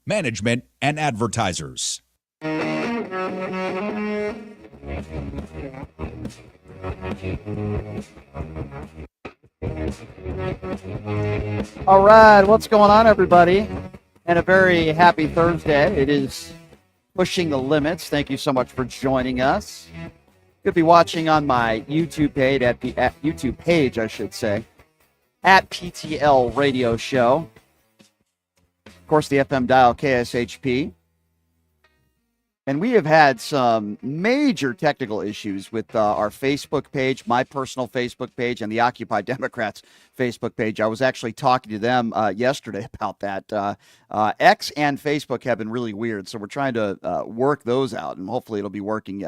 management, and advertisers. All right, what's going on, everybody? And a very happy Thursday. It is Pushing the Limits. Thank you so much for joining us. You'll be watching on my YouTube page at YouTube page, I should say, at PTL Radio Show. Of course, the FM dial KSHP. And we have had some major technical issues with our Facebook page, my personal Facebook page, and the Occupy Democrats Facebook page. I was actually talking to them yesterday about that. X and Facebook have been really weird, so we're trying to work those out, and hopefully it'll be working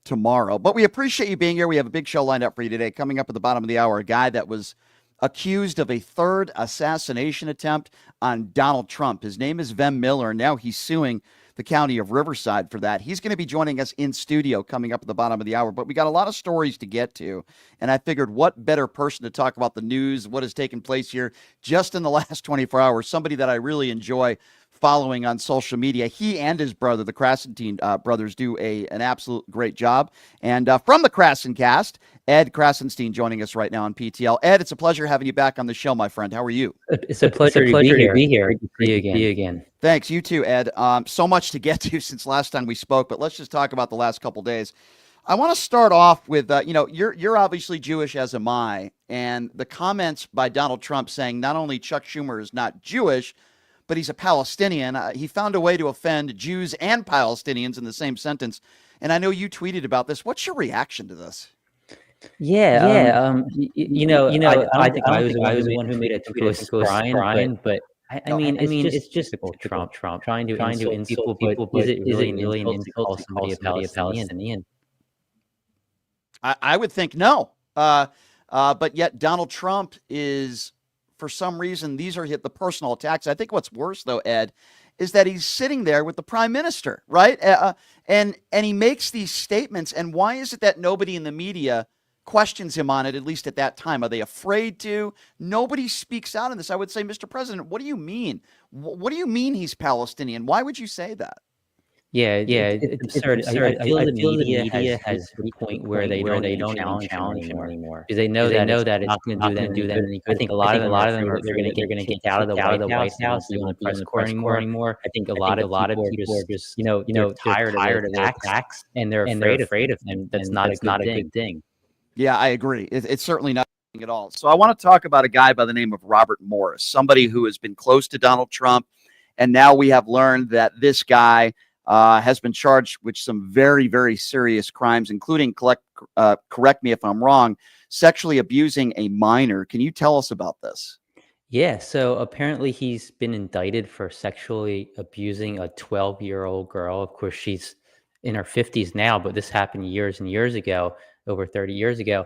tomorrow. But we appreciate you being here. We have a big show lined up for you today. Coming up at the bottom of the hour, a guy that was accused of a third assassination attempt on Donald Trump. His name is Vem Miller, and now he's suing the county of Riverside for that. He's going to be joining us in studio coming up at the bottom of the hour, but we got a lot of stories to get to, and I figured what better person to talk about the news, what has taken place here just in the last 24 hours, somebody that I really enjoy following on social media. He and his brother, the Krasenstein brothers, do an absolute great job. And from the Krasencast, Ed Krasenstein joining us right now on PTL. Ed, it's a pleasure having you back on the show, my friend. How are you? It's a pleasure to be here. Good to see you again. Thanks. You too, Ed. So much to get to since last time we spoke, but let's just talk about the last couple days. I want to start off with, you're obviously Jewish, as am I, and the comments by Donald Trump saying not only Chuck Schumer is not Jewish, but he's a Palestinian. He found a way to offend Jews and Palestinians in the same sentence. And I know you tweeted about this. What's your reaction to this? I think I was the one who made a tweet to Brian, but I mean, it's just Trump trying to insult people, but is it really an insult to call somebody a Palestinian? I would think no. But yet Donald Trump is, for some reason, these are the personal attacks. I think what's worse, though, Ed, is that he's sitting there with the prime minister, right? And he makes these statements. And why is it that nobody in the media questions him on it, at least at that time? Are they afraid to? Nobody speaks out on this. I would say, Mr. President, what do you mean? What do you mean he's Palestinian? Why would you say that? It's absurd. I feel the media has the point where they don't even challenge him anymore because they know that it's not going to do them any good. I think a lot of them are they're going to get out of the White House. They won't press corps anymore. I think a lot of people are just tired of attacks and they're afraid of them. That's not a good thing. Yeah, I agree. It's certainly not at all. So I want to talk about a guy by the name of Robert Morris, somebody who has been close to Donald Trump, and now we have learned that this guy has been charged with some very, very serious crimes, including, correct me if I'm wrong, sexually abusing a minor. Can you tell us about this? Yeah, so apparently he's been indicted for sexually abusing a 12-year-old girl. Of course, she's in her 50s now, but this happened years and years ago, over 30 years ago.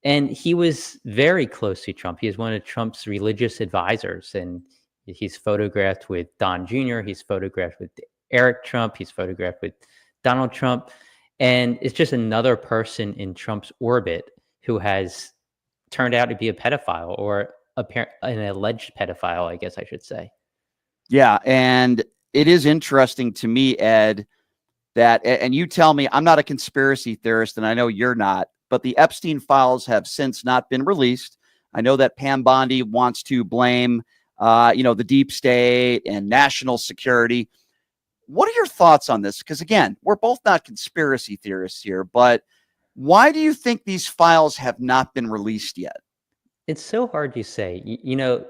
And he was very close to Trump. He is one of Trump's religious advisors, and he's photographed with Don Jr., he's photographed with Eric Trump, he's photographed with Donald Trump, and it's just another person in Trump's orbit who has turned out to be a pedophile, or an alleged pedophile, I guess I should say. Yeah, and it is interesting to me, Ed, that, and you tell me, I'm not a conspiracy theorist, and I know you're not, but the Epstein files have since not been released. I know that Pam Bondi wants to blame, the deep state and national security. What are your thoughts on this? Because again, we're both not conspiracy theorists here, but why do you think these files have not been released yet? It's so hard to say.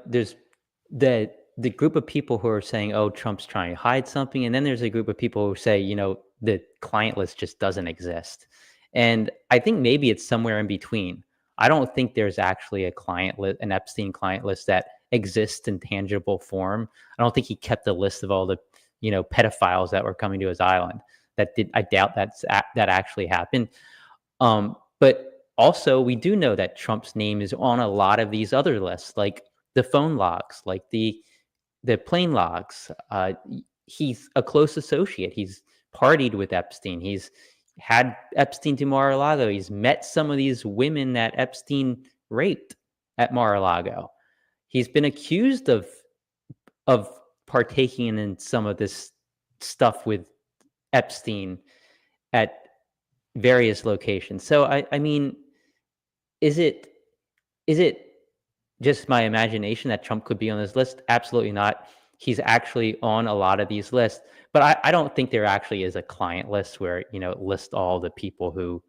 There's the group of people who are saying, oh, Trump's trying to hide something. And then there's a group of people who say, the client list just doesn't exist. And I think maybe it's somewhere in between. I don't think there's actually an Epstein client list that exists in tangible form. I don't think he kept a list of all the pedophiles that were coming to his island. I doubt that actually happened. But also we do know that Trump's name is on a lot of these other lists, like the phone logs, like the plane logs. He's a close associate. He's partied with Epstein. He's had Epstein to Mar-a-Lago. He's met some of these women that Epstein raped at Mar-a-Lago. He's been accused of partaking in some of this stuff with Epstein at various locations. So I mean, is it just my imagination that Trump could be on this list? Absolutely not. He's actually on a lot of these lists, but I don't think there actually is a client list where, it lists all the people who,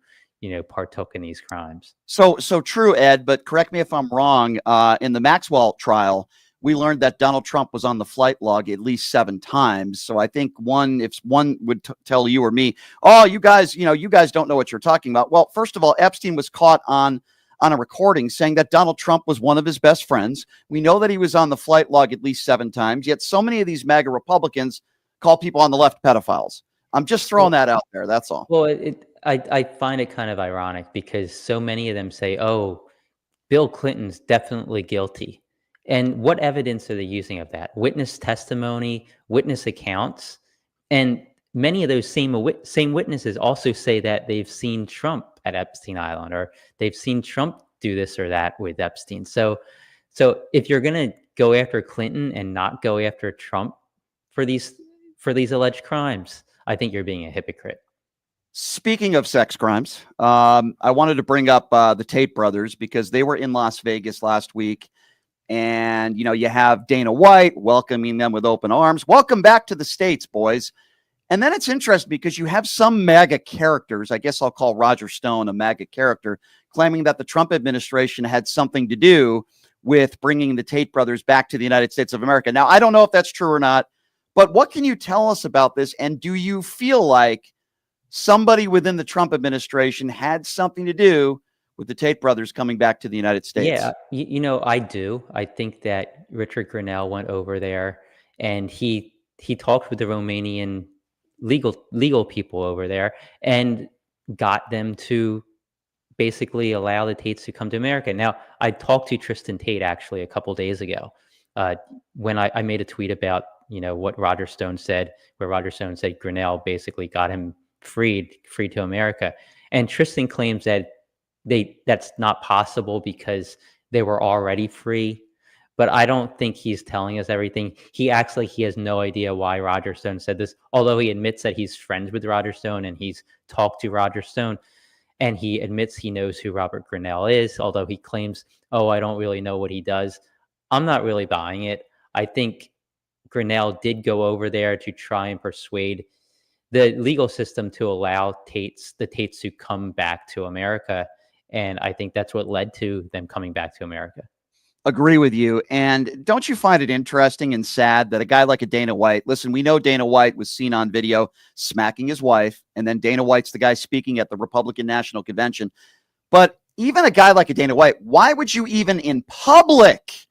partook in these crimes. So true, Ed, but correct me if I'm wrong. In the Maxwell trial, we learned that Donald Trump was on the flight log at least 7 times. So I think if one would tell you or me, oh, you guys don't know what you're talking about. Well, first of all, Epstein was caught on a recording saying that Donald Trump was one of his best friends. We know that he was on the flight log at least 7 times, yet so many of these MAGA Republicans call people on the left pedophiles. I'm just throwing that out there. That's all. Well, I find it kind of ironic because so many of them say, oh, Bill Clinton's definitely guilty. And what evidence are they using of that? Witness testimony, witness accounts. And many of those same witnesses also say that they've seen Trump at Epstein Island, or they've seen Trump do this or that with Epstein. So if you're going to go after Clinton and not go after Trump for these alleged crimes, I think you're being a hypocrite. Speaking of sex crimes, I wanted to bring up the Tate brothers because they were in Las Vegas last week. And, you have Dana White welcoming them with open arms. Welcome back to the States, boys. And then it's interesting because you have some MAGA characters, I guess I'll call Roger Stone a MAGA character, claiming that the Trump administration had something to do with bringing the Tate brothers back to the United States of America. Now, I don't know if that's true or not, but what can you tell us about this? And do you feel like somebody within the Trump administration had something to do with the Tate brothers coming back to the United States? Yeah, I do. I think that Richard Grenell went over there and he talked with the Romanian legal people over there and got them to basically allow the Tates to come to America. Now, I talked to Tristan Tate actually a couple days ago when I made a tweet about, what Roger Stone said, where Roger Stone said Grenell basically got him freed to America. And Tristan claims that that's not possible because they were already free. But I don't think he's telling us everything. He acts like he has no idea why Roger Stone said this, although he admits that he's friends with Roger Stone and he's talked to Roger Stone. And he admits he knows who Robert Grenell is, although he claims, oh, I don't really know what he does. I'm not really buying it. I think Grenell did go over there to try and persuade the legal system to allow the Tates to come back to America. And I think that's what led to them coming back to America. Agree with you. And don't you find it interesting and sad that a guy like a Dana White, listen, we know Dana White was seen on video smacking his wife, and then Dana White's the guy speaking at the Republican National Convention. But even a guy like a Dana White, why would you even in public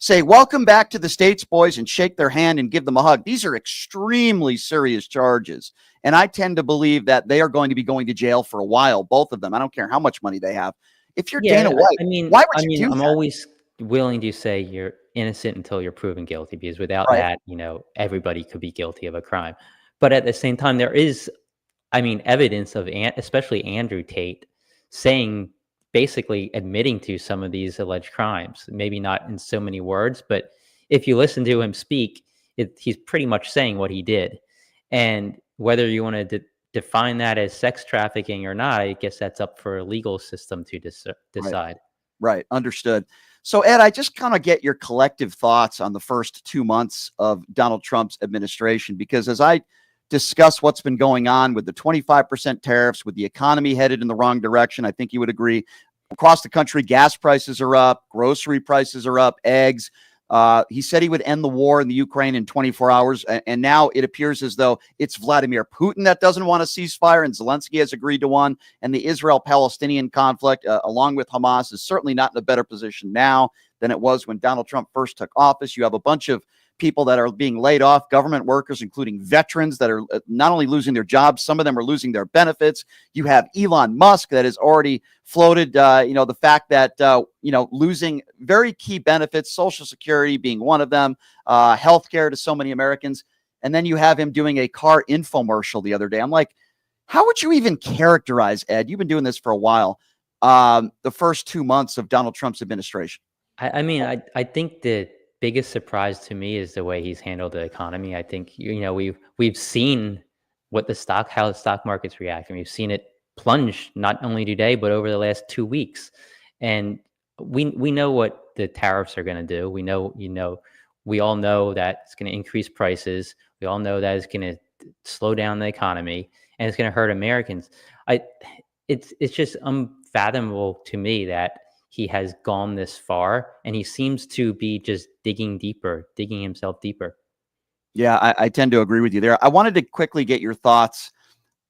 say, welcome back to the States, boys, and shake their hand and give them a hug? These are extremely serious charges. And I tend to believe that they are going to be going to jail for a while, both of them. I don't care how much money they have. If you're Dana White, why would you do that? I'm always willing to say you're innocent until you're proven guilty, because without that, everybody could be guilty of a crime. But at the same time, there is, evidence of, especially Andrew Tate, basically admitting to some of these alleged crimes. Maybe not in so many words, but if you listen to him speak, he's pretty much saying what he did. And whether you want to define that as sex trafficking or not, I guess that's up for a legal system to decide. Right. Understood. So, Ed, I just kind of get your collective thoughts on the first 2 months of Donald Trump's administration, because as I discuss what's been going on with the 25% tariffs, with the economy headed in the wrong direction, I think you would agree. Across the country, gas prices are up, grocery prices are up, eggs. He said he would end the war in the Ukraine in 24 hours. And now it appears as though it's Vladimir Putin that doesn't want a ceasefire, and Zelensky has agreed to one. And the Israel-Palestinian conflict, along with Hamas, is certainly not in a better position now than it was when Donald Trump first took office. You have a bunch of people that are being laid off, government workers, including veterans that are not only losing their jobs, some of them are losing their benefits. You have Elon Musk that has already floated, the fact that, losing very key benefits, Social Security being one of them, healthcare to so many Americans. And then you have him doing a car infomercial the other day. I'm like, how would you even characterize, Ed? You've been doing this for a while. The first 2 months of Donald Trump's administration. I think the biggest surprise to me is the way he's handled the economy. I think we've seen how the stock market's reacting. We've seen it plunge not only today but over the last 2 weeks, and we know what the tariffs are going to do. We all know that it's going to increase prices. We all know that it's going to slow down the economy, and it's going to hurt Americans. It's just unfathomable to me that he has gone this far, and he seems to be just digging himself deeper. Yeah, I tend to agree with you there. I wanted to quickly get your thoughts.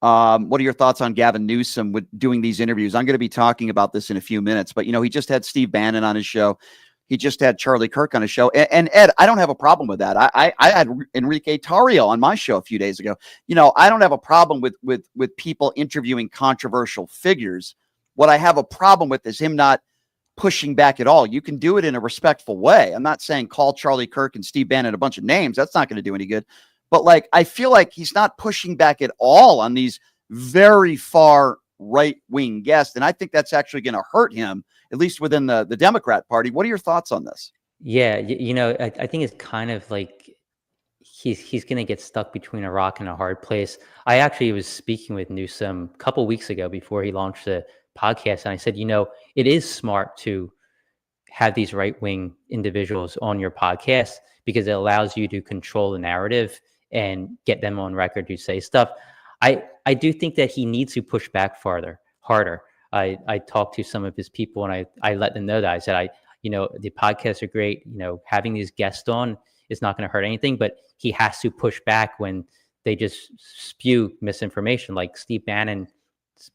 What are your thoughts on Gavin Newsom with doing these interviews? I'm going to be talking about this in a few minutes, but he just had Steve Bannon on his show. He just had Charlie Kirk on his show. And Ed, I don't have a problem with that. I had Enrique Tarrio on my show a few days ago. I don't have a problem with people interviewing controversial figures. What I have a problem with is him not pushing back at all. You can do it in a respectful way. I'm not saying call Charlie Kirk and Steve Bannon a bunch of names. That's not going to do any good. But I feel like he's not pushing back at all on these very far right-wing guests. And I think that's actually going to hurt him, at least within the Democrat Party. What are your thoughts on this? Yeah, I think it's kind of like he's going to get stuck between a rock and a hard place. I actually was speaking with Newsom a couple weeks ago before he launched the podcast, and I said, it is smart to have these right-wing individuals on your podcast because it allows you to control the narrative and get them on record to say stuff. I do think that he needs to push back harder. I talked to some of his people, and I let them know that. I said, the podcasts are great. Having these guests on is not going to hurt anything, but he has to push back when they just spew misinformation. Like Steve Bannon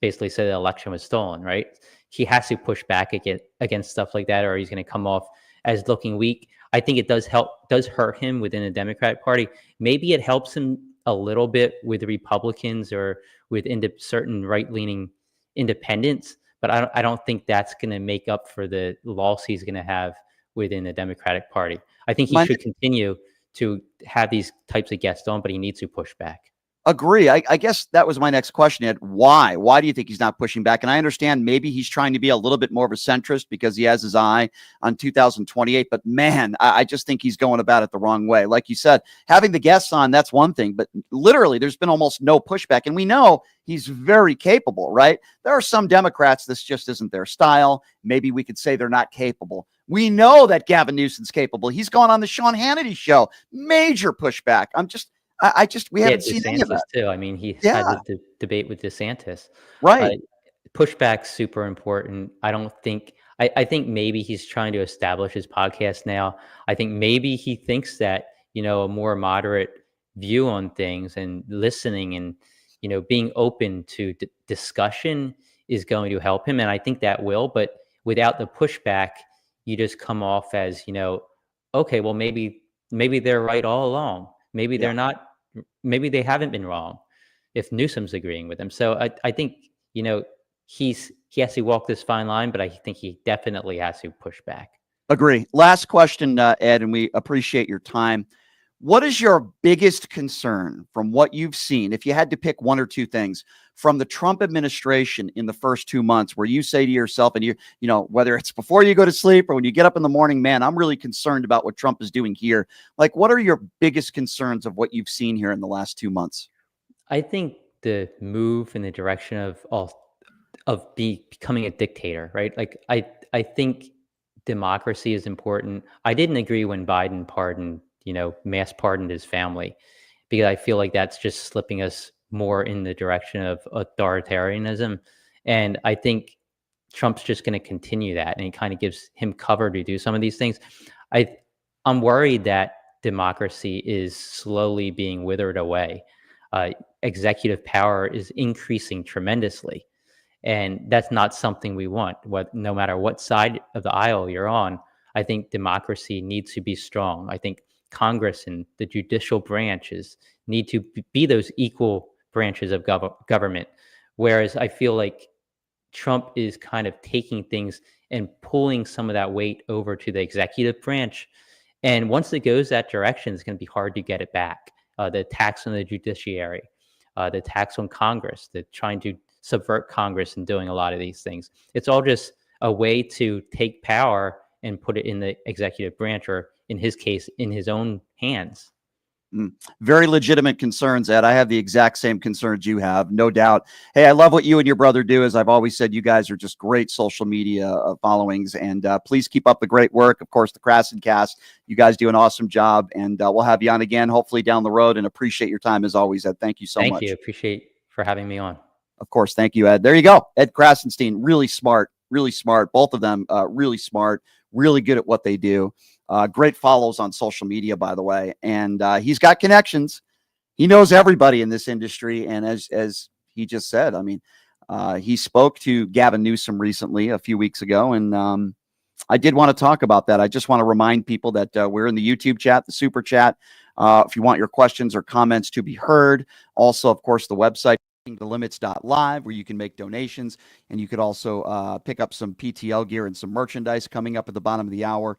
basically said the election was stolen, right? He has to push back against stuff like that, or he's going to come off as looking weak. I think it does hurt him within the Democratic Party. Maybe it helps him a little bit with the Republicans or with certain right-leaning independents, but I don't think that's going to make up for the loss he's going to have within the Democratic Party. I think he should continue to have these types of guests on, but he needs to push back. Agree. I guess that was my next question, Ed. Why? Why do you think he's not pushing back? And I understand maybe he's trying to be a little bit more of a centrist because he has his eye on 2028. But man, I just think he's going about it the wrong way. Like you said, having the guests on, that's one thing. But literally, there's been almost no pushback. And we know he's very capable, right? There are some Democrats, this just isn't their style. Maybe we could say they're not capable. We know that Gavin Newsom's capable. He's gone on the Sean Hannity show. Major pushback. We haven't seen any of that too. I mean, he had the debate with DeSantis. Right. Pushback's super important. I think maybe he's trying to establish his podcast now. I think maybe he thinks that, a more moderate view on things and listening and, being open to discussion is going to help him. And I think that will, but without the pushback, you just come off as, okay, well, maybe they're right all along. Maybe they're not. Maybe they haven't been wrong if Newsom's agreeing with them. So I think, he has to walk this fine line, but I think he definitely has to push back. Agree. Last question, Ed, and we appreciate your time. What is your biggest concern from what you've seen? If you had to pick one or two things from the Trump administration in the first 2 months where you say to yourself and whether it's before you go to sleep or when you get up in the morning, man, I'm really concerned about what Trump is doing here. Like, what are your biggest concerns of what you've seen here in the last 2 months? I think the move in the direction of becoming a dictator, right? Like, I think democracy is important. I didn't agree when Biden mass pardoned his family, because I feel like that's just slipping us more in the direction of authoritarianism. And I think Trump's just going to continue that, and it kind of gives him cover to do some of these things. I'm worried that democracy is slowly being withered away. Executive power is increasing tremendously, and that's not something we want. No matter what side of the aisle you're on, I think democracy needs to be strong. I think Congress and the judicial branches need to be those equal branches of government. Whereas I feel like Trump is kind of taking things and pulling some of that weight over to the executive branch. And once it goes that direction, it's going to be hard to get it back. The attacks on the judiciary, the attacks on Congress, the trying to subvert Congress and doing a lot of these things. It's all just a way to take power and put it in the executive branch, or in his case, in his own hands. Very legitimate concerns, Ed. I have the exact same concerns you have, no doubt. Hey, I love what you and your brother do. As I've always said, you guys are just great social media followings, and please keep up the great work. Of course, the Krasson Cast, you guys do an awesome job, and we'll have you on again, hopefully down the road, and appreciate your time as always, Ed. Thank you so much. Thank you. Appreciate for having me on. Of course. Thank you, Ed. There you go. Ed Krassenstein, really smart, really smart. Both of them really smart, really good at what they do. Great follows on social media, by the way. And he's got connections. He knows everybody in this industry. And as he just said, I mean, he spoke to Gavin Newsom recently, a few weeks ago. And I did want to talk about that. I just want to remind people that we're in the YouTube chat, the super chat. If you want your questions or comments to be heard. Also, of course, the website, thelimits.live, where you can make donations, and you could also pick up some PTL gear and some merchandise coming up at the bottom of the hour.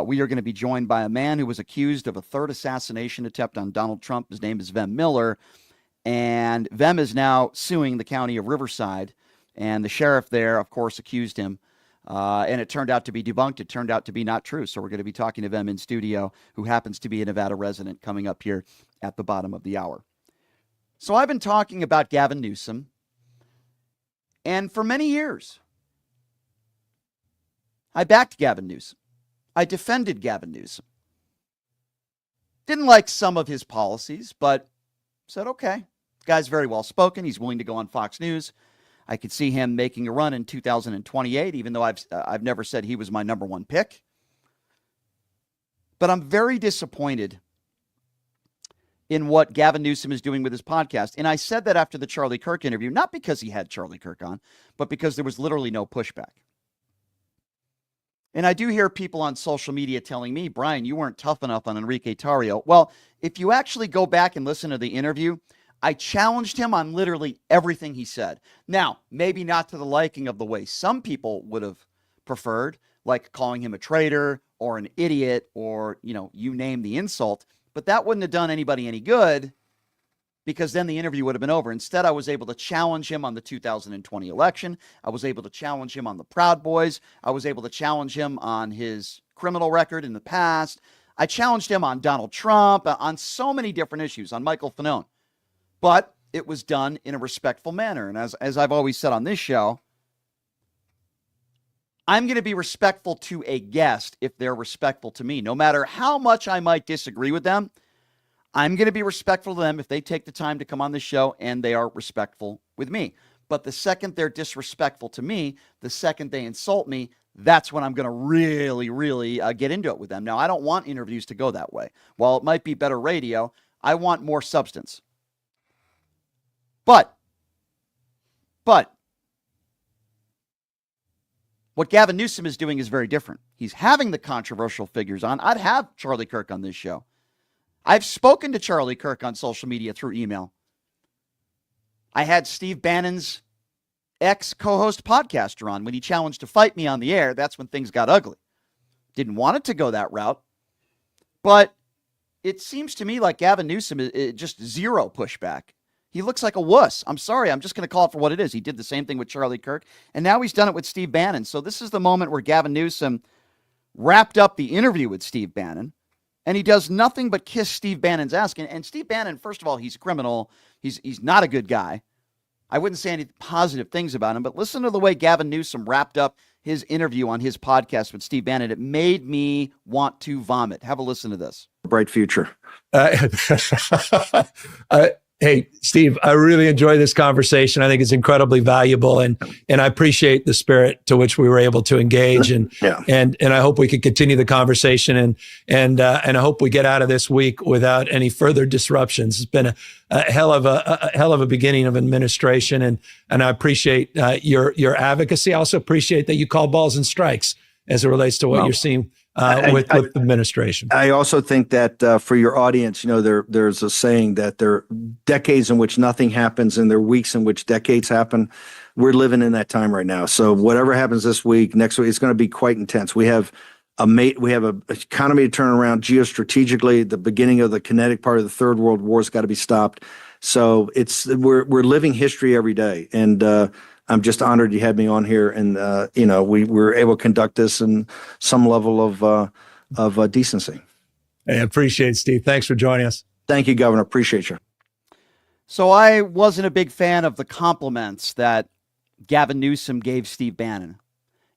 We are going to be joined by a man who was accused of a third assassination attempt on Donald Trump. His name is Vem Miller, and Vem is now suing the county of Riverside, and the sheriff there, of course, accused him. And it turned out to be debunked. It turned out to be not true. So we're going to be talking to Vem in studio, who happens to be a Nevada resident, coming up here at the bottom of the hour. So I've been talking about Gavin Newsom, and for many years, I backed Gavin Newsom. I defended Gavin Newsom. Didn't like some of his policies, but said, okay, the guy's very well spoken. He's willing to go on Fox News. I could see him making a run in 2028, even though I've never said he was my number one pick. But I'm very disappointed in what Gavin Newsom is doing with his podcast. And I said that after the Charlie Kirk interview, not because he had Charlie Kirk on, but because there was literally no pushback. And I do hear people on social media telling me, Brian, you weren't tough enough on Enrique Tarrio. Well, if you actually go back and listen to the interview, I challenged him on literally everything he said. Now, maybe not to the liking of the way some people would have preferred, like calling him a traitor or an idiot or, you name the insult. But that wouldn't have done anybody any good, because then the interview would have been over. Instead, I was able to challenge him on the 2020 election. I was able to challenge him on the Proud Boys. I was able to challenge him on his criminal record in the past. I challenged him on Donald Trump, on so many different issues, on Michael Fanone. But it was done in a respectful manner. And as I've always said on this show, I'm going to be respectful to a guest if they're respectful to me. No matter how much I might disagree with them, I'm going to be respectful to them if they take the time to come on the show and they are respectful with me. But the second they're disrespectful to me, the second they insult me, that's when I'm going to really, really get into it with them. Now, I don't want interviews to go that way. While it might be better radio, I want more substance. But what Gavin Newsom is doing is very different. He's having the controversial figures on. I'd have Charlie Kirk on this show. I've spoken to Charlie Kirk on social media through email. I had Steve Bannon's ex-co-host podcaster on when he challenged to fight me on the air. That's when things got ugly. Didn't want it to go that route. But it seems to me like Gavin Newsom is just zero pushback. He looks like a wuss. I'm sorry. I'm just going to call it for what it is. He did the same thing with Charlie Kirk, and now he's done it with Steve Bannon. So this is the moment where Gavin Newsom wrapped up the interview with Steve Bannon, and he does nothing but kiss Steve Bannon's ass. And Steve Bannon, first of all, he's a criminal. He's not a good guy. I wouldn't say any positive things about him, but listen to the way Gavin Newsom wrapped up his interview on his podcast with Steve Bannon. It made me want to vomit. Have a listen to this. Bright future. Hey, Steve, I really enjoy this conversation. I think it's incredibly valuable, and I appreciate the spirit to which we were able to engage, and I hope we can continue the conversation, and I hope we get out of this week without any further disruptions. It's been a hell of a beginning of administration, and I appreciate your advocacy. I also appreciate that you call balls and strikes as it relates to what you're seeing with the administration. I also think that for your audience, there's a saying that there are decades in which nothing happens and there are weeks in which decades happen. We're living in that time right now. So whatever happens this week, next week, it's going to be quite intense. We have an economy to turn around geostrategically. The beginning of the kinetic part of the Third World War has got to be stopped. So we're living history every day. And I'm just honored you had me on here, and we were able to conduct this in some level of decency. I appreciate it, Steve. Thanks for joining us. Thank you, Governor. Appreciate you. So I wasn't a big fan of the compliments that Gavin Newsom gave Steve Bannon.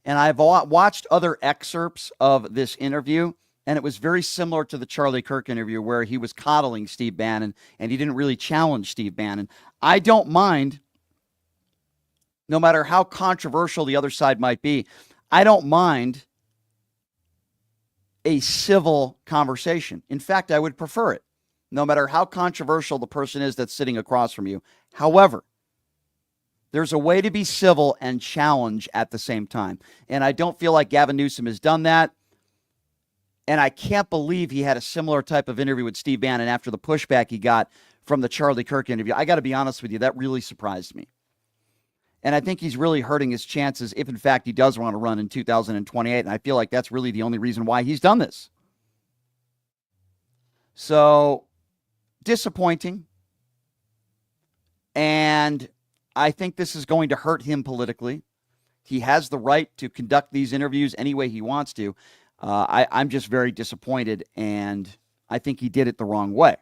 And I've watched other excerpts of this interview, and it was very similar to the Charlie Kirk interview where he was coddling Steve Bannon and he didn't really challenge Steve Bannon. I don't mind, no matter how controversial the other side might be, I don't mind a civil conversation. In fact, I would prefer it, no matter how controversial the person is that's sitting across from you. However, there's a way to be civil and challenge at the same time. And I don't feel like Gavin Newsom has done that. And I can't believe he had a similar type of interview with Steve Bannon after the pushback he got from the Charlie Kirk interview. I got to be honest with you, that really surprised me. And I think he's really hurting his chances if, in fact, he does want to run in 2028. And I feel like that's really the only reason why he's done this. So, disappointing. And I think this is going to hurt him politically. He has the right to conduct these interviews any way he wants to. I'm just very disappointed, and I think he did it the wrong way.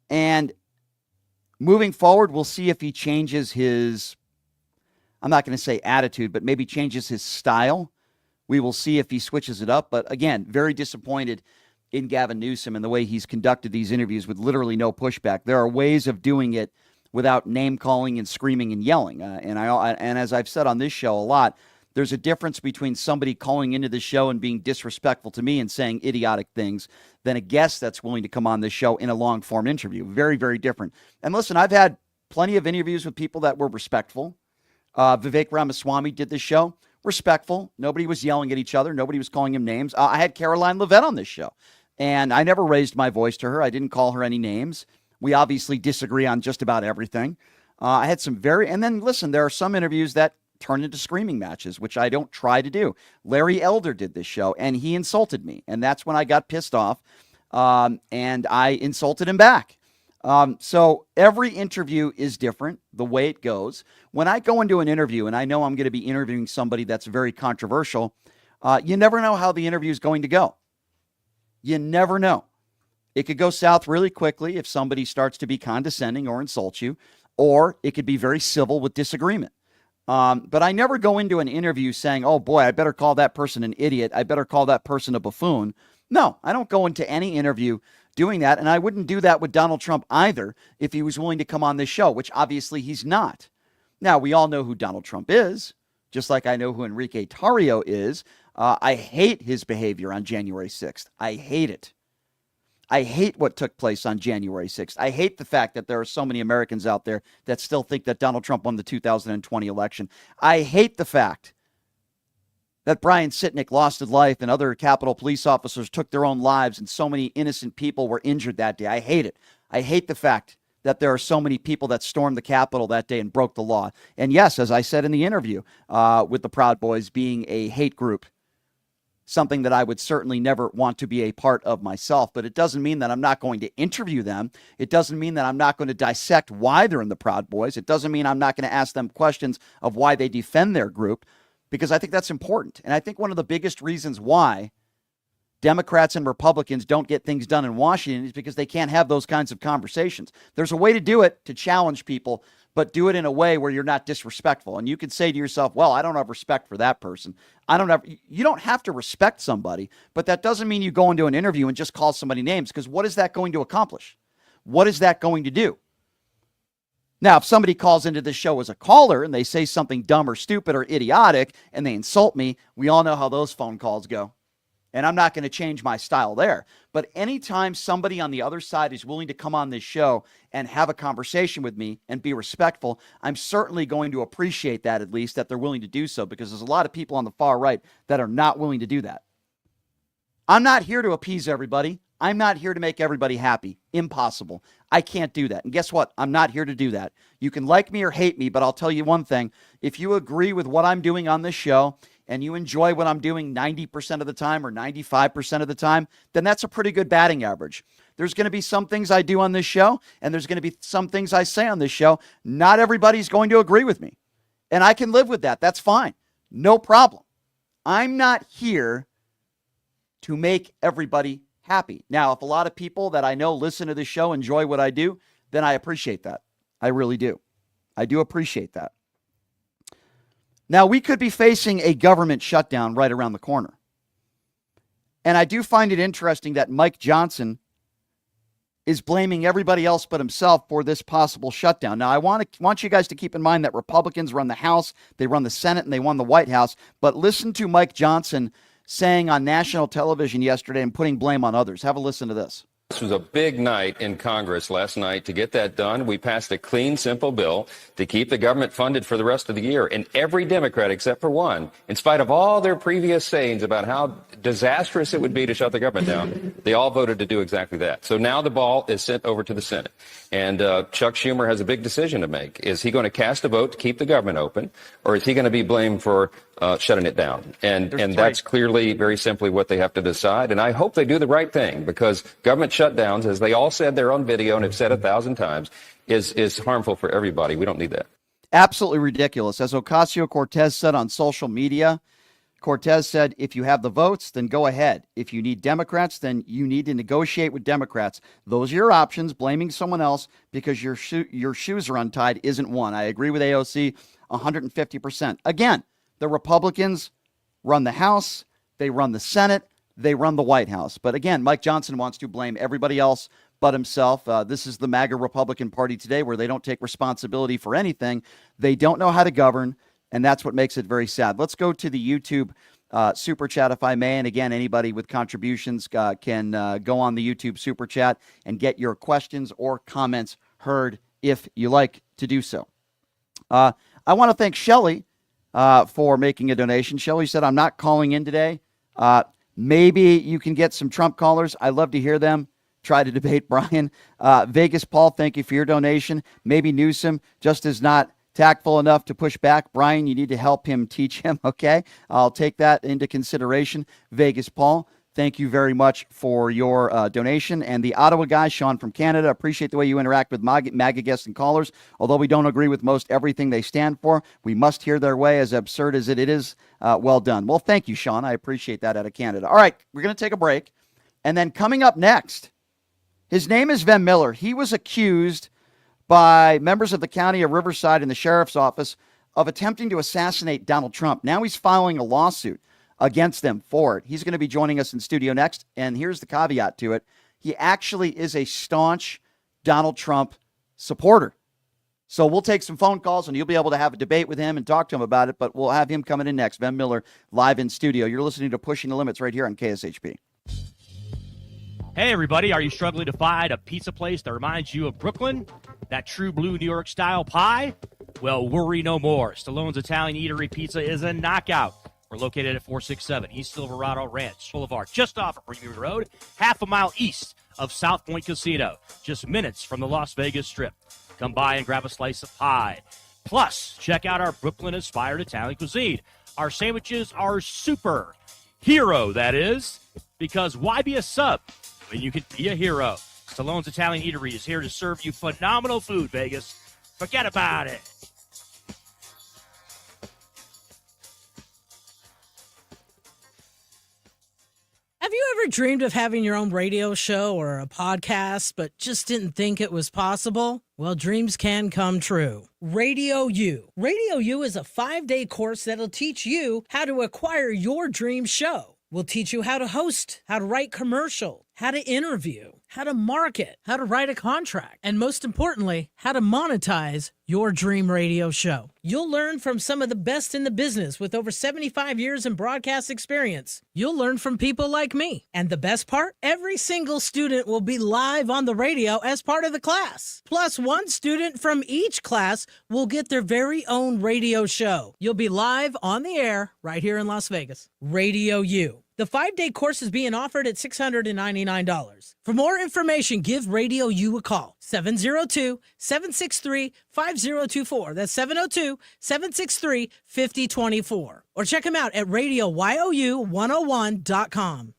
And moving forward, we'll see if he changes his, I'm not going to say attitude, but maybe changes his style. We will see if he switches it up. But again, very disappointed in Gavin Newsom and the way he's conducted these interviews with literally no pushback. There are ways of doing it without name calling and screaming and yelling. And as I've said on this show a lot, there's a difference between somebody calling into the show and being disrespectful to me and saying idiotic things than a guest that's willing to come on this show in a long-form interview. Very, very different. And listen, I've had plenty of interviews with people that were respectful. Vivek Ramaswamy did this show. Respectful. Nobody was yelling at each other. Nobody was calling him names. I had Caroline Levitt on this show, and I never raised my voice to her. I didn't call her any names. We obviously disagree on just about everything. I had some and then listen, there are some interviews that turn into screaming matches, which I don't try to do. Larry Elder did this show, and he insulted me, and that's when I got pissed off, and I insulted him back. So every interview is different, the way it goes. When I go into an interview, and I know I'm going to be interviewing somebody that's very controversial, you never know how the interview is going to go. You never know. It could go south really quickly if somebody starts to be condescending or insult you, or it could be very civil with disagreement. But I never go into an interview saying, oh boy, I better call that person an idiot. I better call that person a buffoon. No, I don't go into any interview doing that. And I wouldn't do that with Donald Trump either if he was willing to come on this show, which obviously he's not. Now, we all know who Donald Trump is, just like I know who Enrique Tarrio is. I hate his behavior on January 6th. I hate it. I hate what took place on January 6th. I hate the fact that there are so many Americans out there that still think that Donald Trump won the 2020 election. I hate the fact that Brian Sitnick lost his life and other Capitol police officers took their own lives and so many innocent people were injured that day. I hate it. I hate the fact that there are so many people that stormed the Capitol that day and broke the law. And yes, as I said in the interview with the Proud Boys being a hate group, something that I would certainly never want to be a part of myself. But it doesn't mean that I'm not going to interview them. It doesn't mean that I'm not going to dissect why they're in the Proud Boys. It doesn't mean I'm not going to ask them questions of why they defend their group, because I think that's important. And I think one of the biggest reasons why Democrats and Republicans don't get things done in Washington is because they can't have those kinds of conversations. There's a way to do it, to challenge people, but do it in a way where you're not disrespectful. And you could say to yourself, well, I don't have respect for that person. You don't have to respect somebody, but that doesn't mean you go into an interview and just call somebody names, because what is that going to accomplish? What is that going to do? Now, if somebody calls into this show as a caller and they say something dumb or stupid or idiotic and they insult me, we all know how those phone calls go. And I'm not going to change my style there. But anytime somebody on the other side is willing to come on this show and have a conversation with me and be respectful, I'm certainly going to appreciate that, at least, that they're willing to do so, because there's a lot of people on the far right that are not willing to do that. I'm not here to appease everybody. I'm not here to make everybody happy. Impossible. I can't do that. And guess what? I'm not here to do that. You can like me or hate me, but I'll tell you one thing. If you agree with what I'm doing on this show and you enjoy what I'm doing 90% of the time or 95% of the time, then that's a pretty good batting average. There's going to be some things I do on this show, and there's going to be some things I say on this show. Not everybody's going to agree with me. And I can live with that. That's fine. No problem. I'm not here to make everybody happy. Now, if a lot of people that I know listen to this show enjoy what I do, then I appreciate that. I really do. I do appreciate that. Now, we could be facing a government shutdown right around the corner. And I do find it interesting that Mike Johnson is blaming everybody else but himself for this possible shutdown. Now, I want you guys to keep in mind that Republicans run the House, they run the Senate, and they won the White House. But listen to Mike Johnson saying on national television yesterday and putting blame on others. Have a listen to this. This was a big night in Congress last night to get that done. We passed a clean, simple bill to keep the government funded for the rest of the year. And every Democrat, except for one, in spite of all their previous sayings about how disastrous it would be to shut the government down, they all voted to do exactly that. So now the ball is sent over to the Senate. And Chuck Schumer has a big decision to make. Is he going to cast a vote to keep the government open, or is he going to be blamed for shutting it down? And that's clearly, very simply, what they have to decide. And I hope they do the right thing, because government shutdowns, as they all said there on video and have said 1,000 times, is harmful for everybody. We don't need that. Absolutely ridiculous. As Ocasio-Cortez said on social media, Cortez said, if you have the votes, then go ahead. If you need Democrats, then you need to negotiate with Democrats. Those are your options. Blaming someone else because your shoes are untied isn't one. I agree with AOC 150%. Again, the Republicans run the House, they run the Senate, they run the White House. But again, Mike Johnson wants to blame everybody else but himself. This is the MAGA Republican Party today, where they don't take responsibility for anything. They don't know how to govern, and that's what makes it very sad. Let's go to the YouTube Super Chat, if I may. And again, anybody with contributions can go on the YouTube Super Chat and get your questions or comments heard if you like to do so. I want to thank Shelly for making a donation. Shelly said, I'm not calling in today. Maybe you can get some Trump callers. I love to hear them try to debate Brian. Vegas Paul, thank you for your donation. Maybe Newsom just is not tactful enough to push back. Brian, you need to help him, teach him. Okay, I'll take that into consideration. Vegas Paul, thank you very much for your donation. And the Ottawa guy, Sean from Canada, appreciate the way you interact with MAGA guests and callers. Although we don't agree with most everything they stand for, we must hear their way, as absurd as it is. Well done. Well, thank you, Sean. I appreciate that out of Canada. All right, we're going to take a break. And then coming up next, his name is Vem Miller. He was accused by members of the county of Riverside and the sheriff's office of attempting to assassinate Donald Trump. Now he's filing a lawsuit against them for it. He's going to be joining us in studio next. And here's the caveat to it. He actually is a staunch Donald Trump supporter. So we'll take some phone calls and you'll be able to have a debate with him and talk to him about it. But we'll have him coming in next. Vem Miller live in studio. You're listening to Pushing the Limits right here on KSHP. Hey, everybody. Are you struggling to find a pizza place that reminds you of Brooklyn? That true blue New York style pie? Well, worry no more. Stallone's Italian Eatery Pizza is a knockout. We're located at 467 East Silverado Ranch Boulevard, just off of Greenwood Road, half a mile east of South Point Casino, just minutes from the Las Vegas Strip. Come by and grab a slice of pie. Plus, check out our Brooklyn-inspired Italian cuisine. Our sandwiches are super. Hero, that is. Because why be a sub when you can be a hero? Stallone's Italian Eatery is here to serve you phenomenal food, Vegas. Forget about it. Have you ever dreamed of having your own radio show or a podcast, but just didn't think it was possible? Well, dreams can come true. Radio U. Radio U is a 5-day course that'll teach you how to acquire your dream show. We'll teach you how to host, how to write commercial, how to interview, how to market, how to write a contract, and most importantly, how to monetize your dream radio show. You'll learn from some of the best in the business with over 75 years in broadcast experience. You'll learn from people like me. And the best part? Every single student will be live on the radio as part of the class. Plus, one student from each class will get their very own radio show. You'll be live on the air right here in Las Vegas. Radio U. The 5-day course is being offered at $699. For more information, give Radio U a call. 702-763-5024. That's 702-763-5024. Or check them out at RadioYOU101.com.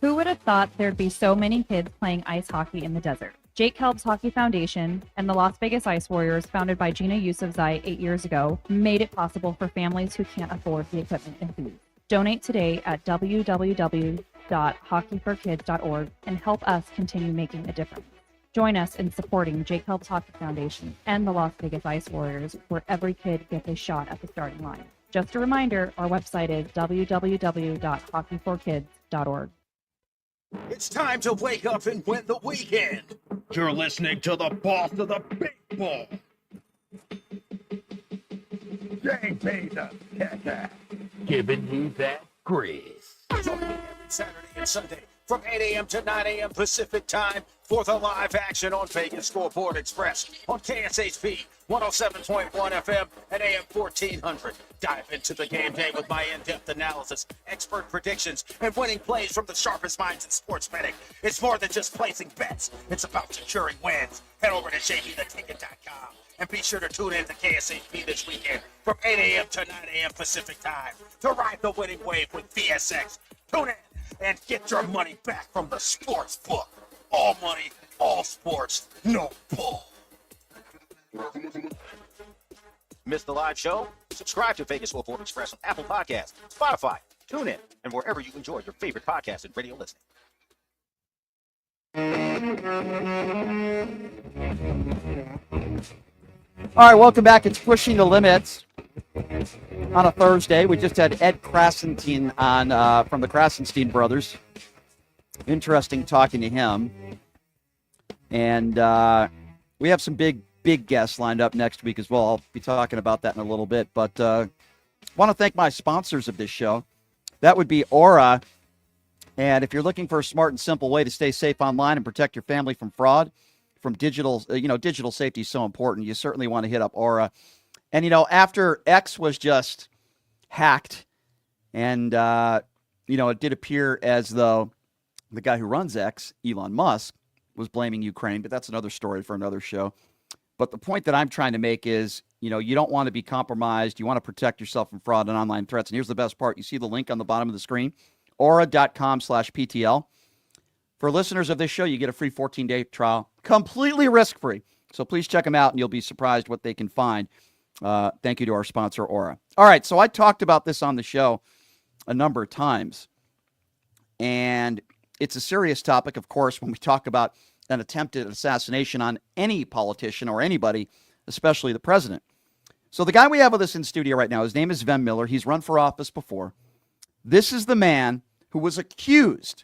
Who would have thought there'd be so many kids playing ice hockey in the desert? Jake Helps Hockey Foundation and the Las Vegas Ice Warriors, founded by Gina Yusufzai 8 years ago, made it possible for families who can't afford the equipment and food. Donate today at www.hockeyforkids.org and help us continue making a difference. Join us in supporting Jake Helps Hockey Foundation and the Las Vegas Ice Warriors, where every kid gets a shot at the starting line. Just a reminder, our website is www.hockeyforkids.org. It's time to wake up and win the weekend. You're listening to the boss of the big ball. JP the Cat, giving you that grease. Join me every Saturday and Sunday from 8 a.m. to 9 a.m. Pacific time for the live action on Vegas Scoreboard Express on KSHP 107.1 FM and AM 1400. Dive into the game day with my in-depth analysis, expert predictions, and winning plays from the sharpest minds in sports betting. It's more than just placing bets. It's about securing wins. Head over to jptheticket.com and be sure to tune in to KSHP this weekend from 8 a.m. to 9 a.m. Pacific time to ride the winning wave with VSX. Tune in and get your money back from the sports book. All money, all sports, no bull. Miss the live show? Subscribe to Vegas Scoreboard Express on Apple Podcasts, Spotify, TuneIn, and wherever you enjoy your favorite podcast and radio listening. All right, welcome back. It's Pushing the Limits on a Thursday. We just had Ed Krasenstein on from the Krasenstein brothers. Interesting talking to him. And we have some big guests lined up next week as well. I'll be talking about that in a little bit. But I want to thank my sponsors of this show. That would be Aura. And if you're looking for a smart and simple way to stay safe online and protect your family from fraud, from digital, digital safety is so important. You certainly want to hit up Aura. And, after X was just hacked and, it did appear as though the guy who runs X, Elon Musk, was blaming Ukraine, but that's another story for another show. But the point that I'm trying to make is, you don't want to be compromised. You want to protect yourself from fraud and online threats. And here's the best part. You see the link on the bottom of the screen, aura.com/PTL. For listeners of this show, you get a free 14-day trial, completely risk-free. So please check them out, and you'll be surprised what they can find. Thank you to our sponsor, Aura. All right, so I talked about this on the show a number of times. And it's a serious topic, of course, when we talk about an attempted assassination on any politician or anybody, especially the president. So the guy we have with us in studio right now, his name is Vem Miller. He's run for office before. This is the man who was accused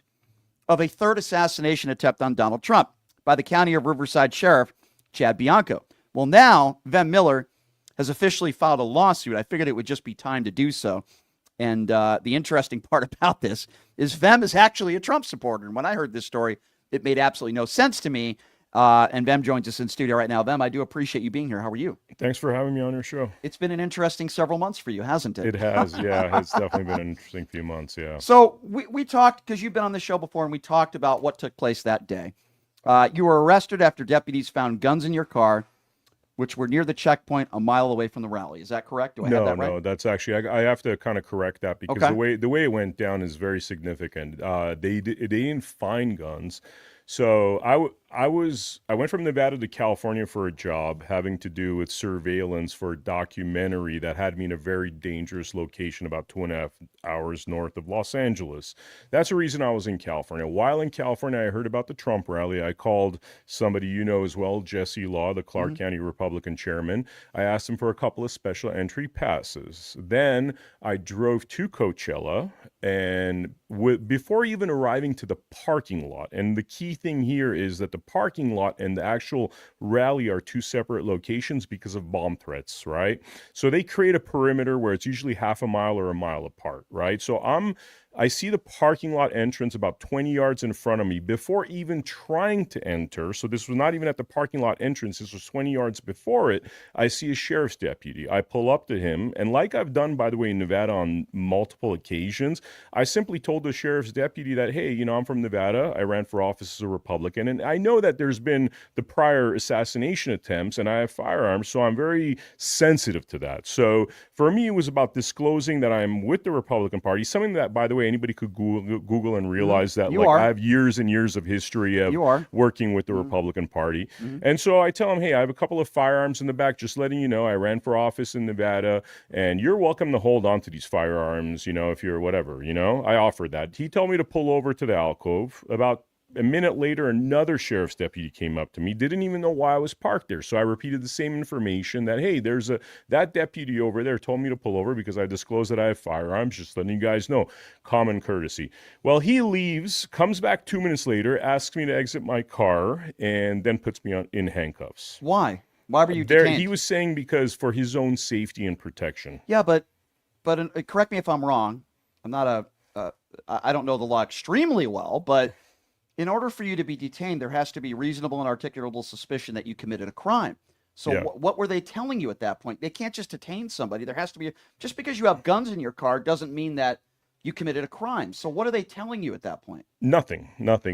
of a third assassination attempt on Donald Trump by the County of Riverside Sheriff, Chad Bianco. Well, now Vem Miller has officially filed a lawsuit. I figured it would just be time to do so. And the interesting part about this is Vem is actually a Trump supporter. And when I heard this story, it made absolutely no sense to me. And Vem joins us in studio right now. Vem, I do appreciate you being here. How are you? Thanks for having me on your show. It's been an interesting several months for you, hasn't it? It has, yeah. It's definitely been an interesting few months, yeah. So we talked, because you've been on the show before, and we talked about what took place that day. You were arrested after deputies found guns in your car, which were near the checkpoint a mile away from the rally. Is that correct? Do I have that right? No, that's actually, I have to kind of correct that because the way it went down is very significant. They didn't find guns. So I went from Nevada to California for a job having to do with surveillance for a documentary that had me in a very dangerous location about 2.5 hours north of Los Angeles. That's the reason I was in California. While in California, I heard about the Trump rally. I called somebody you know as well, Jesse Law, the Clark County Republican chairman. I asked him for a couple of special entry passes. Then I drove to Coachella, and before even arriving to the parking lot, and the key thing here is that the parking lot and the actual rally are two separate locations because of bomb threats, right? So they create a perimeter where it's usually half a mile or a mile apart, right? So I see the parking lot entrance about 20 yards in front of me before even trying to enter. So this was not even at the parking lot entrance. This was 20 yards before it. I see a sheriff's deputy. I pull up to him. And like I've done, by the way, in Nevada on multiple occasions, I simply told the sheriff's deputy that, hey, I'm from Nevada. I ran for office as a Republican. And I know that there's been the prior assassination attempts and I have firearms. So I'm very sensitive to that. So for me, it was about disclosing that I'm with the Republican Party, something that, by the way, way, anybody could Google and realize that I have years and years of history of working with the Republican Party. And so I tell him, hey, I have a couple of firearms in the back, just letting you know I ran for office in Nevada, and you're welcome to hold on to these firearms, if you're whatever, I offered that. He told me to pull over to the alcove. About a minute later, another sheriff's deputy came up to me, didn't even know why I was parked there. So I repeated the same information that, hey, that deputy over there told me to pull over because I disclosed that I have firearms, just letting you guys know, common courtesy. Well, he leaves, comes back 2 minutes later, asks me to exit my car, and then puts me in handcuffs. Why? Why were you detained? He was saying because for his own safety and protection. Yeah, but correct me if I'm wrong. I'm not I don't know the law extremely well, but in order for you to be detained, there has to be reasonable and articulable suspicion that you committed a crime. So what were they telling you at that point? They can't just detain somebody. There has to be, just because you have guns in your car doesn't mean that you committed a crime. So what are they telling you at that point? Nothing.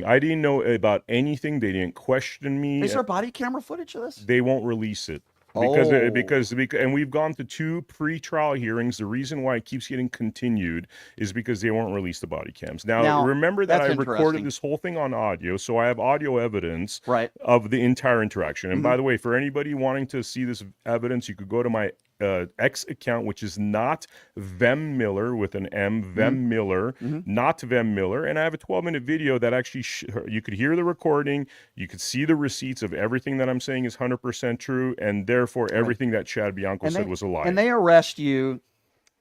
I didn't know about anything. They didn't question me. Is there body camera footage of this? They won't release it. Because and we've gone to 2 pre-trial hearings. The reason why it keeps getting continued is because they won't release the body cams. Now remember that I recorded this whole thing on audio, so I have audio evidence of the entire interaction. And by the way, for anybody wanting to see this evidence, you could go to my X account, which is not Vem Miller with an M, Vem Miller, not Vem Miller. And I have a 12-minute video that actually you could hear the recording, you could see the receipts of everything that I'm saying is 100% true, and therefore everything that Chad Bianco said was a lie. And they arrest you,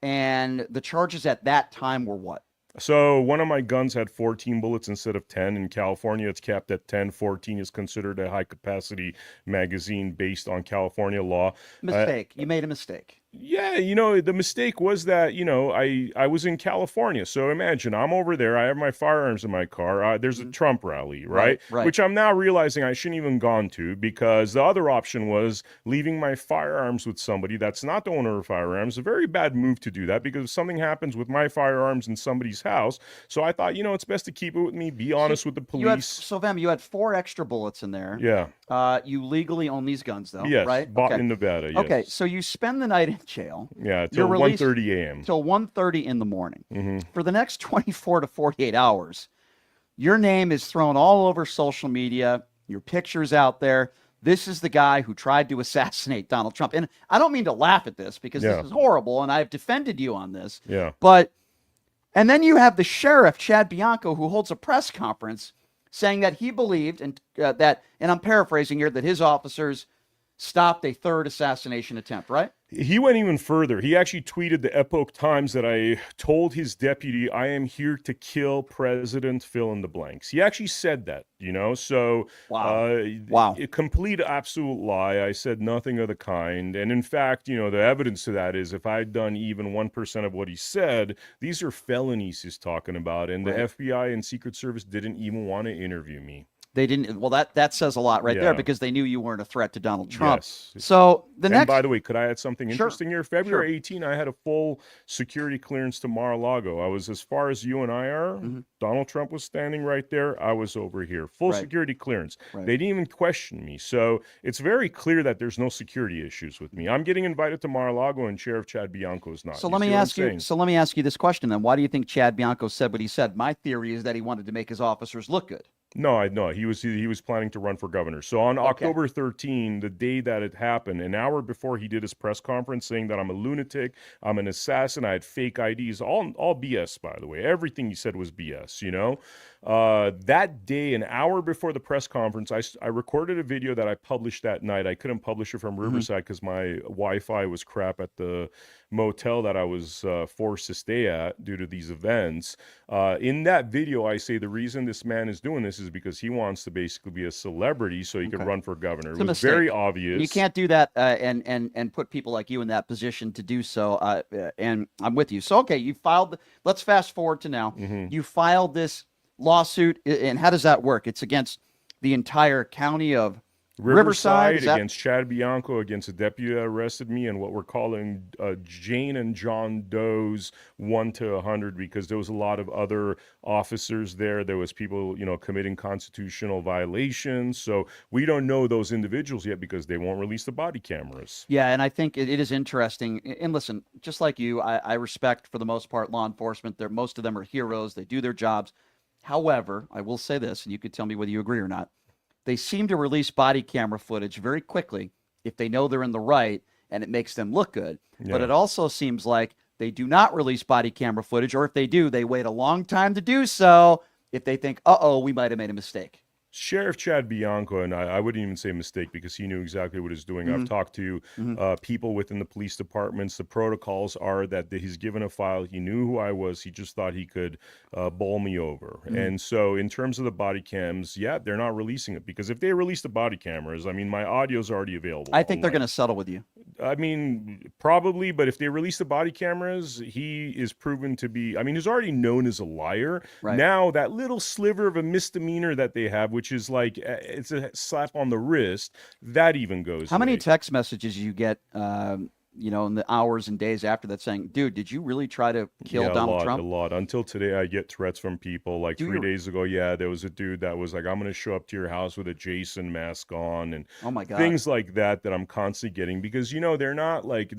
and the charges at that time were what? So one of my guns had 14 bullets instead of 10. In California, it's capped at 10. 14 is considered a high-capacity magazine based on California law. Mistake. You made a mistake. Yeah, the mistake was that, I was in California. So imagine, I'm over there. I have my firearms in my car. There's a Trump rally, right? Which I'm now realizing I shouldn't even gone to, because the other option was leaving my firearms with somebody that's not the owner of firearms. A very bad move to do that, because if something happens with my firearms in somebody's house. So I thought, it's best to keep it with me, be honest with the police. Vem, you had 4 extra bullets in there. Yeah. You legally own these guns, though, yes, right? Bought in Nevada, yes. Okay, so you spend the night in jail. Yeah, till 1:30 a.m. Till 1:30 in the morning. For the next 24 to 48 hours, your name is thrown all over social media. Your picture's out there. This is the guy who tried to assassinate Donald Trump. And I don't mean to laugh at this, because this is horrible, and I've defended you on this. Yeah. And then you have the sheriff, Chad Bianco, who holds a press conference saying that he believed, and I'm paraphrasing here, that his officers stopped a 3rd assassination attempt, right? He went even further. He actually tweeted the Epoch Times that I told his deputy, I am here to kill President fill in the blanks. He actually said that, So, wow. A complete absolute lie. I said nothing of the kind. And in fact, the evidence to that is if I'd done even 1% of what he said, these are felonies he's talking about. And the FBI and Secret Service didn't even want to interview me. They didn't. Well, that says a lot there, because they knew you weren't a threat to Donald Trump. Yes. So and by the way, could I add something interesting here? February 18, I had a full security clearance to Mar-a-Lago. I was as far as you and I are. Donald Trump was standing right there. I was over here. Full security clearance. They didn't even question me. So it's very clear that there's no security issues with me. I'm getting invited to Mar-a-Lago, and Sheriff Chad Bianco is not. So let me ask you. So let me ask you this question then: why do you think Chad Bianco said what he said? My theory is that he wanted to make his officers look good. No, he was planning to run for governor. So on October 13, the day that it happened, an hour before he did his press conference saying that I'm a lunatic, I'm an assassin, I had fake IDs, all BS, by the way. Everything he said was BS, That day, an hour before the press conference, I recorded a video that I published that night. I couldn't publish it from Riverside because my Wi-Fi was crap at the motel that I was forced to stay at due to these events. In that video, I say the reason this man is doing this is because he wants to basically be a celebrity so he could run for governor. It was very obvious. You can't do that and put people like you in that position to do so. And I'm with you. So, you filed. Let's fast forward to now. You filed this lawsuit, and how does that work? It's against the entire county of Riverside against Chad Bianco, against a deputy that arrested me, and what we're calling Jane and John Doe's 1 to 100, because there was a lot of other officers there. There was people, committing constitutional violations. So we don't know those individuals yet because they won't release the body cameras. Yeah, and I think it is interesting. And listen, just like you, I respect, for the most part, law enforcement. Most of them are heroes. They do their jobs. However, I will say this, and you could tell me whether you agree or not. They seem to release body camera footage very quickly if they know they're in the right and it makes them look good. Yeah. But it also seems like they do not release body camera footage, or if they do, they wait a long time to do so if they think, we might have made a mistake. Sheriff Chad Bianco, and I wouldn't even say mistake because he knew exactly what he's doing. I've talked to people within the police departments. The protocols are that he's given a file. He knew who I was. He just thought he could bowl me over. And so in terms of the body cams, they're not releasing it, because if they release the body cameras, my audio's already available. I think they're going to settle with you. Probably, but if they release the body cameras, he is proven to be, he's already known as a liar. Right. Now, that little sliver of a misdemeanor that they have, which is like, it's a slap on the wrist, that even goes. How many text messages you get, in the hours and days after that saying, dude, did you really try to kill Donald Trump? A lot. Until today, I get threats from people. Like 3 days ago, there was a dude that was like, I'm going to show up to your house with a Jason mask on, and oh my God, things like that I'm constantly getting, because, they're not like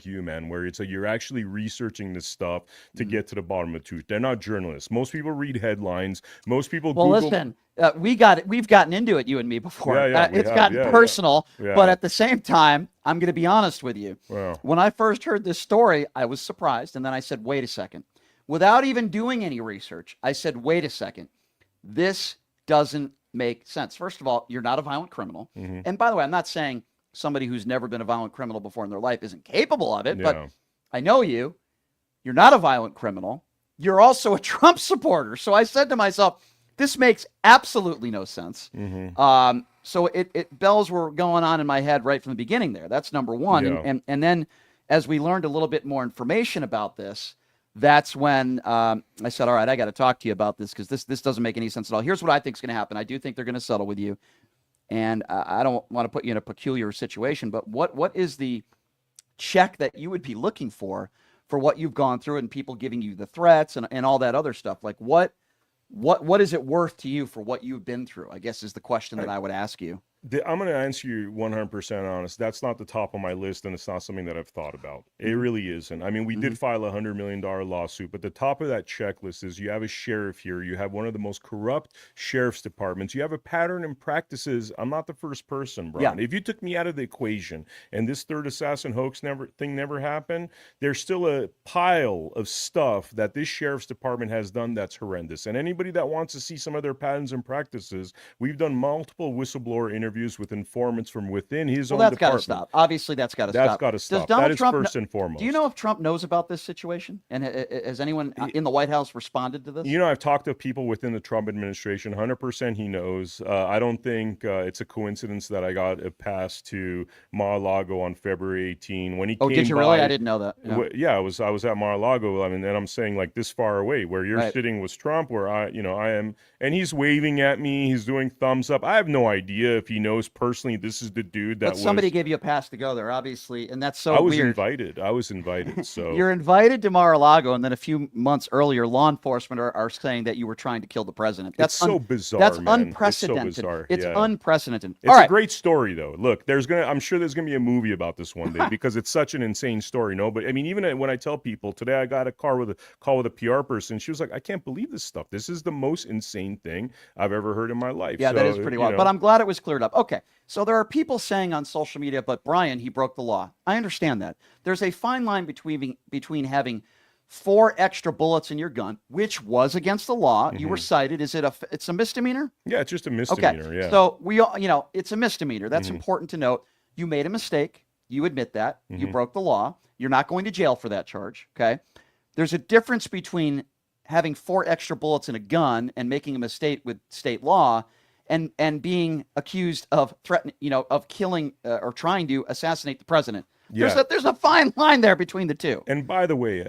you, man, where it's like you're actually researching this stuff to get to the bottom of the truth. They're not journalists. Most people read headlines. Most people Google. Listen, we've gotten into it, you and me, before. It's gotten personal, but at the same time, I'm going to be honest with you. Wow. When I first heard this story, I was surprised, and then I said, wait a second. Without even doing any research, I said, wait a second. This doesn't make sense. First of all, you're not a violent criminal. And by the way, I'm not saying somebody who's never been a violent criminal before in their life isn't capable of it, but I know you. You're not a violent criminal. You're also a Trump supporter. So I said to myself, this makes absolutely no sense. So bells were going on in my head right from the beginning there. That's number one. Yeah. And then as we learned a little bit more information about this, that's when I said, all right, I got to talk to you about this, because this doesn't make any sense at all. Here's what I think is going to happen. I do think they're going to settle with you. And I don't want to put you in a peculiar situation, but what is the check that you would be looking for what you've gone through and people giving you the threats and all that other stuff? Like what is it worth to you for what you've been through, I guess, is the question that I would ask you. I'm going to answer you 100% honest. That's not the top of my list, and it's not something that I've thought about. It really isn't. We did file a $100 million lawsuit, but the top of that checklist is you have a sheriff here. You have one of the most corrupt sheriff's departments. You have a pattern and practices. I'm not the first person, Brian. If you took me out of the equation and this third assassin hoax never happened, there's still a pile of stuff that this sheriff's department has done that's horrendous. And anybody that wants to see some of their patterns and practices, we've done multiple whistleblower interviews with informants from within his own department. That's got to stop. Obviously, that's got to stop. That's got to stop. Does Donald Trump first and foremost. Do you know if Trump knows about this situation? And has anyone in the White House responded to this? I've talked to people within the Trump administration. 100% he knows. I don't think it's a coincidence that I got a pass to Mar-a-Lago on February 18 when he came by. Oh, did you really? I didn't know that. Yeah, I was at Mar-a-Lago. And I'm saying, like, this far away, where you're sitting was Trump, where I am, and he's waving at me. He's doing thumbs up. I have no idea if he knows personally this is the dude that somebody gave you a pass to go there, obviously, and that's so weird. I was invited. So you're invited to Mar-a-Lago, and then a few months earlier, law enforcement are saying that you were trying to kill the president. That's so bizarre. That's man. unprecedented. It's so bizarre. It's unprecedented. It's a great story, though. Look, I'm sure there's gonna be a movie about this one day because it's such an insane story. No, but even when I tell people today, I got a call with a PR person. She was like, I can't believe this stuff. This is the most insane thing I've ever heard in my life. Yeah, that is pretty wild. But I'm glad it was cleared up. Okay. So there are people saying on social media, but Brian, he broke the law. I understand that. There's a fine line between having 4 extra bullets in your gun, which was against the law. You were cited. It's a misdemeanor? Yeah, it's just a misdemeanor. Okay. Yeah. So it's a misdemeanor. That's important to note. You made a mistake. You admit that. You broke the law. You're not going to jail for that charge. Okay. There's a difference between having 4 extra bullets in a gun and making a mistake with state law and being accused of of killing or trying to assassinate the president. There's a fine line there between the two. And by the way,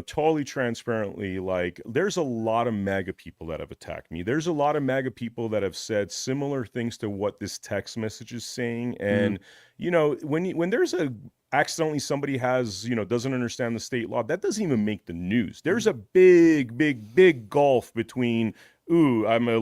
totally transparently, like there's a lot of MAGA people that have attacked me. There's a lot of MAGA people that have said similar things to what this text message is saying. And, when there's accidentally somebody has, doesn't understand the state law, that doesn't even make the news. There's a big gulf between, I'm a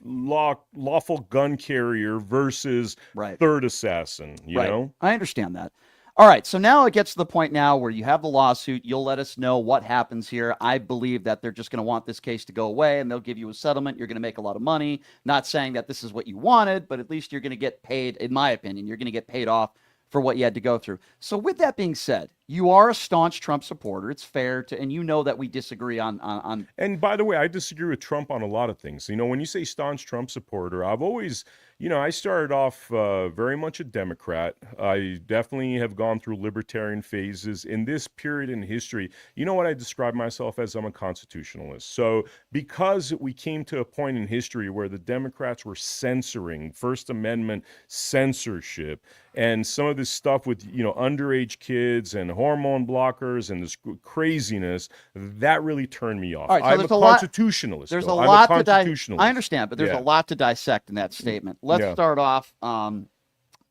lawful gun carrier versus third assassin, you know? I understand that. All right, so now it gets to the point now where you have the lawsuit. You'll let us know what happens here. I believe that they're just going to want this case to go away, and they'll give you a settlement. You're going to make a lot of money. Not saying that this is what you wanted, but at least you're going to get paid, in my opinion. You're going to get paid off for what you had to go through. So with that being said, you are a staunch Trump supporter. It's fair to, and you know that we disagree on. And by the way, I disagree with Trump on a lot of things. When you say staunch Trump supporter, I've always, I started off very much a Democrat. I definitely have gone through libertarian phases. In this period in history, you know what I describe myself as? I'm a constitutionalist. So because we came to a point in history where the Democrats were censoring First Amendment censorship and some of this stuff with, underage kids and hormone blockers and this craziness, that really turned me off. All right, so I'm a constitutionalist. There's though. a lot I'm a to constitutionalist. I understand, but there's a lot to dissect in that statement. Let's start off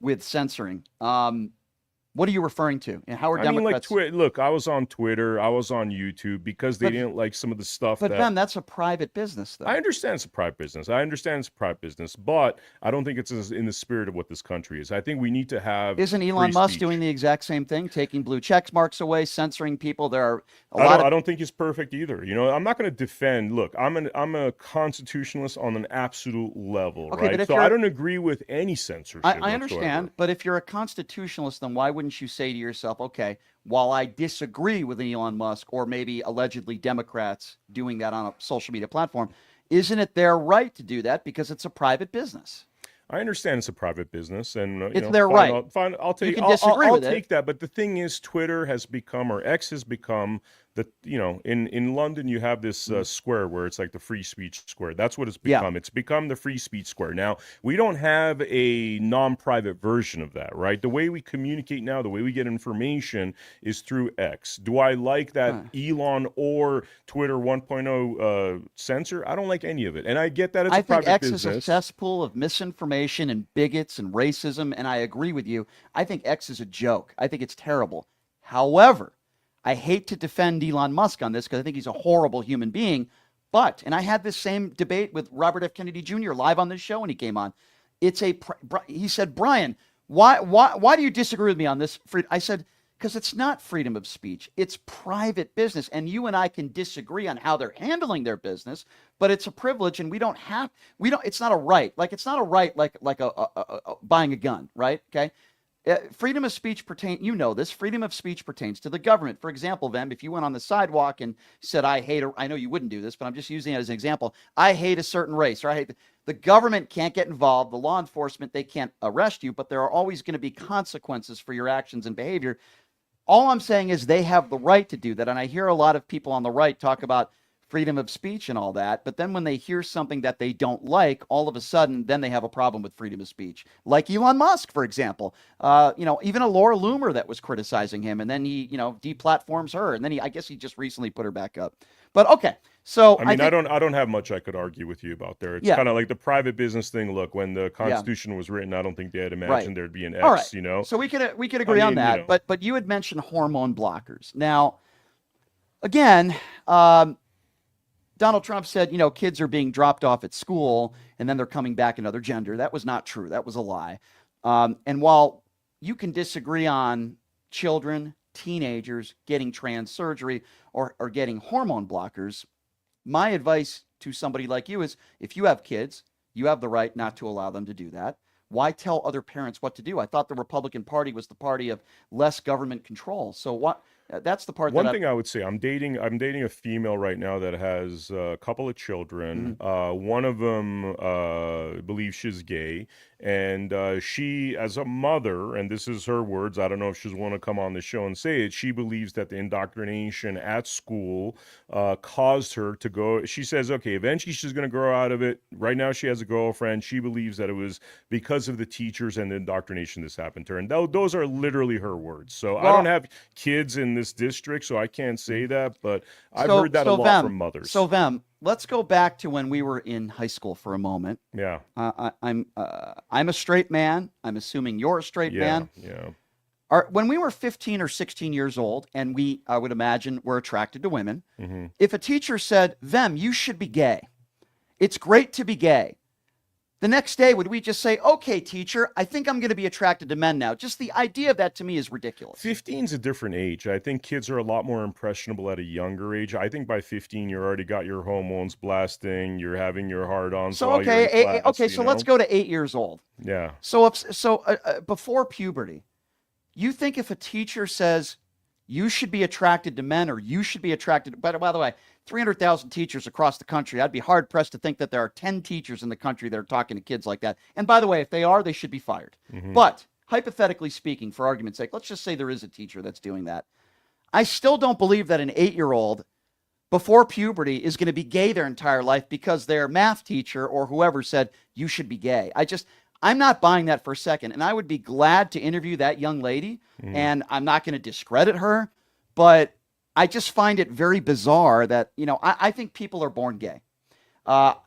with censoring. What are you referring to? And how are Democrats? Look, I was on Twitter, I was on YouTube because they didn't like some of the stuff. But Ben, that's a private business, though. I understand it's a private business. But I don't think it's in the spirit of what this country is. I think we need to have. Isn't Elon Musk doing the exact same thing, taking blue check marks away, censoring people? There are I don't think he's perfect either. I'm not going to defend. Look, I'm a constitutionalist on an absolute level, okay, right? So I don't agree with any censorship. I understand, but if you're a constitutionalist, then why wouldn't you say to yourself, okay, while I disagree with Elon Musk or maybe allegedly Democrats doing that on a social media platform, isn't it their right to do that because it's a private business? I understand it's a private business, and it's their right. Fine, I'll take. You can disagree I'll with take that. But the thing is, Twitter has become, or X has become, in London you have this square where it's like the free speech square. That's what it's become. It's become the free speech square. Now we don't have a non-private version of that, right? The way we communicate now, the way we get information is through X. Do I like that Elon or Twitter 1.0 censor? I don't like any of it, and I get that it's a private business. I think X is a cesspool of misinformation and bigots and racism, and I agree with you. I think X is a joke. I think it's terrible. However, I hate to defend Elon Musk on this because I think he's a horrible human being. But, and I had this same debate with Robert F. Kennedy Jr. live on this show when he came on. He said, Brian, why do you disagree with me on this? I said, because it's not freedom of speech. It's private business. And you and I can disagree on how they're handling their business, but it's a privilege and it's not a right. Like, it's not a right like buying a gun, right? Okay. Freedom of speech freedom of speech pertains to the government. For example, Vem, if you went on the sidewalk and said, I know you wouldn't do this, but I'm just using it as an example. I hate a certain race, or the government can't get involved. The law enforcement, they can't arrest you, but there are always going to be consequences for your actions and behavior. All I'm saying is they have the right to do that. And I hear a lot of people on the right talk about freedom of speech and all that. But then when they hear something that they don't like, all of a sudden, then they have a problem with freedom of speech. Like Elon Musk, for example, even a Laura Loomer that was criticizing him. And then he, deplatforms her. And then I guess he just recently put her back up. But okay. So I don't have much I could argue with you about there. It's kind of like the private business thing. Look, when the Constitution was written, I don't think they had imagined there'd be an X, all right. So we could agree on that. But you had mentioned hormone blockers. Now, again, Donald Trump said, kids are being dropped off at school and then they're coming back another gender. That was not true. That was a lie. And while you can disagree on children, teenagers getting trans surgery or getting hormone blockers, my advice to somebody like you is if you have kids, you have the right not to allow them to do that. Why tell other parents what to do? I thought the Republican Party was the party of less government control. So That's the part. One thing I would say, I'm dating a female right now that has a couple of children. One of them believes she's gay, and she, as a mother, and this is her words, I don't know if she's want to come on the show and say it, she believes that the indoctrination at school caused her to go. She says, okay, eventually she's going to grow out of it. Right now she has a girlfriend. She believes that it was because of the teachers and the indoctrination this happened to her. And those are literally her words. So I don't have kids in this district, so I can't say that, but I've heard that a lot from mothers. So Vem, let's go back to when we were in high school for a moment. Yeah. I'm a straight man. I'm assuming you're a straight man. Yeah. When we were 15 or 16 years old, and I would imagine were attracted to women, Mm-hmm. if a teacher said, Vem, you should be gay. It's great to be gay. The next day, would we just say, okay, teacher, I think I'm going to be attracted to men now? Just the idea of that to me is ridiculous. 15's a different age. I think kids are a lot more impressionable at a younger age. I think by 15, you already got your hormones blasting. You're having your hard-ons. So, okay, so let's go to 8 years old. Yeah. So, before puberty, you think if a teacher says you should be attracted to men or you should be attracted, by the way, 300,000 teachers across the country. I'd be hard pressed to think that there are 10 teachers in the country that are talking to kids like that. And by the way, if they are, they should be fired. Mm-hmm. But hypothetically speaking, for argument's sake, let's just say there is a teacher that's doing that. I still don't believe that an 8-year-old before puberty is going to be gay their entire life because their math teacher or whoever said you should be gay. I'm not buying that for a second. And I would be glad to interview that young lady. And I'm not going to discredit her, but I just find it very bizarre that, I think people are born gay.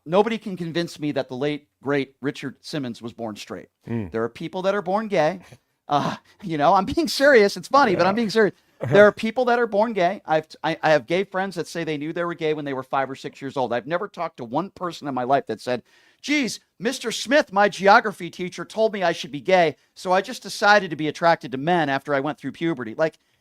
Nobody can convince me that the late, great Richard Simmons was born straight. There are people that are born gay. I'm being serious. It's funny, but I'm being serious. There are people that are born gay. I have gay friends that say they knew they were gay when they were 5 or 6 years old. I've never talked to one person in my life that said, geez, Mr. Smith, my geography teacher, told me I should be gay, so I just decided to be attracted to men after I went through puberty.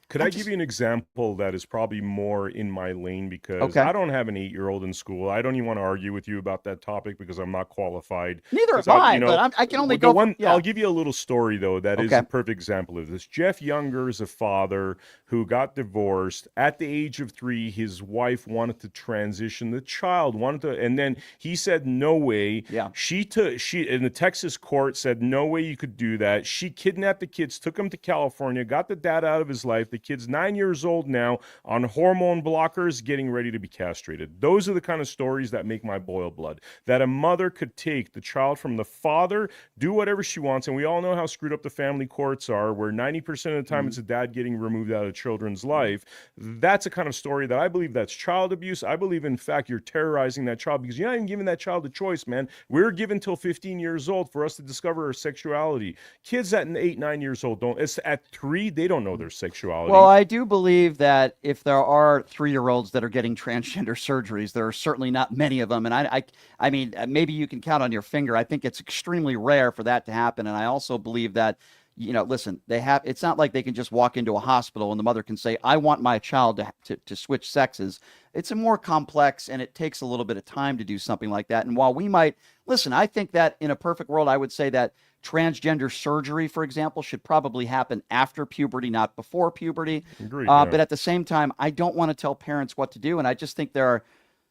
Could I give you an example that is probably more in my lane because I don't have an 8-year-old in school. I don't even want to argue with you about that topic because I'm not qualified. Neither am I, but I can only go. I'll give you a little story, though, that is a perfect example of this. Jeff Younger is a father who got divorced. At the age of 3, his wife wanted to transition. The child wanted to, and then he said, no way. Yeah. She in the Texas court said, no way you could do that. She kidnapped the kids, took them to California, got the dad out of his life. The kid's 9 years old now on hormone blockers, getting ready to be castrated. Those are the kind of stories that make my boil blood. That a mother could take the child from the father, do whatever she wants, and we all know how screwed up the family courts are, where 90% of the time it's a dad getting removed out of children's life. That's a kind of story that I believe that's child abuse. I believe, in fact, you're terrorizing that child because you're not even giving that child a choice, man. We're given till 15 years old for us to discover our sexuality. Kids at 8, 9 years old don't. It's at 3, they don't know their sexuality. Well, I do believe that if there are 3-year-olds that are getting transgender surgeries, there are certainly not many of them. And I mean, maybe you can count on your finger. I think it's extremely rare for that to happen. And I also believe that, listen, it's not like they can just walk into a hospital and the mother can say, I want my child to switch sexes. It's a more complex and it takes a little bit of time to do something like that. And while we might, listen, I think that in a perfect world, I would say that transgender surgery, for example, should probably happen after puberty, not before puberty. Agreed, But at the same time, I don't want to tell parents what to do. And I just think there are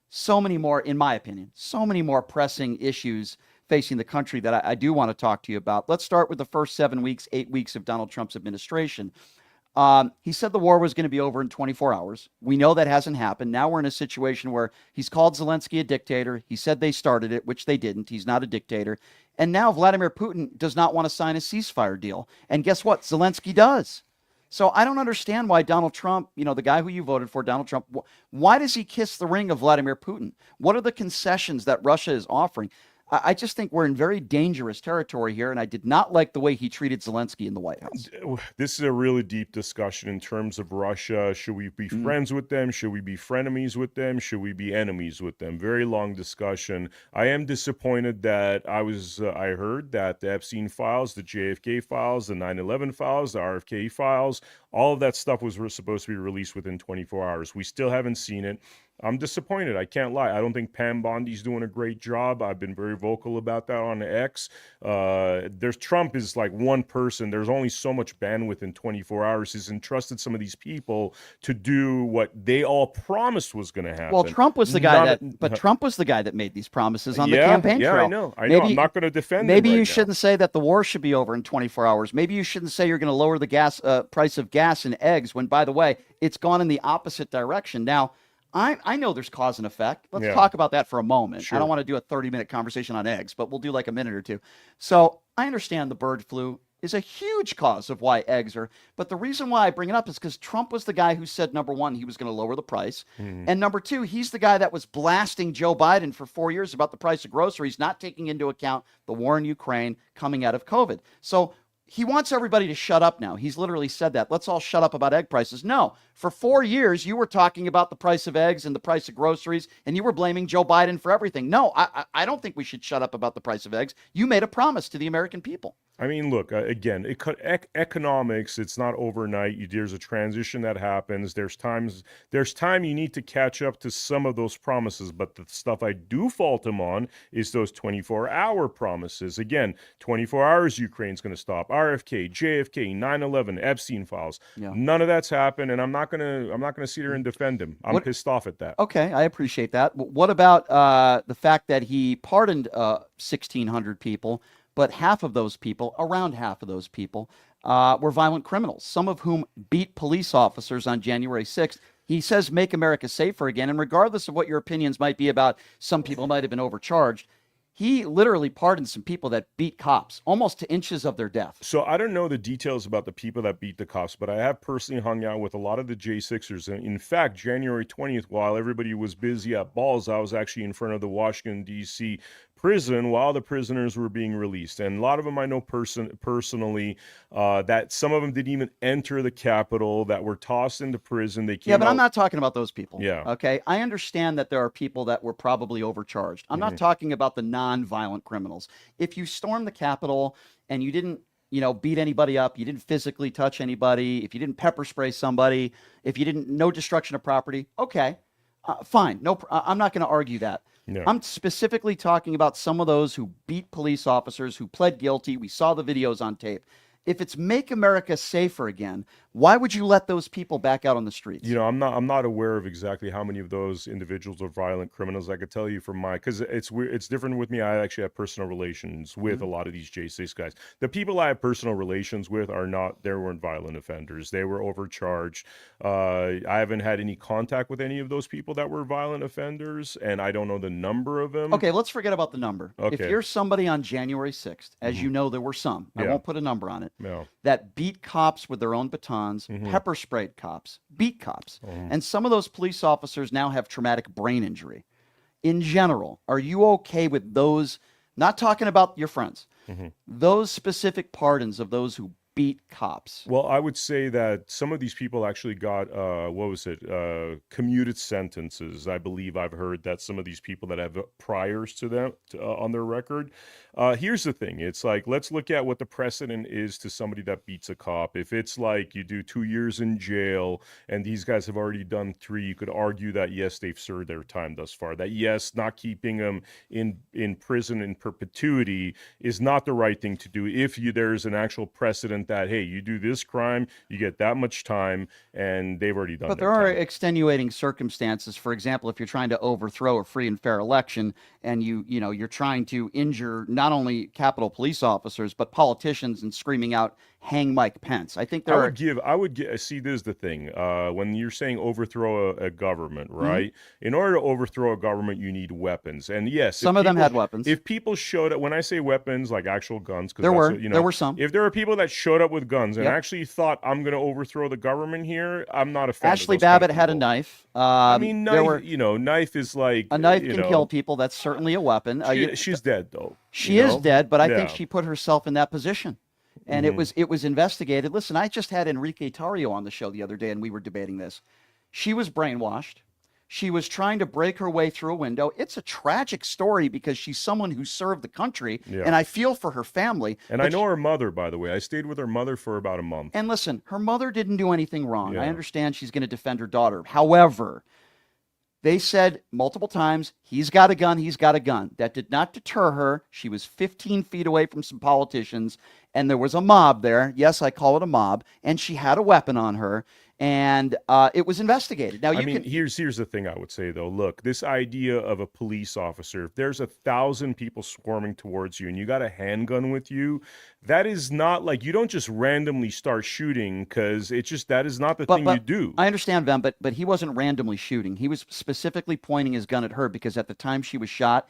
so many more, in my opinion, so many more pressing issues facing the country that I do want to talk to you about. Let's start with the first 7 weeks, 8 weeks of Donald Trump's administration. He said the war was going to be over in 24 hours. We know that hasn't happened. Now we're in a situation where he's called Zelensky a dictator. He said they started it, which they didn't. He's not a dictator. And now Vladimir Putin does not want to sign a ceasefire deal. And guess what? Zelensky does. So I don't understand why Donald Trump, the guy who you voted for, Donald Trump, why does he kiss the ring of Vladimir Putin? What are the concessions that Russia is offering? I just think we're in very dangerous territory here, and I did not like the way he treated Zelensky in the White House. This is a really deep discussion in terms of Russia. Should we be friends with them? Should we be frenemies with them? Should we be enemies with them? Very long discussion. I am disappointed that I heard that the Epstein files, the JFK files, the 9/11 files, the RFK files, all of that stuff was supposed to be released within 24 hours. We still haven't seen it. I'm disappointed. I can't lie. I don't think Pam Bondi's doing a great job. I've been very vocal about that on X. Trump is like one person. There's only so much bandwidth in 24 hours. He's entrusted some of these people to do what they all promised was going to happen. Well, Trump was the guy Trump was the guy that made these promises on the campaign trail. Yeah, I know. I'm not going to defend him. Maybe you shouldn't say that the war should be over in 24 hours. Maybe you shouldn't say you're going to lower the price of gas and eggs when, by the way, it's gone in the opposite direction. Now, I know there's cause and effect. Let's talk about that for a moment. Sure. I don't want to do a 30-minute conversation on eggs, but we'll do like a minute or two. So I understand the bird flu is a huge cause of why eggs are. But the reason why I bring it up is because Trump was the guy who said, number one, he was going to lower the price. And number two, he's the guy that was blasting Joe Biden for 4 years about the price of groceries, not taking into account the war in Ukraine coming out of COVID. So he wants everybody to shut up now. He's literally said that. Let's all shut up about egg prices. No, for 4 years, you were talking about the price of eggs and the price of groceries, and you were blaming Joe Biden for everything. No, I don't think we should shut up about the price of eggs. You made a promise to the American people. I mean, look, again, economics, it's not overnight. There's a transition that happens. There's time you need to catch up to some of those promises. But the stuff I do fault him on is those 24-hour promises. Again, 24 hours, Ukraine's going to stop. RFK, JFK, 9/11, Epstein files. Yeah. None of that's happened, and I'm not gonna sit here and defend him. I'm pissed off at that. Okay, I appreciate that. What about the fact that he pardoned 1,600 people? But around half of those people, were violent criminals, some of whom beat police officers on January 6th. He says, make America safer again. And regardless of what your opinions might be about some people might have been overcharged, he literally pardoned some people that beat cops almost to inches of their death. So I don't know the details about the people that beat the cops, but I have personally hung out with a lot of the J6ers. And in fact, January 20th, while everybody was busy at balls, I was actually in front of the Washington, D.C. prison while the prisoners were being released. And a lot of them I know personally, that some of them didn't even enter the Capitol, that were tossed into prison. They came but I'm not talking about those people. Yeah. Okay. I understand that there are people that were probably overcharged. I'm not talking about the non-violent criminals. If you stormed the Capitol and you didn't, beat anybody up, you didn't physically touch anybody, if you didn't pepper spray somebody, if you didn't, no destruction of property, okay, fine. No, I'm not going to argue that. No. I'm specifically talking about some of those who beat police officers, who pled guilty. We saw the videos on tape. If it's make America safer again, why would you let those people back out on the streets? I'm not aware of exactly how many of those individuals are violent criminals. I could tell you from because it's weird. It's different with me. I actually have personal relations with a lot of these J6 guys. The people I have personal relations with they weren't violent offenders. They were overcharged. I haven't had any contact with any of those people that were violent offenders, and I don't know the number of them. Okay, let's forget about the number. Okay. If you're somebody on January 6th, as you know, there were some, I won't put a number on it, that beat cops with their own batons, pepper sprayed cops, beat cops. And some of those police officers now have traumatic brain injury. In general, are you okay with those, not talking about your friends, those specific pardons of those who beat cops? Well, I would say that some of these people actually got, commuted sentences. I believe I've heard that some of these people that have priors to them on their record. Here's the thing. It's like, let's look at what the precedent is to somebody that beats a cop. If it's like you do 2 years in jail and these guys have already done 3, you could argue that, yes, they've served their time thus far. That, yes, not keeping them in prison in perpetuity is not the right thing to do if there's an actual precedent that, hey, you do this crime, you get that much time, and they've already done. But there are extenuating circumstances. For example, if you're trying to overthrow a free and fair election, and you're trying to injure not only Capitol police officers but politicians and screaming out, "Hang Mike Pence." I think I would see. This is the thing. When you're saying overthrow a government, right? In order to overthrow a government, you need weapons, and yes, some of them had weapons. If people showed up, when I say weapons, like actual guns, there were some. If there were people that showed up with guns and actually thought, I'm going to overthrow the government here, I'm not a fan. Ashley Babbitt had a knife. Knife is like a knife can kill people. That's certainly a weapon. She's dead though. She is dead, but I think she put herself in that position. And it was investigated. Listen, I just had Enrique Tarrio on the show the other day, and we were debating this. She was brainwashed. She was trying to break her way through a window. It's a tragic story because she's someone who served the country, and I feel for her family. And I know her mother, by the way. I stayed with her mother for about a month. And listen, her mother didn't do anything wrong. I understand she's going to defend her daughter. However, They said multiple times, he's got a gun, he's got a gun. That did not deter her. She was 15 feet away from some politicians, and there was a mob there. Yes, I call it a mob. And she had a weapon on her, and it was investigated. Now, here's the thing I would say, though. Look, this idea of a police officer, if there's 1,000 people swarming towards you and you got a handgun with you, that is not like, you don't just randomly start shooting, because that is not the thing you do. I understand, Vem, but he wasn't randomly shooting. He was specifically pointing his gun at her, because at the time she was shot,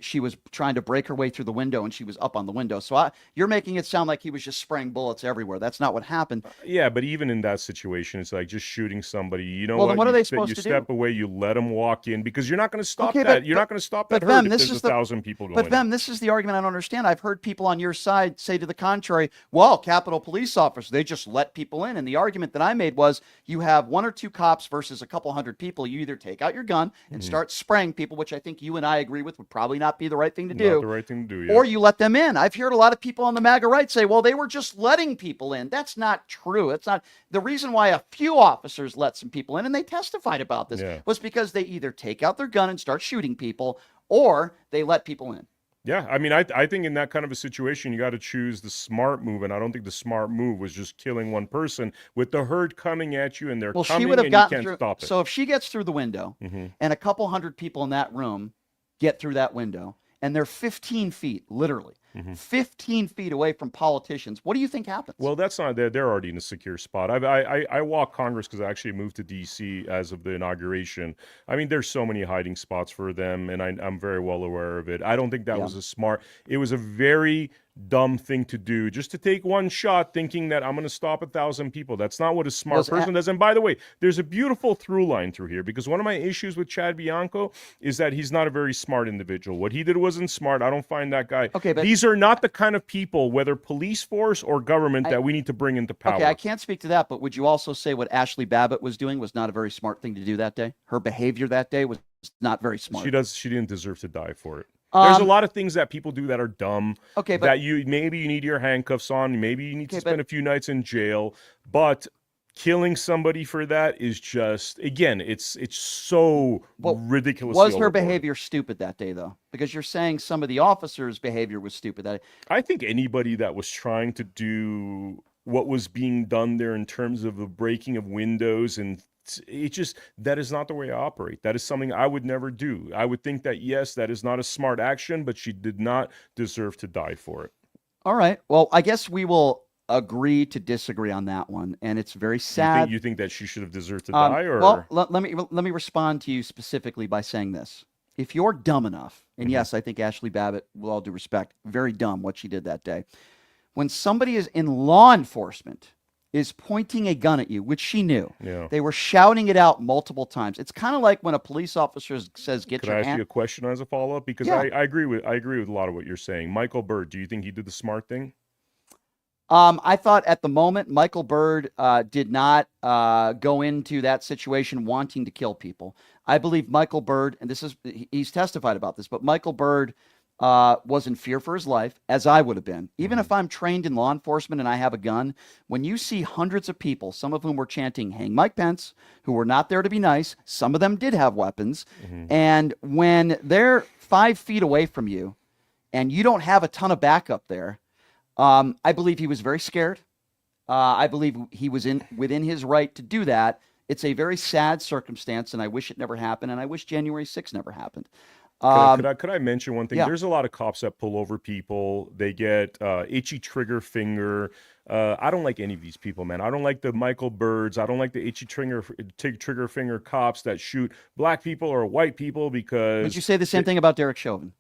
she was trying to break her way through the window, and she was up on the window. So you're making it sound like he was just spraying bullets everywhere. That's not what happened. Yeah, but even in that situation, it's like just shooting somebody. You know, then what are they supposed to do? You step away, you let them walk in, because you're not going to stop that. You're not going to stop that hurt if there's 1,000 people going in. But Vem, this is the argument I don't understand. I've heard people on your side say to the contrary, well, Capitol Police officers, they just let people in. And the argument that I made was, you have 1 or 2 cops versus a couple hundred people. You either take out your gun and start spraying people, which I think you and I agree with would probably not be the right thing to do. Not the right thing to do, yeah. Or you let them in. I've heard a lot of people on the MAGA right say, well, they were just letting people in. That's not true. It's not. The reason why a few officers let some people in, and they testified about this, was because they either take out their gun and start shooting people, or they let people in. Yeah, I mean, I think in that kind of a situation, you got to choose the smart move, and I don't think the smart move was just killing one person with the herd coming at you, and they're coming, and you can't stop it. So if she gets through the window, and a couple hundred people in that room get through that window, and they're 15 feet, literally, 15 feet away from politicians, what do you think happens? Well, that's not, they're already in a secure spot. I walk Congress because I actually moved to D.C. as of the inauguration. I mean, there's so many hiding spots for them, and I'm very well aware of it. I don't think that was it was a very dumb thing to do, just to take one shot thinking that I'm going to stop 1,000 people. That's not what a smart person does. And by the way, there's a beautiful through line through here, because one of my issues with Chad Bianco is that he's not a very smart individual. What he did wasn't smart. I don't find that guy. Okay, but these are not the kind of people, whether police force or government, that we need to bring into power. Okay, I can't speak to that, but would you also say what Ashley Babbitt was doing was not a very smart thing to do that day? Her behavior that day was not very smart. She didn't deserve to die for it. There's a lot of things that people do that are dumb. Okay, but that maybe you need your handcuffs on, maybe you need to spend a few nights in jail, but killing somebody for that is just, again, it's so ridiculous. Was her behavior stupid that day, though? Because you're saying some of the officers' behavior was stupid that day. I think anybody that was trying to do what was being done there in terms of the breaking of windows, and that is not the way I operate. That is something I would never do. I would think that, yes, that is not a smart action, but she did not deserve to die for it. All right. Well, I guess we will agree to disagree on that one, and it's very sad. You think that she should have deserved to die? Or well, let me respond to you specifically by saying this. If you're dumb enough, and yes, I think Ashley Babbitt, with all due respect, very dumb what she did that day. When somebody is in law enforcement is pointing a gun at you, which she knew. Yeah. They were shouting it out multiple times. It's kind of like when a police officer says, "Get your hand." Could I ask you a question as a follow-up? Because I agree with a lot of what you're saying. Michael Byrd, do you think he did the smart thing? I thought at the moment Michael Byrd did not go into that situation wanting to kill people. I believe Michael Byrd, and he's testified about this, but Michael Byrd was in fear for his life, as I would have been. Even if I'm trained in law enforcement and I have a gun, when you see hundreds of people, some of whom were chanting, "Hang Mike Pence," who were not there to be nice, some of them did have weapons, and when they're 5 feet away from you and you don't have a ton of backup there, I believe he was very scared. I believe he was within his right to do that. It's a very sad circumstance, and I wish it never happened, and I wish January 6th never happened. Could I mention one thing? Yeah. There's a lot of cops that pull over people. They get itchy trigger finger. I don't like any of these people, man. I don't like the Michael Byrds. I don't like the itchy trigger finger cops that shoot black people or white people because... Would you say the same thing about Derek Chauvin?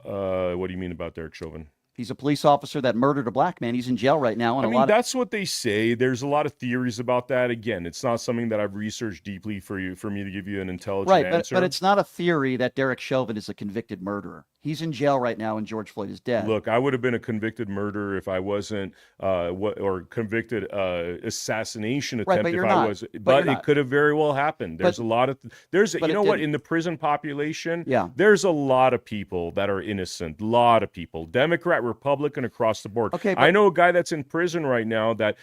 What do you mean about Derek Chauvin? He's a police officer that murdered a black man. He's in jail right now. And that's what they say. There's a lot of theories about that. Again, it's not something that I've researched deeply for me to give you an intelligent answer. But it's not a theory that Derek Chauvin is a convicted murderer. He's in jail right now, and George Floyd is dead. Look, I would have been a convicted murderer if I wasn't, or convicted assassination attempt if I was. But it could have very well happened. There's a lot of in the prison population, there's a lot of people that are innocent. A lot of people, Democrat, Republican, across the board. Okay, I know a guy that's in prison right now that,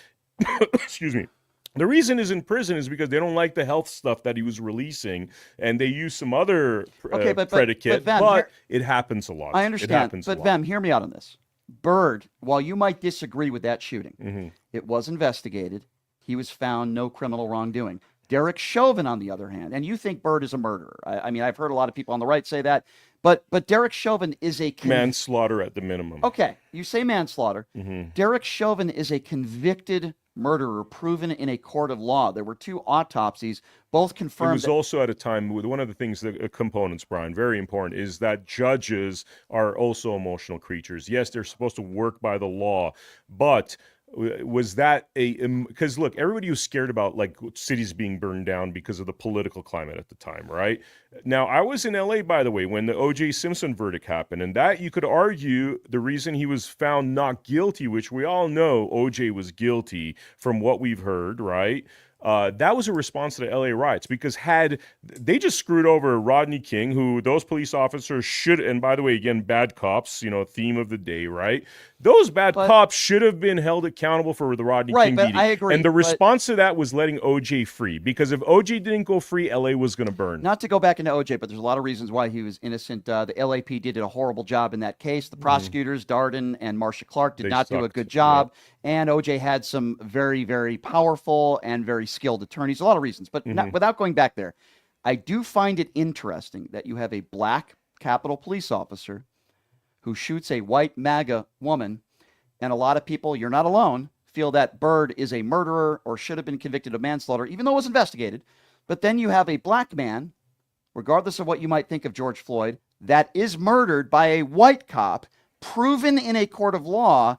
excuse me. The reason he's in prison is because they don't like the health stuff that he was releasing, and they use some other predicate, but it happens a lot. I understand, but Vem, hear me out on this. Byrd, while you might disagree with that shooting, it was investigated. He was found no criminal wrongdoing. Derek Chauvin, on the other hand, and you think Byrd is a murderer. I mean, I've heard a lot of people on the right say that, but Derek Chauvin is a manslaughter at the minimum. Okay, you say manslaughter. Derek Chauvin is a convicted murderer proven in a court of law. There were 2 autopsies, both confirmed. It was also at a time with one of the things, the components, Brian, very important, is that judges are also emotional creatures. Yes, they're supposed to work by the law, but was that because look, everybody was scared about like cities being burned down because of the political climate at the time, right? Now, I was in LA, by the way, when the O.J. Simpson verdict happened, and that you could argue the reason he was found not guilty, which we all know O.J. was guilty from what we've heard, right? That was a response to the LA riots, because had they just screwed over Rodney King, who those police officers should, and by the way, again, bad cops, theme of the day, right? Those bad cops should have been held accountable for the Rodney King beating. I agree. And the response to that was letting OJ free, because if OJ didn't go free, LA was going to burn. Not to go back into OJ, but there's a lot of reasons why he was innocent. The LAPD did a horrible job in that case. The prosecutors, Darden and Marcia Clark, did not do a good job. Yeah. And OJ had some very, very powerful and very skilled attorneys. A lot of reasons, but without going back there, I do find it interesting that you have a black Capitol police officer who shoots a white MAGA woman, and a lot of people, you're not alone, feel that Byrd is a murderer or should have been convicted of manslaughter, even though it was investigated. But then you have a black man, regardless of what you might think of George Floyd, that is murdered by a white cop, proven in a court of law.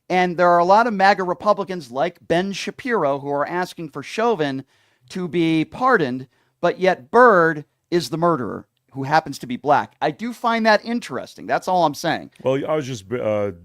And there are a lot of MAGA Republicans like Ben Shapiro who are asking for Chauvin to be pardoned, but yet Byrd is the murderer who happens to be black. I do find that interesting. That's all I'm saying. Well, I was just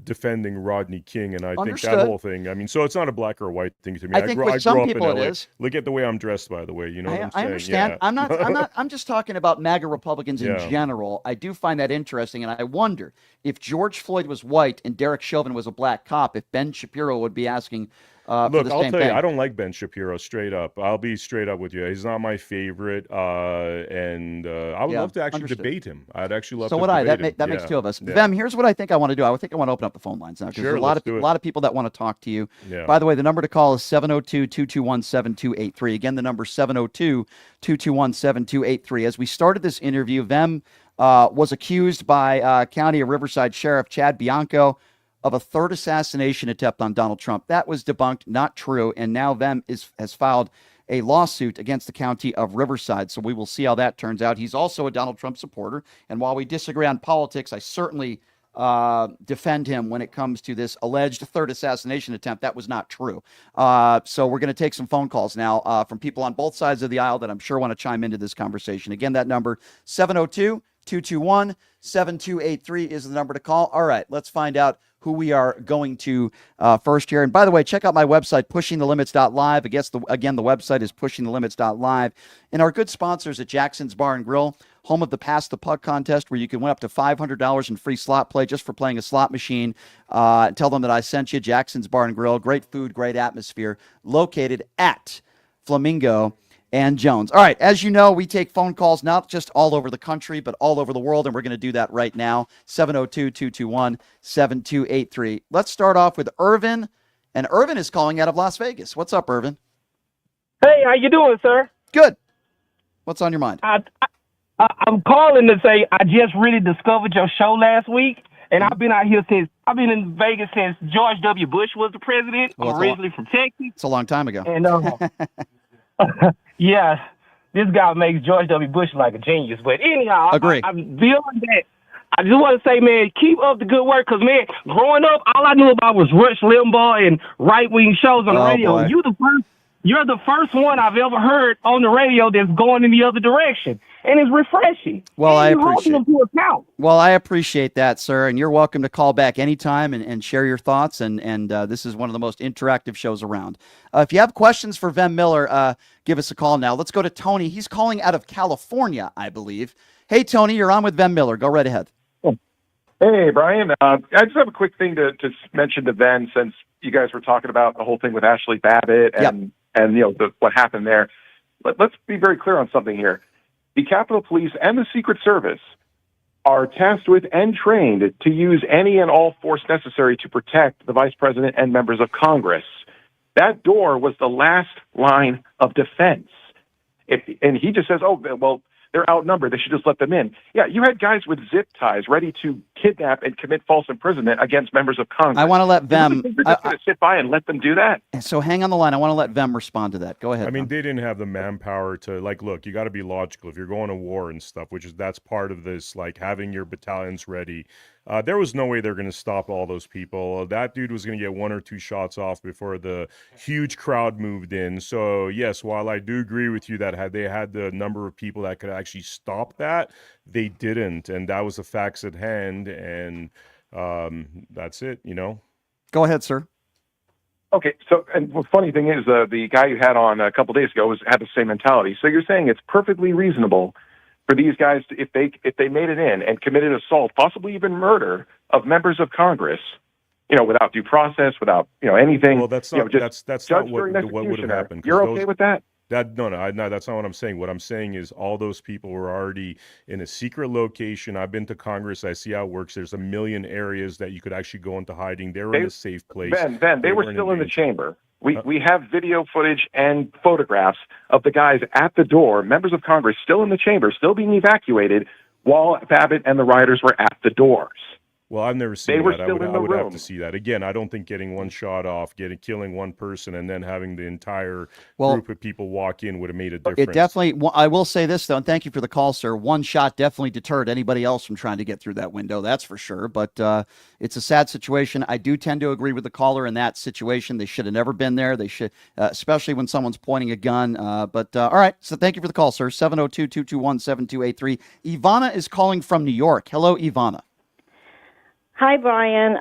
defending Rodney King, and I think that whole thing, I mean, so it's not a black or a white thing to me. I think with some people it is. Look at the way I'm dressed, by the way. You know what I'm saying? I understand. Yeah. I'm just talking about MAGA Republicans in general. I do find that interesting, and I wonder if George Floyd was white and Derek Chauvin was a black cop, if Ben Shapiro would be asking Look, for the I'll same tell thing. you, I don't like Ben Shapiro, straight up. I'll be straight up with you. He's not my favorite, and I would love to actually debate him. I'd actually love to debate him. That makes 2 of us. Vem, here's what I think I want to do. I think I want to open up the phone lines now, because there's a lot of people that want to talk to you. Yeah. By the way, the number to call is 702-221-7283. Again, the number 702-221-7283. As we started this interview, Vem was accused by County of Riverside Sheriff Chad Bianco of a 3rd assassination attempt on Donald Trump. That was debunked, not true, and now Vem has filed a lawsuit against the County of Riverside, so we will see how that turns out. He's also a Donald Trump supporter, and while we disagree on politics, I certainly defend him when it comes to this alleged 3rd assassination attempt. That was not true. So we're going to take some phone calls now from people on both sides of the aisle that I'm sure want to chime into this conversation. Again, that number, 702-221-7283 is the number to call. All right, let's find out who we are going to first here. And by the way, check out my website, pushingthelimits.live. Again, the website is pushingthelimits.live. And our good sponsors at Jackson's Bar and Grill, home of the Pass the Puck contest, where you can win up to $500 in free slot play just for playing a slot machine. Tell them that I sent you. Jackson's Bar and Grill, great food, great atmosphere, located at Flamingo and Jones. All right, as you know, we take phone calls not just all over the country, but all over the world, and we're going to do that right now, 702-221-7283. Let's start off with Irvin, and Irvin is calling out of Las Vegas. What's up, Irvin? Hey, how you doing, sir? Good. What's on your mind? I'm calling to say I just really discovered your show last week, and I've been in Vegas since George W. Bush was the president. Well, I'm originally from Texas. It's a long time ago. And yeah, this guy makes George W. Bush like a genius. But anyhow, Agree. I'm feeling that. I just want to say, man, keep up the good work. Because, man, growing up, all I knew about was Rush Limbaugh and right-wing shows on the radio. Boy. You're the first one I've ever heard on the radio that's going in the other direction. And it's refreshing. Well, and I you're appreciate holding them to account. Well, I appreciate that, sir, and you're welcome to call back anytime and share your thoughts, and this is one of the most interactive shows around. If you have questions for Vem Miller, give us a call now. Let's go to Tony. He's calling out of California, I believe. Hey, Tony, you're on with Vem Miller. Go right ahead. Hey, Brian. I just have a quick thing to mention to Vem, since you guys were talking about the whole thing with Ashley Babbitt and and what happened there. Let's be very clear on something here. The Capitol Police and the Secret Service are tasked with and trained to use any and all force necessary to protect the vice president and members of Congress. That door was the last line of defense. And he just says, oh, well, they're outnumbered. They should just let them in. Yeah, you had guys with zip ties ready to kidnap and commit false imprisonment against members of Congress. I want to let Vem. You're just going to sit by and let them do that? So hang on the line. I want to let Vem respond to that. Go ahead. I mean, Vem. they didn't have the manpower to look, you got to be logical. If you're going to war and stuff, that's part of this, having your battalions ready. There was no way they're going to stop all those people. That dude was going to get 1 or 2 shots off before the huge crowd moved in. So, yes, while I do agree with you that had they had the number of people that could actually stop that, they didn't. And that was the facts at hand. And that's it, Go ahead, sir. Okay, so, and the funny thing is, the guy you had on a couple days ago had the same mentality. So you're saying it's perfectly reasonable for these guys to, if they made it in and committed assault, possibly even murder of members of Congress, without due process, without anything. Well, that's not that's not what would have happened. You're okay with that? No, that's not what I'm saying. What I'm saying is all those people were already in a secret location. I've been to Congress. I see how it works. There's a million areas that you could actually go into hiding. They were in a safe place. Ben, they were still in the chamber. We have video footage and photographs of the guys at the door, members of Congress still in the chamber, still being evacuated while Babbitt and the rioters were at the doors. Well, I've never seen They were that. still I would room. have to see that. Again, I don't think getting one shot off, killing one person, and then having the entire group of people walk in would have made a difference. It definitely, I will say this, though, and thank you for the call, sir. One shot definitely deterred anybody else from trying to get through that window, that's for sure. But it's a sad situation. I do tend to agree with the caller in that situation. They should have never been there. They should, especially when someone's pointing a gun. But all right, so thank you for the call, sir. 702-221-7283. Ivana is calling from New York. Hello, Ivana. Hi, Brian.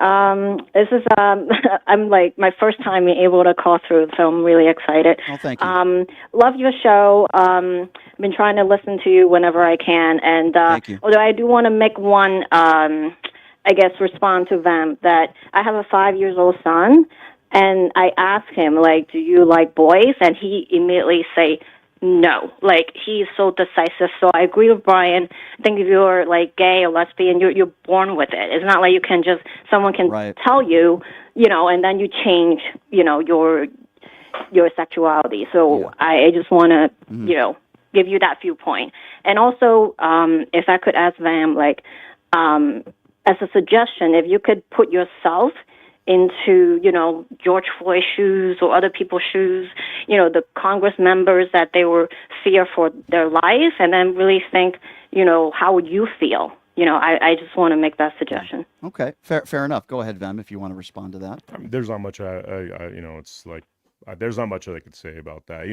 This is I'm my first time being able to call through, so I'm really excited. Oh, thank you. Love your show. I've been trying to listen to you whenever I can, and although I do want to make one, respond to them that I have a 5-year-old son, and I asked him do you like boys, and he immediately say no. He's so decisive. So I agree with Brian. I think if you're gay or lesbian, you're born with it. It's not like you can someone can tell you, and then you change, your sexuality. So I just want to, give you that viewpoint. And also, if I could ask them, as a suggestion, if you could put yourself into, George Floyd's shoes or other people's shoes, the Congress members that they were fear for their life, and then really think, how would you feel? I just want to make that suggestion. Okay, fair enough. Go ahead, Vem, if you want to respond to that. I mean, there's not much, there's not much that I could say about that.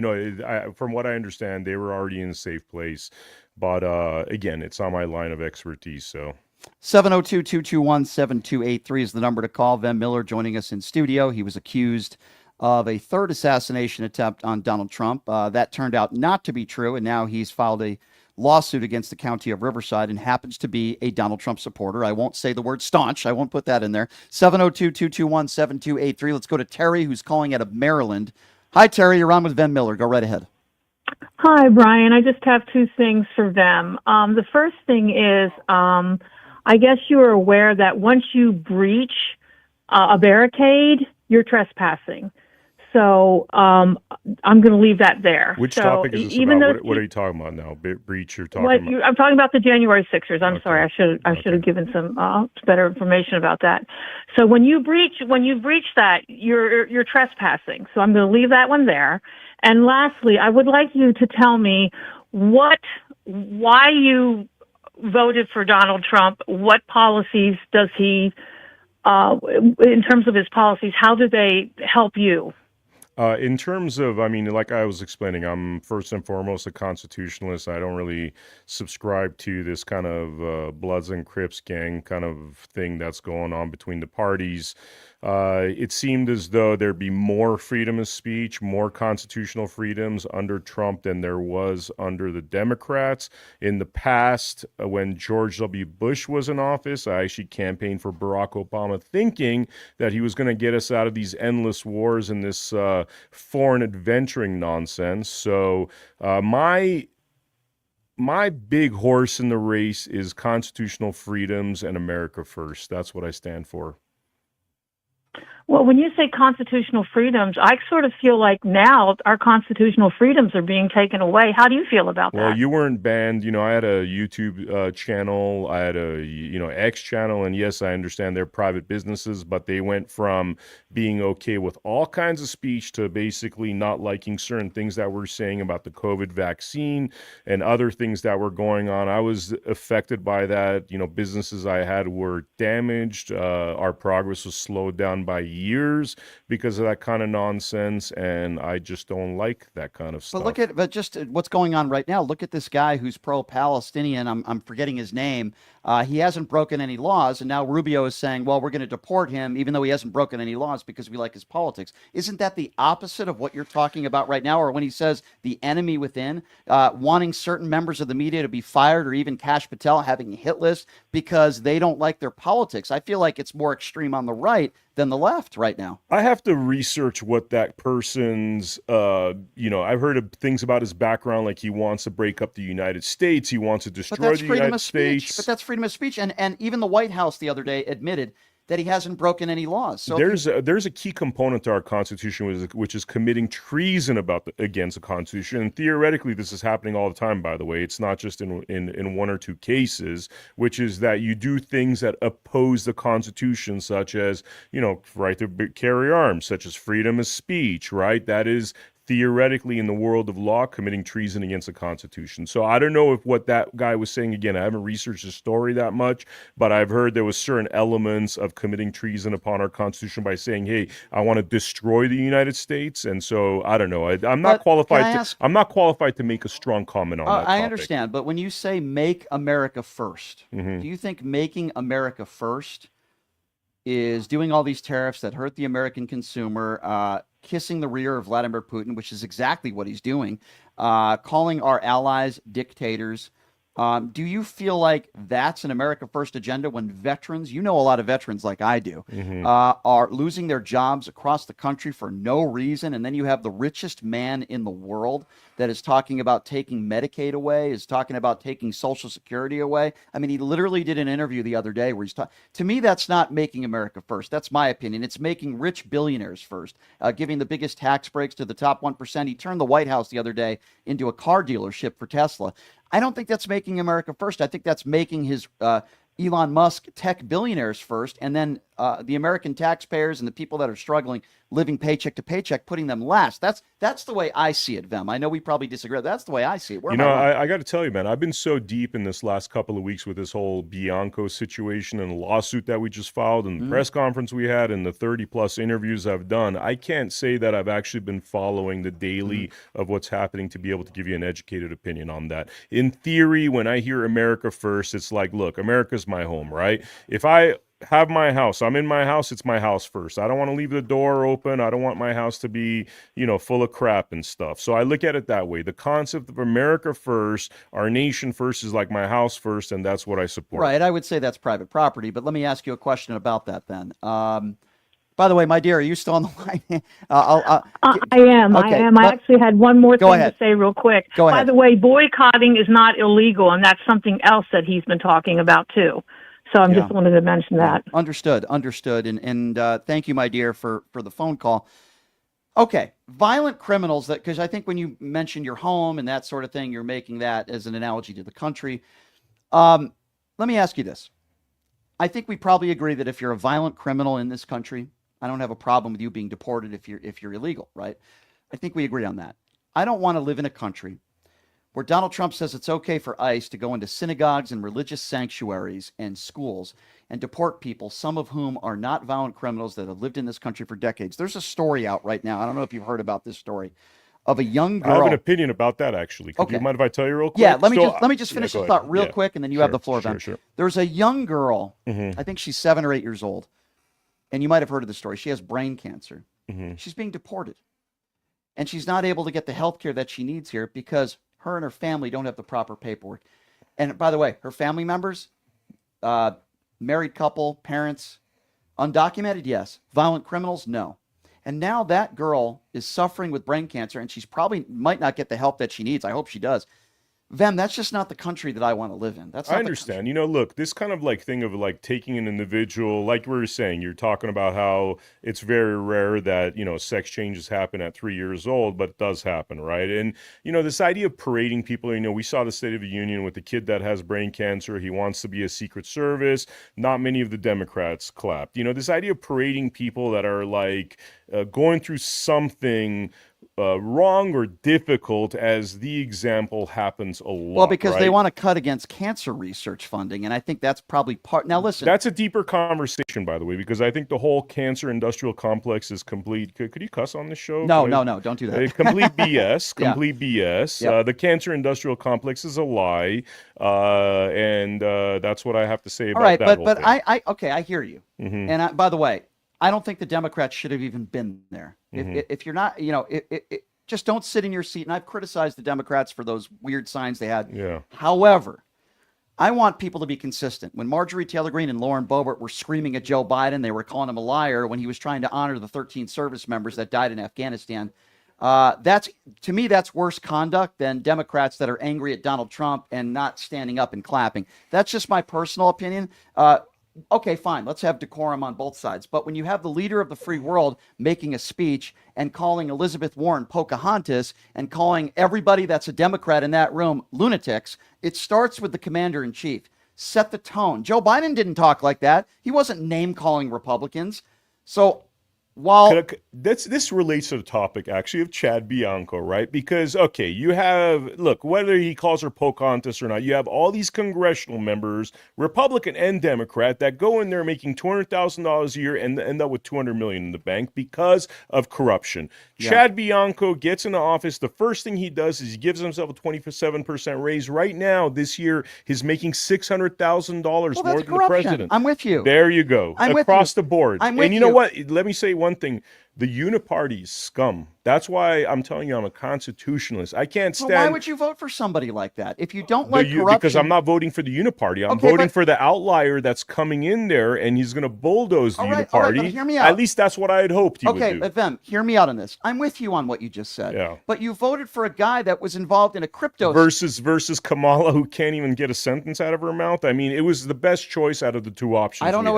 From what I understand, they were already in a safe place, but again, it's on my line of expertise, so. 702-221-7283 is the number to call. Vem Miller joining us in studio. He was accused of a third assassination attempt on Donald Trump. That turned out not to be true, and now he's filed a lawsuit against the county of Riverside and happens to be a Donald Trump supporter. I won't say the word staunch. I won't put that in there. 702-221-7283. Let's go to Terry, who's calling out of Maryland. Hi, Terry. You're on with Vem Miller. Go right ahead. Hi, Brian. I just have two things for them. The first thing is, I guess you are aware that once you breach a barricade, you're trespassing. So I'm going to leave that there. Which topic is this about? What are you talking about now? Breach you're talking about? I'm talking about the January 6ers. I'm sorry. I should have given some better information about that. So when you breach that, you're trespassing. So I'm going to leave that one there. And lastly, I would like you to tell me why you voted for Donald Trump. What policies does he, in terms of his policies, how do they help you? In terms of, like I was explaining, I'm first and foremost a constitutionalist. I don't really subscribe to this kind of Bloods and Crips gang kind of thing that's going on between the parties. It seemed as though there'd be more freedom of speech, more constitutional freedoms under Trump than there was under the Democrats. In the past, when George W. Bush was in office, I actually campaigned for Barack Obama, thinking that he was going to get us out of these endless wars and this foreign adventuring nonsense. So my big horse in the race is constitutional freedoms and America first. That's what I stand for. Well, when you say constitutional freedoms, I sort of feel like now our constitutional freedoms are being taken away. How do you feel about that? Well, you weren't banned. I had a YouTube channel. I had a, X channel. And yes, I understand they're private businesses, but they went from being okay with all kinds of speech to basically not liking certain things that we're saying about the COVID vaccine and other things that were going on. I was affected by that. Businesses I had were damaged. Our progress was slowed down by years because of that kind of nonsense, and I just don't like that kind of stuff. But just what's going on right now. Look at this guy who's pro-Palestinian. I'm forgetting his name. He hasn't broken any laws, and now Rubio is saying, well, we're going to deport him even though he hasn't broken any laws because we like his politics. Isn't that the opposite of what you're talking about right now? Or when he says the enemy within, wanting certain members of the media to be fired, or even Kash Patel having a hit list because they don't like their politics? I feel like it's more extreme on the right than the left right now. I have to research what that person's, I've heard of things about his background, like he wants to break up the United States. He wants to destroy the United States. But that's freedom of speech. And even the White House the other day admitted that he hasn't broken any laws. So there's a key component to our Constitution, which is committing treason against the Constitution. And theoretically, this is happening all the time, by the way. It's not just in one or two cases, which is that you do things that oppose the Constitution, such as, right to carry arms, such as freedom of speech, right? That is theoretically, in the world of law, committing treason against the Constitution. So I don't know if what that guy was saying, again, I haven't researched the story that much, but I've heard there was certain elements of committing treason upon our Constitution by saying, hey, I want to destroy the United States. And so I don't know. I'm not qualified to make a strong comment on that topic. I understand. But when you say make America first, do you think making America first is doing all these tariffs that hurt the American consumer, kissing the rear of Vladimir Putin, which is exactly what he's doing, calling our allies dictators? Do you feel like that's an America First agenda when veterans, a lot of veterans like I do, are losing their jobs across the country for no reason? And then you have the richest man in the world that is talking about taking Medicaid away, is talking about taking Social Security away. I mean, he literally did an interview the other day where he's talking. To me, that's not making America first. That's my opinion. It's making rich billionaires first, giving the biggest tax breaks to the top 1%. He turned the White House the other day into a car dealership for Tesla. I don't think that's making America first. I think that's making his Elon Musk tech billionaires first, and then the American taxpayers and the people that are struggling, living paycheck to paycheck, putting them last. That's the way I see it, Vem. I know we probably disagree. That's the way I see it. I got to tell you, man, I've been so deep in this last couple of weeks with this whole Bianco situation and the lawsuit that we just filed and the press conference we had and the 30-plus interviews I've done. I can't say that I've actually been following the daily of what's happening to be able to give you an educated opinion on that. In theory, when I hear America first, it's like, look, America's my home, right? If I have my house, I'm in my house, it's my house first. I don't want to leave the door open. I don't want my house to be, full of crap and stuff. So I look at it that way. The concept of America first, our nation first, is like my house first, and that's what I support. Right. I would say that's private property, but let me ask you a question about that then. By the way, my dear, are you still on the line? I am. Okay. I am. I actually had one more thing to say real quick. Go ahead. By the way, boycotting is not illegal, and that's something else that he's been talking about too. So I just wanted to mention that. Understood. And thank you, my dear, for the phone call. Okay, violent criminals, because I think when you mention your home and that sort of thing, you're making that as an analogy to the country. Let me ask you this. I think we probably agree that if you're a violent criminal in this country, I don't have a problem with you being deported if you're illegal, right? I think we agree on that. I don't want to live in a country where Donald Trump says it's okay for ICE to go into synagogues and religious sanctuaries and schools and deport people, some of whom are not violent criminals that have lived in this country for decades. There's a story out right now. I don't know if you've heard about this story of a young girl. I have an opinion about that, actually. Could you mind if I tell you real quick? Yeah, let me just finish the thought real quick, and then you have the floor, Ben. Sure. There's a young girl, I think she's 7 or 8 years old, and you might have heard of the story. She has brain cancer. Mm-hmm. She's being deported. And she's not able to get the health care that she needs here because her and her family don't have the proper paperwork. And by the way, her family members, married couple, parents, undocumented, yes. Violent criminals, no. And now that girl is suffering with brain cancer, and she's probably might not get the help that she needs. I hope she does. Vem, that's just not the country that I want to live in. That's not I understand. Look, this kind of like thing of like taking an individual, like we were saying, you're talking about how it's very rare that, sex changes happen at 3 years old, but it does happen, right? And, this idea of parading people, we saw the State of the Union with the kid that has brain cancer. He wants to be a Secret Service. Not many of the Democrats clapped. This idea of parading people that are like going through something wrong or difficult, as the example happens a lot. Well, because right? they want to cut against cancer research funding, and I think that's probably part. Now, listen, that's a deeper conversation, by the way, because I think the whole cancer industrial complex is complete. Could you cuss on this show? No, don't do that. Complete BS. Complete Yeah. BS. Yep. The cancer industrial complex is a lie, and that's what I have to say about all right, that. but I hear you. Mm-hmm. And by the way, I don't think the Democrats should have even been there. Mm-hmm. If you're not, just don't sit in your seat. And I've criticized the Democrats for those weird signs they had. Yeah. However, I want people to be consistent. When Marjorie Taylor Greene and Lauren Boebert were screaming at Joe Biden, they were calling him a liar when he was trying to honor the 13 service members that died in Afghanistan. To me, that's worse conduct than Democrats that are angry at Donald Trump and not standing up and clapping. That's just my personal opinion. Okay, fine. Let's have decorum on both sides. But when you have the leader of the free world making a speech and calling Elizabeth Warren Pocahontas and calling everybody that's a Democrat in that room lunatics, it starts with the commander in chief. Set the tone. Joe Biden didn't talk like that. He wasn't name calling Republicans. So while this relates to the topic actually of Chad Bianco, right? Because, okay, you have, look, whether he calls her Pocahontas or not, you have all these congressional members, Republican and Democrat, that go in there making $200,000 a year and end up with $200 million in the bank because of corruption. Yeah. Chad Bianco gets into office. The first thing he does is he gives himself a 27% raise. Right now, this year, he's making $600,000 more than corruption. the president. I'm with you. There you go. Across the board. And you know what? Let me say one thing. The uniparty is scum. That's why I'm telling you I'm a constitutionalist. I can't stand... Well, why would you vote for somebody like that? If you don't like corruption... Because I'm not voting for the uniparty. I'm voting for the outlier that's coming in there, and he's going to bulldoze the uniparty. All right, but hear me out. At least that's what I had hoped he would do. Okay, but Vem, hear me out on this. I'm with you on what you just said. Yeah. But you voted for a guy that was involved in a crypto... Versus Kamala, who can't even get a sentence out of her mouth. I mean, it was the best choice out of the two options. I don't know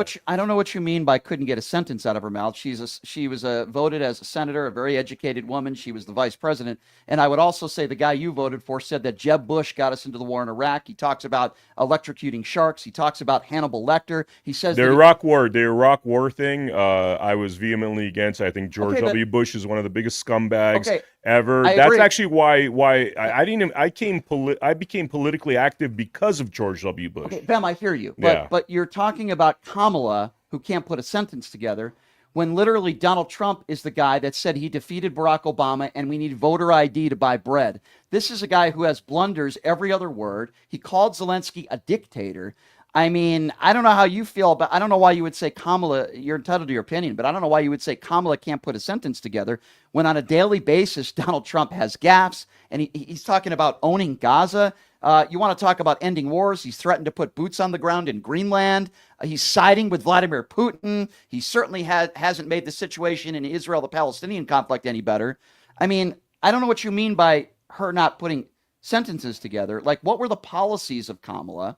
what you mean by couldn't get a sentence out of her mouth. She was voted as a senator, a very educated woman. She was the vice president. And I would also say the guy you voted for said that Jeb Bush got us into the war in Iraq. He talks about electrocuting sharks. He talks about Hannibal Lecter. He says the Iraq war thing, I was vehemently against. I think George W. Bush is one of the biggest scumbags ever. That's actually why I became politically active because of George W. Bush. Okay, Vem, I hear you. But you're talking about Kamala, who can't put a sentence together, when literally Donald Trump is the guy that said he defeated Barack Obama and we need voter ID to buy bread. This is a guy who has blunders every other word. He called Zelensky a dictator. I mean, I don't know how you feel, but I don't know why you would say Kamala, you're entitled to your opinion, but I don't know why you would say Kamala can't put a sentence together when on a daily basis, Donald Trump has gaffes and he's talking about owning Gaza. You want to talk about ending wars? He's threatened to put boots on the ground in Greenland. He's siding with Vladimir Putin. He certainly hasn't made the situation in Israel, the Palestinian conflict, any better. I mean, I don't know what you mean by her not putting sentences together. Like, what were the policies of Kamala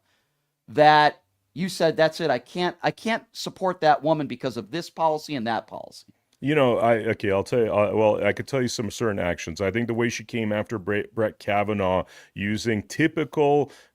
that you said, that's it, I can't support that woman because of this policy and that policy? I'll tell you, I could tell you some certain actions. I think the way she came after Brett Kavanaugh using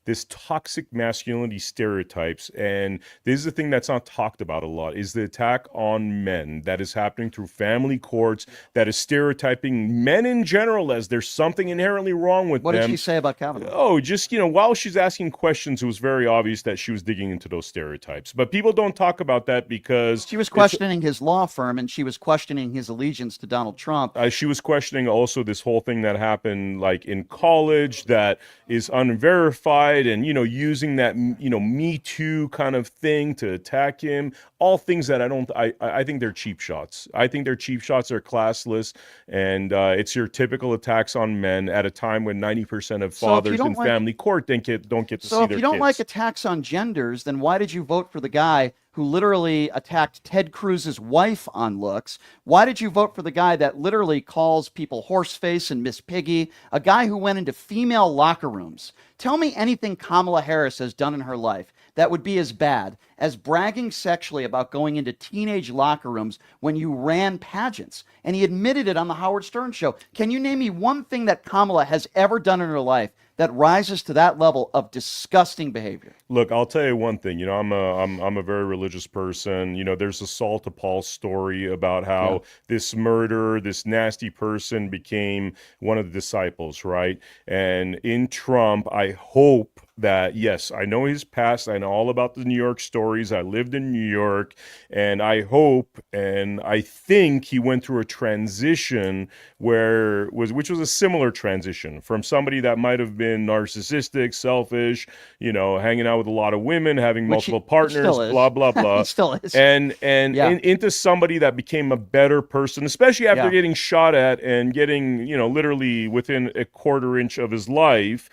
this toxic masculinity stereotypes, and this is the thing that's not talked about a lot, is the attack on men that is happening through family courts, that is stereotyping men in general as there's something inherently wrong with them. What did she say about Kavanaugh? Oh, just, while she's asking questions, it was very obvious that she was digging into those stereotypes. But people don't talk about that because... She was questioning his law firm, and she was questioning his allegiance to Donald Trump. She was questioning also this whole thing that happened like in college that is unverified. side and, using that, Me Too kind of thing to attack him, all things that I think they're cheap shots. I think they're cheap shots, they're classless, and it's your typical attacks on men at a time when 90% of fathers in family court don't get to see their kids. So if you don't like attacks on genders, then why did you vote for the guy who literally attacked Ted Cruz's wife on looks? Why did you vote for the guy that literally calls people horseface and Miss Piggy, a guy who went into female locker rooms? Tell me anything Kamala Harris has done in her life that would be as bad as bragging sexually about going into teenage locker rooms when you ran pageants. And he admitted it on the Howard Stern show. Can you name me one thing that Kamala has ever done in her life that rises to that level of disgusting behavior? Look, I'll tell you one thing. I'm a very religious person. There's a Saul to Paul story about how this murderer, this nasty person, became one of the disciples, right? And in Trump, I hope that, yes, I know his past. I know all about the New York stories. I lived in New York, and I hope and I think he went through a transition which was a similar transition from somebody that might have been narcissistic, selfish, hanging out with a lot of women, having multiple partners, blah, blah, blah. He still is. And into somebody that became a better person, especially after getting shot at and getting, literally within a quarter inch of his life.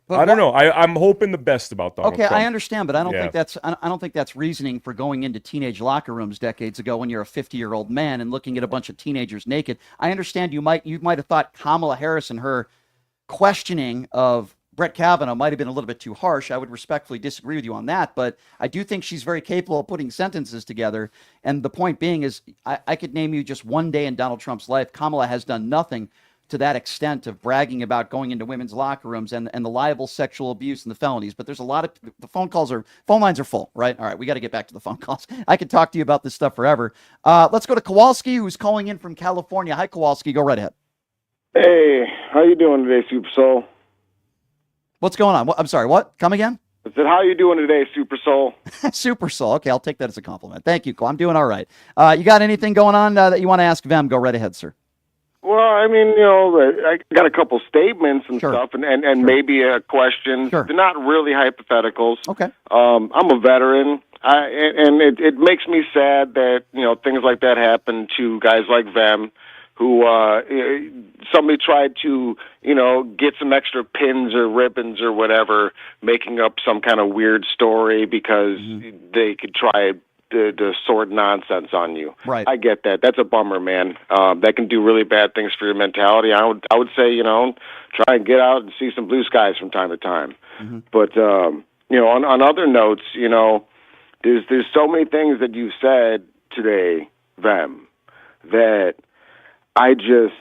I don't know. I'm hoping the best about Donald Trump. I understand, but I don't think that's reasoning for going into teenage locker rooms decades ago when you're a 50-year-old man and looking at a bunch of teenagers naked. I understand you might have thought Kamala Harris and her questioning of Brett Kavanaugh might have been a little bit too harsh. I would respectfully disagree with you on that, but I do think she's very capable of putting sentences together. And the point being is, I could name you just one day in Donald Trump's life. Kamala has done nothing to that extent of bragging about going into women's locker rooms and the liable sexual abuse and the felonies. But there's a lot of the phone lines are full, right? All right, we got to get back to the phone calls. I could talk to you about this stuff forever. Let's go to Kowalski, who's calling in from California. Hi, Kowalski. Go right ahead. Hey, how you doing today, Super Soul? What's going on? I'm sorry, what? Come again? I said, how you doing today, Super Soul? Super Soul. Okay, I'll take that as a compliment. Thank you, Cole. I'm doing all right. You got anything going on that you want to ask Vem? Go right ahead, sir. Well, I mean, I got a couple statements and stuff, and maybe a question. Sure. They're not really hypotheticals. Okay. I'm a veteran, and it makes me sad that things like that happen to guys like Vem, who somebody tried to get some extra pins or ribbons or whatever, making up some kind of weird story because they could try to sort nonsense on you. Right. I get that. That's a bummer, man. That can do really bad things for your mentality. I would say, try and get out and see some blue skies from time to time. Mm-hmm. But on other notes, there's so many things that you've said today, Vem, that I just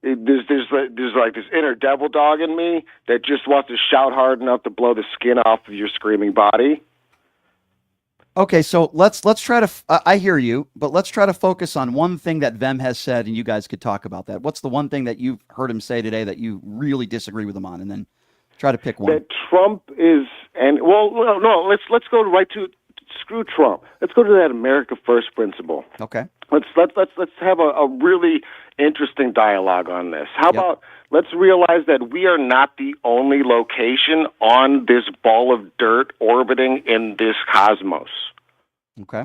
there's like this inner devil dog in me that just wants to shout hard enough to blow the skin off of your screaming body. Okay, so let's try to. I hear you, but let's try to focus on one thing that Vem has said, and you guys could talk about that. What's the one thing that you've heard him say today that you really disagree with him on, and then try to pick one. That Trump is, let's go right to screw Trump. Let's go to that America First principle. Okay. Let's have a really interesting dialogue on this. How about let's realize that we are not the only location on this ball of dirt orbiting in this cosmos. Okay.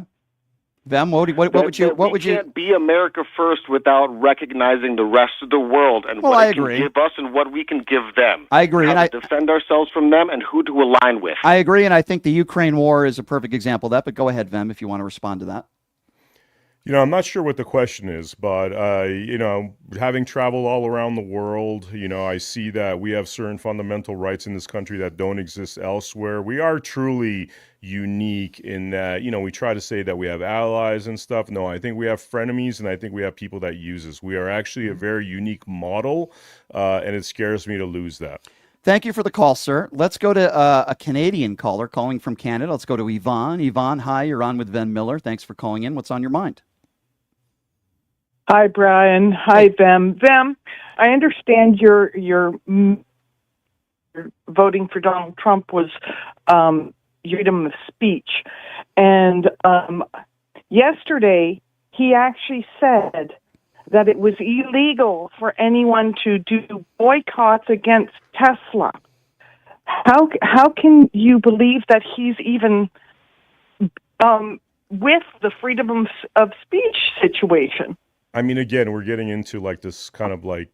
Vem, what would you? We can't be America First without recognizing the rest of the world and what it can give us and what we can give them. I agree, how to defend ourselves from them and who to align with. I agree, and I think the Ukraine war is a perfect example of that. But go ahead, Vem, if you want to respond to that. I'm not sure what the question is, but, having traveled all around the world, I see that we have certain fundamental rights in this country that don't exist elsewhere. We are truly unique in that, we try to say that we have allies and stuff. No, I think we have frenemies, and I think we have people that use us. We are actually a very unique model, and it scares me to lose that. Thank you for the call, sir. Let's go to a Canadian caller calling from Canada. Let's go to Yvonne. Yvonne, hi, you're on with Vem Miller. Thanks for calling in. What's on your mind? Hi, Brian. Hi, Vem. Vem, I understand your voting for Donald Trump was freedom of speech. And yesterday, he actually said that it was illegal for anyone to do boycotts against Tesla. how can you believe that he's even with the freedom of speech situation? I mean, again, we're getting into like this kind of like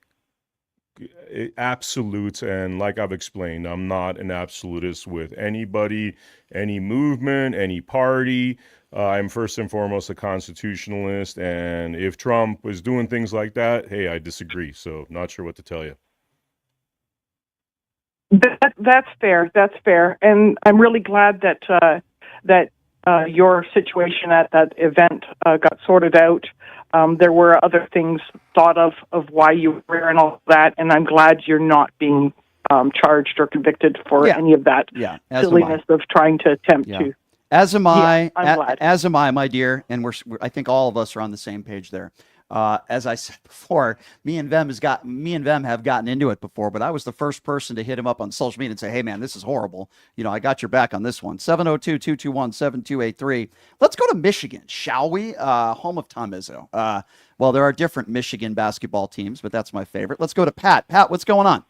absolutes, and like I've explained, I'm not an absolutist with anybody, any movement, any party. I'm first and foremost a constitutionalist, and if Trump was doing things like that, hey, I disagree. So not sure what to tell you. That's fair. That's fair, and I'm really glad that your situation at that event got sorted out. There were other things thought of why you were there and all that, and I'm glad you're not being charged or convicted for any of that silliness of trying to attempt to. As am I. I'm glad. As am I, my dear, and I think all of us are on the same page there. As I said before, me and Vem have gotten into it before, but I was the first person to hit him up on social media and say, hey man, this is horrible. I got your back on this one. 702-221-7283. Let's go to Michigan, shall we? Home of Tom Izzo. Well, there are different Michigan basketball teams, but that's my favorite. Let's go to Pat. Pat, what's going on?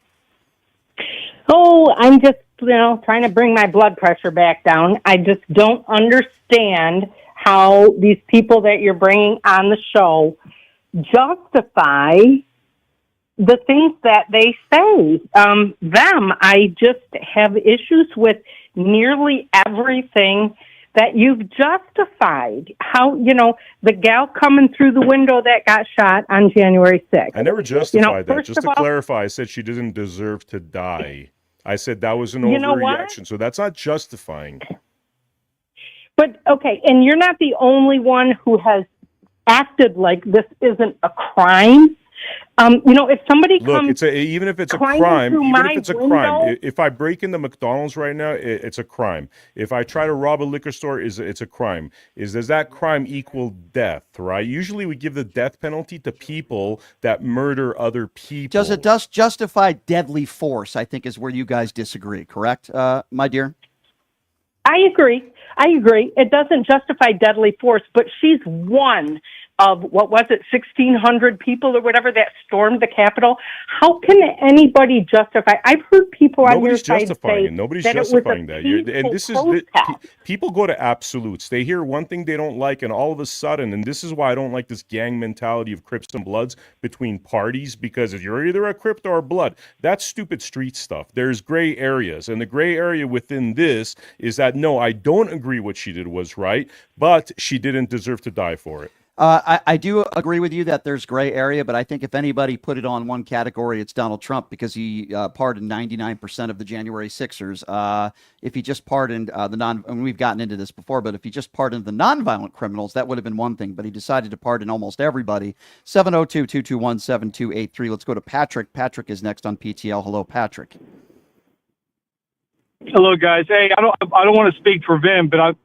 Oh, I'm just, trying to bring my blood pressure back down. I just don't understand how these people that you're bringing on the show justify the things that they say. I just have issues with nearly everything that you've justified. How, the gal coming through the window that got shot on January 6th. I never justified that. Just to clarify, I said she didn't deserve to die. I said that was an overreaction. So that's not justifying. But, okay, and you're not the only one who has acted like this isn't a crime. If somebody comes, even if it's a crime, if I break into McDonald's right now, it's a crime. If I try to rob a liquor store, it's a crime. Does that crime equal death? Right? Usually, we give the death penalty to people that murder other people. Does it justify deadly force? I think is where you guys disagree. Correct, my dear? I agree. It doesn't justify deadly force, but she's one of, 1,600 people or whatever that stormed the Capitol. How can anybody justify? I've heard people on your side say Nobody's that justifying it was that. And this is people go to absolutes. They hear one thing they don't like, and all of a sudden, and this is why I don't like this gang mentality of Crips and Bloods between parties, because if you're either a Crip or a Blood, that's stupid street stuff. There's gray areas, and the gray area within this is that, no, I don't agree what she did was right, but she didn't deserve to die for it. I do agree with you that there's gray area, but I think if anybody put it on one category, it's Donald Trump, because he pardoned 99% of the January 6ers. If he just pardoned and we've gotten into this before, but if he just pardoned the nonviolent criminals, that would have been one thing, but he decided to pardon almost everybody. 702-221-7283. Let's go to Patrick. Patrick is next on PTL. Hello, Patrick. Hello, guys. Hey, I don't want to speak for Vem, but I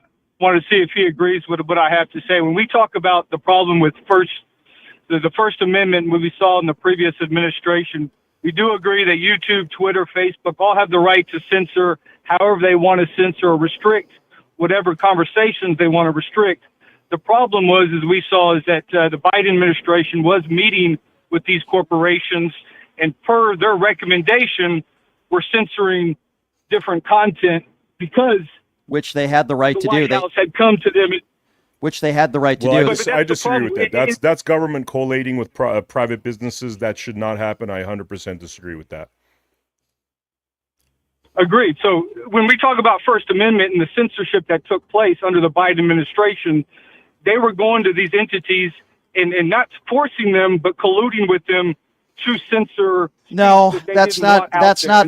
want to see if he agrees with what I have to say. When we talk about the problem with the First Amendment, what we saw in the previous administration, we do agree that YouTube, Twitter, Facebook all have the right to censor however they want to censor or restrict whatever conversations they want to restrict. The problem is we saw that the Biden administration was meeting with these corporations, and per their recommendation, were censoring different content because which they had the right to do. The White House had come to them. Which they had the right to do. I disagree with that. That's government collating with private businesses. That should not happen. I 100% disagree with that. Agreed. So when we talk about First Amendment and the censorship that took place under the Biden administration, they were going to these entities and not forcing them, but colluding with them to censor. No, that's not factual.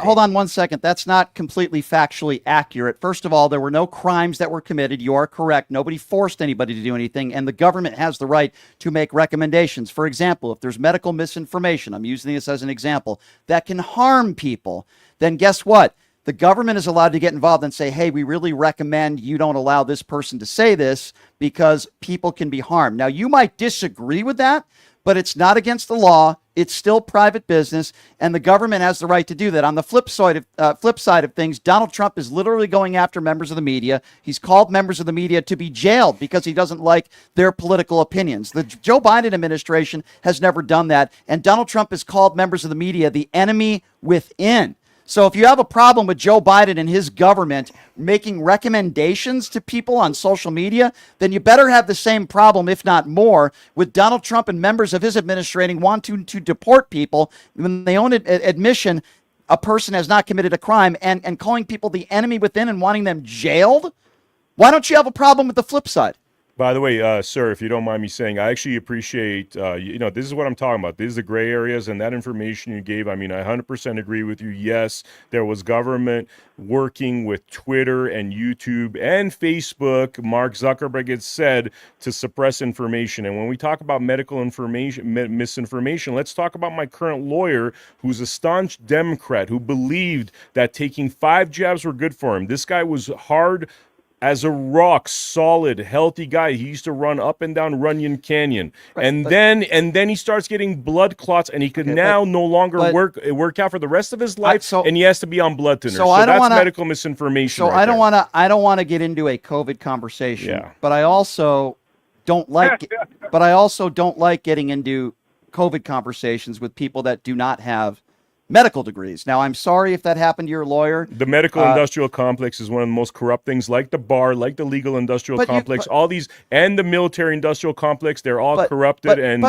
Hold on one second. That's not completely factually accurate. First of all, there were no crimes that were committed. You are correct. Nobody forced anybody to do anything, and the government has the right to make recommendations. For example, if there's medical misinformation, I'm using this as an example, that can harm people, then guess what? The government is allowed to get involved and say, hey, we really recommend you don't allow this person to say this because people can be harmed. Now, you might disagree with that, but it's not against the law. It's still private business, and the government has the right to do that. On the flip side of things, Donald Trump is literally going after members of the media. He's called members of the media to be jailed because he doesn't like their political opinions. The Joe Biden administration has never done that, and Donald Trump has called members of the media the enemy within. So if you have a problem with Joe Biden and his government making recommendations to people on social media, then you better have the same problem, if not more, with Donald Trump and members of his administration wanting to deport people when they own admission a person has not committed a crime and calling people the enemy within and wanting them jailed. Why don't you have a problem with the flip side? By the way, sir, if you don't mind me saying, I actually appreciate, this is what I'm talking about. These are the gray areas and that information you gave. I mean, I 100% agree with you. Yes, there was government working with Twitter and YouTube and Facebook, Mark Zuckerberg had said, to suppress information. And when we talk about medical information, misinformation, let's talk about my current lawyer, who's a staunch Democrat, who believed that taking 5 jabs were good for him. This guy was hard as a rock, solid, healthy guy. He used to run up and down Runyon Canyon. Right, and then he starts getting blood clots, and he could no longer work out for the rest of his life, and he has to be on blood thinners. So that's medical misinformation. So I don't want to get into a COVID conversation. Yeah. But I also don't like getting into COVID conversations with people that do not have medical degrees. Now, I'm sorry if that happened to your lawyer. The medical industrial complex is one of the most corrupt things, like the bar, like the legal industrial complex, all these, and the military industrial complex, they're all corrupted and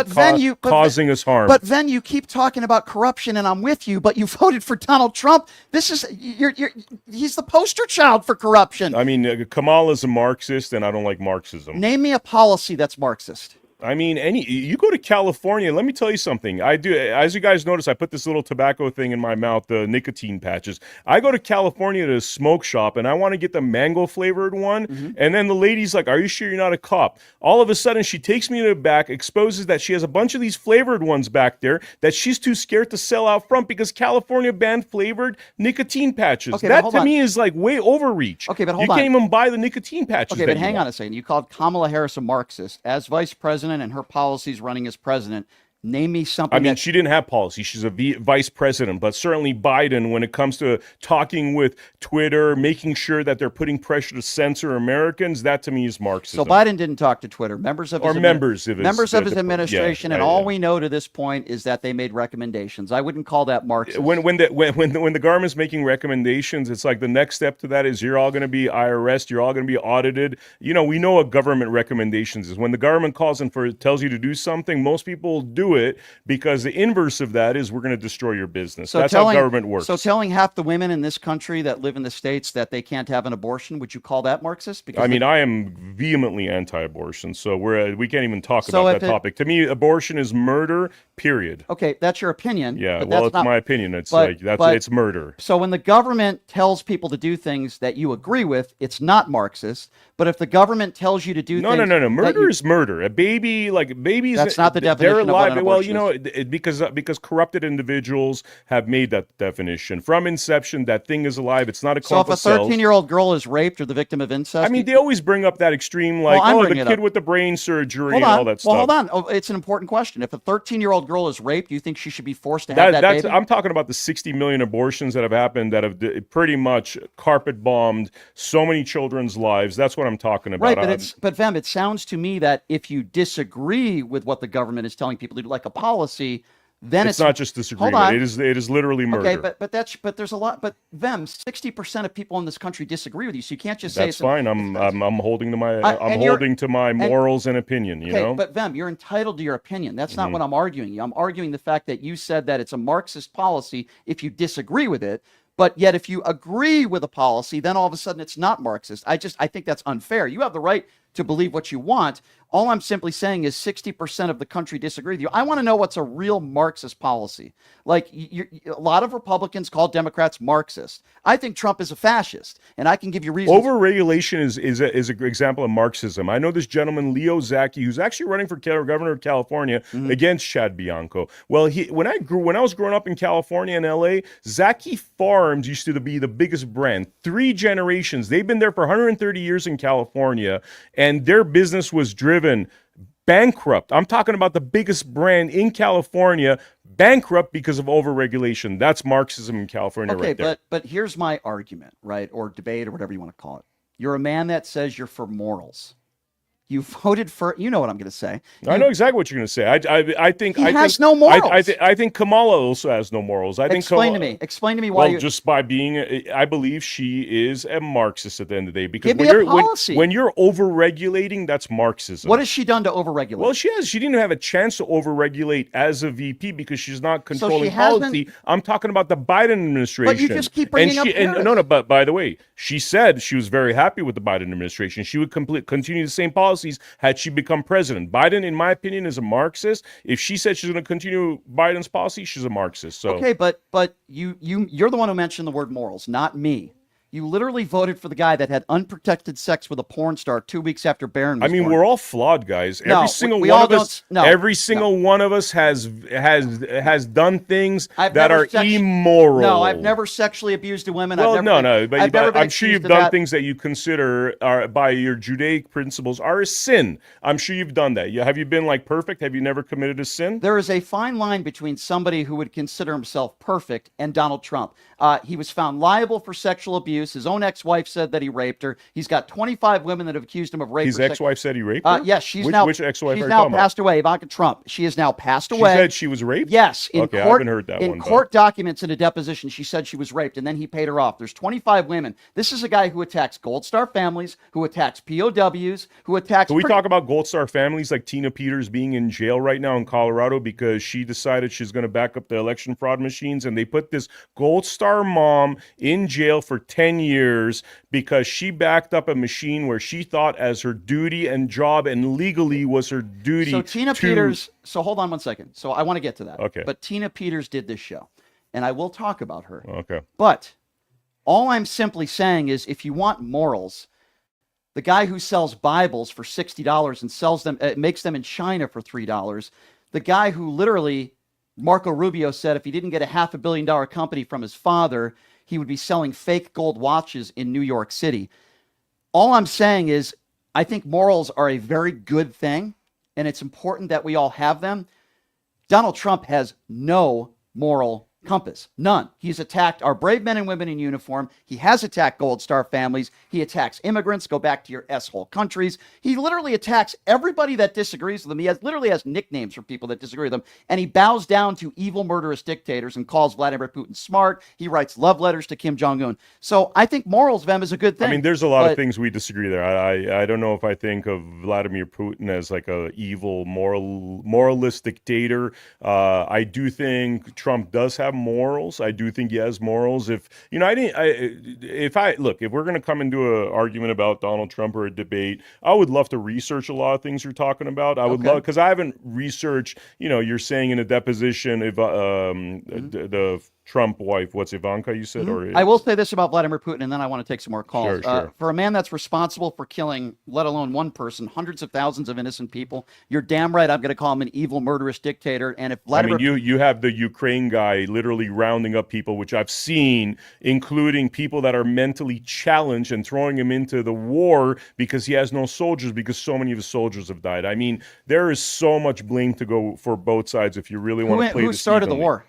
causing us harm. But then you keep talking about corruption, and I'm with you, but you voted for Donald Trump. He's the poster child for corruption. I mean, Kamala's a Marxist, and I don't like Marxism. Name me a policy that's Marxist. I mean, you go to California, let me tell you something. I do, as you guys notice, I put this little tobacco thing in my mouth, the nicotine patches. I go to California to a smoke shop, and I want to get the mango flavored one. Mm-hmm. And then the lady's like, "Are you sure you're not a cop?" All of a sudden, she takes me to the back, exposes that she has a bunch of these flavored ones back there that she's too scared to sell out front because California banned flavored nicotine patches. Okay, that to me is like way overreach. Okay, but hold on. You can't even buy the nicotine patches. Okay, but hang on a second. You called Kamala Harris a Marxist. As vice president and her policies running as president, name me something. I mean, she didn't have policy. She's a vice president, but certainly Biden, when it comes to talking with Twitter, making sure that they're putting pressure to censor Americans, that to me is Marxism. So Biden didn't talk to Twitter. Members of his administration, and all we know to this point is that they made recommendations. I wouldn't call that Marxist. When the government's making recommendations, it's like the next step to that is you're all going to be IRS, you're all going to be audited. You know, we know what government recommendations is. When the government tells you to do something, most people do it because the inverse of that is we're going to destroy your business. So that's how government works. So telling half the women in this country that live in the States that they can't have an abortion, would you call that Marxist? Because I am vehemently anti-abortion, so we can't even talk about that topic. To me, abortion is murder, period. Okay, that's your opinion. Yeah, well, it's my opinion. It's it's murder. So when the government tells people to do things that you agree with, it's not Marxist. But if the government tells you to do things... No. Murder is murder. A baby, babies... That's not the definition of what an abortion is. Well, you know, because corrupted individuals have made that definition. From inception, that thing is alive. It's not a clump of cells. So if a 13-year-old girl is raped or the victim of incest... I mean, they always bring up that extreme, the kid with the brain surgery and all that stuff. Well, hold on. Oh, it's an important question. If a 13-year-old girl is raped, do you think she should be forced to have that baby? I'm talking about the 60 million abortions that have happened that have pretty much carpet-bombed so many children's lives. That's what I'm talking about. Right, but Vem, it sounds to me that if you disagree with what the government is telling people to do, like a policy, then it's not just disagreement. It is literally murder. Okay, but there's a lot. But Vem, 60% of people in this country disagree with you, so you can't just say that's fine. I'm holding to my morals and opinion. You know. But Vem, you're entitled to your opinion. That's not what I'm arguing. I'm arguing the fact that you said that it's a Marxist policy if you disagree with it. But yet, if you agree with a policy, then all of a sudden it's not Marxist. I think that's unfair. You have the right to believe what you want. All I'm simply saying is 60% of the country disagree with you. I want to know what's a real Marxist policy. Like a lot of Republicans call Democrats Marxist. I think Trump is a fascist, and I can give you reasons. Overregulation is an example of Marxism. I know this gentleman, Leo Zaki, who's actually running for governor of California against Chad Bianco. Well, when I was growing up in California and LA, Zaki Farms used to be the biggest brand. 3 generations. They've been there for 130 years in California, and their business was driven bankrupt. I'm talking about the biggest brand in California, bankrupt because of overregulation. That's Marxism in California right there. But here's my argument, right? Or debate or whatever you want to call it. You're a man that says you're for morals. You voted for, you know what I'm going to say. I know exactly what you're going to say. I think he has no morals. I think Kamala also has no morals. Explain to me why. Well, just by being, I believe she is a Marxist at the end of the day. Because Give me a policy. when you're over-regulating, that's Marxism. What has she done to over-regulate? Well, she didn't have a chance to over-regulate as a VP because she's not controlling policy. I'm talking about the Biden administration. But you just keep bringing up Paris. No, but by the way, she said she was very happy with the Biden administration. She would continue the same policies had she become president. Biden, in my opinion, is a Marxist. If she said she's going to continue Biden's policy, she's a Marxist. So okay, but you're the one who mentioned the word morals, not me. You literally voted for the guy that had unprotected sex with a porn star 2 weeks after Barron was born. We're all flawed, guys. No, every single we one all of us. don't, no, every single one of us has done things that are sexu- immoral. No, I've never sexually abused a woman. Well, I've never but I'm sure you've done things that you consider are, by your Judaic principles, are a sin. I'm sure you've done that. Have you been like perfect? Have you never committed a sin? There is a fine line between somebody who would consider himself perfect and Donald Trump. He was found liable for sexual abuse. His own ex-wife said that he raped her. He's got 25 women that have accused him of rape. His ex-wife said he raped her? Yes, she's which ex-wife she's are you now talking passed about? away. Ivanka Trump. She is now passed away. She said she was raped? Yes. Okay, I haven't heard that one. In court documents in a deposition, she said she was raped, and then he paid her off. There's 25 women. This is a guy who attacks Gold Star families, who attacks POWs, who attacks... Can we talk about Gold Star families like Tina Peters being in jail right now in Colorado because she decided she's going to back up the election fraud machines, and they put this Gold Star mom in jail for 10 years because she backed up a machine where she thought as her duty and job and legally was her duty. So Tina Peters, so hold on one second. So I want to get to that. Okay. But Tina Peters did this show, and I will talk about her. Okay. But all I'm simply saying is if you want morals, the guy who sells Bibles for $60 and sells them, makes them in China for $3, the guy who literally, Marco Rubio said if he didn't get a $500 million company from his father, he would be selling fake gold watches in New York City. All I'm saying is I think morals are a very good thing, and it's important that we all have them. Donald Trump has no moral compass. None. He's attacked our brave men and women in uniform. He has attacked Gold Star families. He attacks immigrants. Go back to your S-hole countries. He literally attacks everybody that disagrees with him. He literally has nicknames for people that disagree with him. And he bows down to evil, murderous dictators and calls Vladimir Putin smart. He writes love letters to Kim Jong-un. So I think morals, Vem, is a good thing. I mean, there's a lot of things we disagree there. I don't know if I think of Vladimir Putin as like a evil, moralist dictator. I do think Trump does have morals. I do think he has morals. If we're going to come into an argument about Donald Trump or a debate, I would love to research a lot of things you're talking about. I would love, because I haven't researched, you're saying in a deposition if the Trump wife, what's Ivanka you said? Or I will say this about Vladimir Putin, and then I want to take some more calls. Sure. For a man that's responsible for killing, let alone one person, hundreds of thousands of innocent people, you're damn right I'm going to call him an evil, murderous dictator. And if Vladimir... you have the Ukraine guy literally rounding up people, which I've seen, including people that are mentally challenged and throwing him into the war because he has no soldiers, because so many of his soldiers have died. I mean, there is so much blame to go for both sides if you really want to play Who started the war?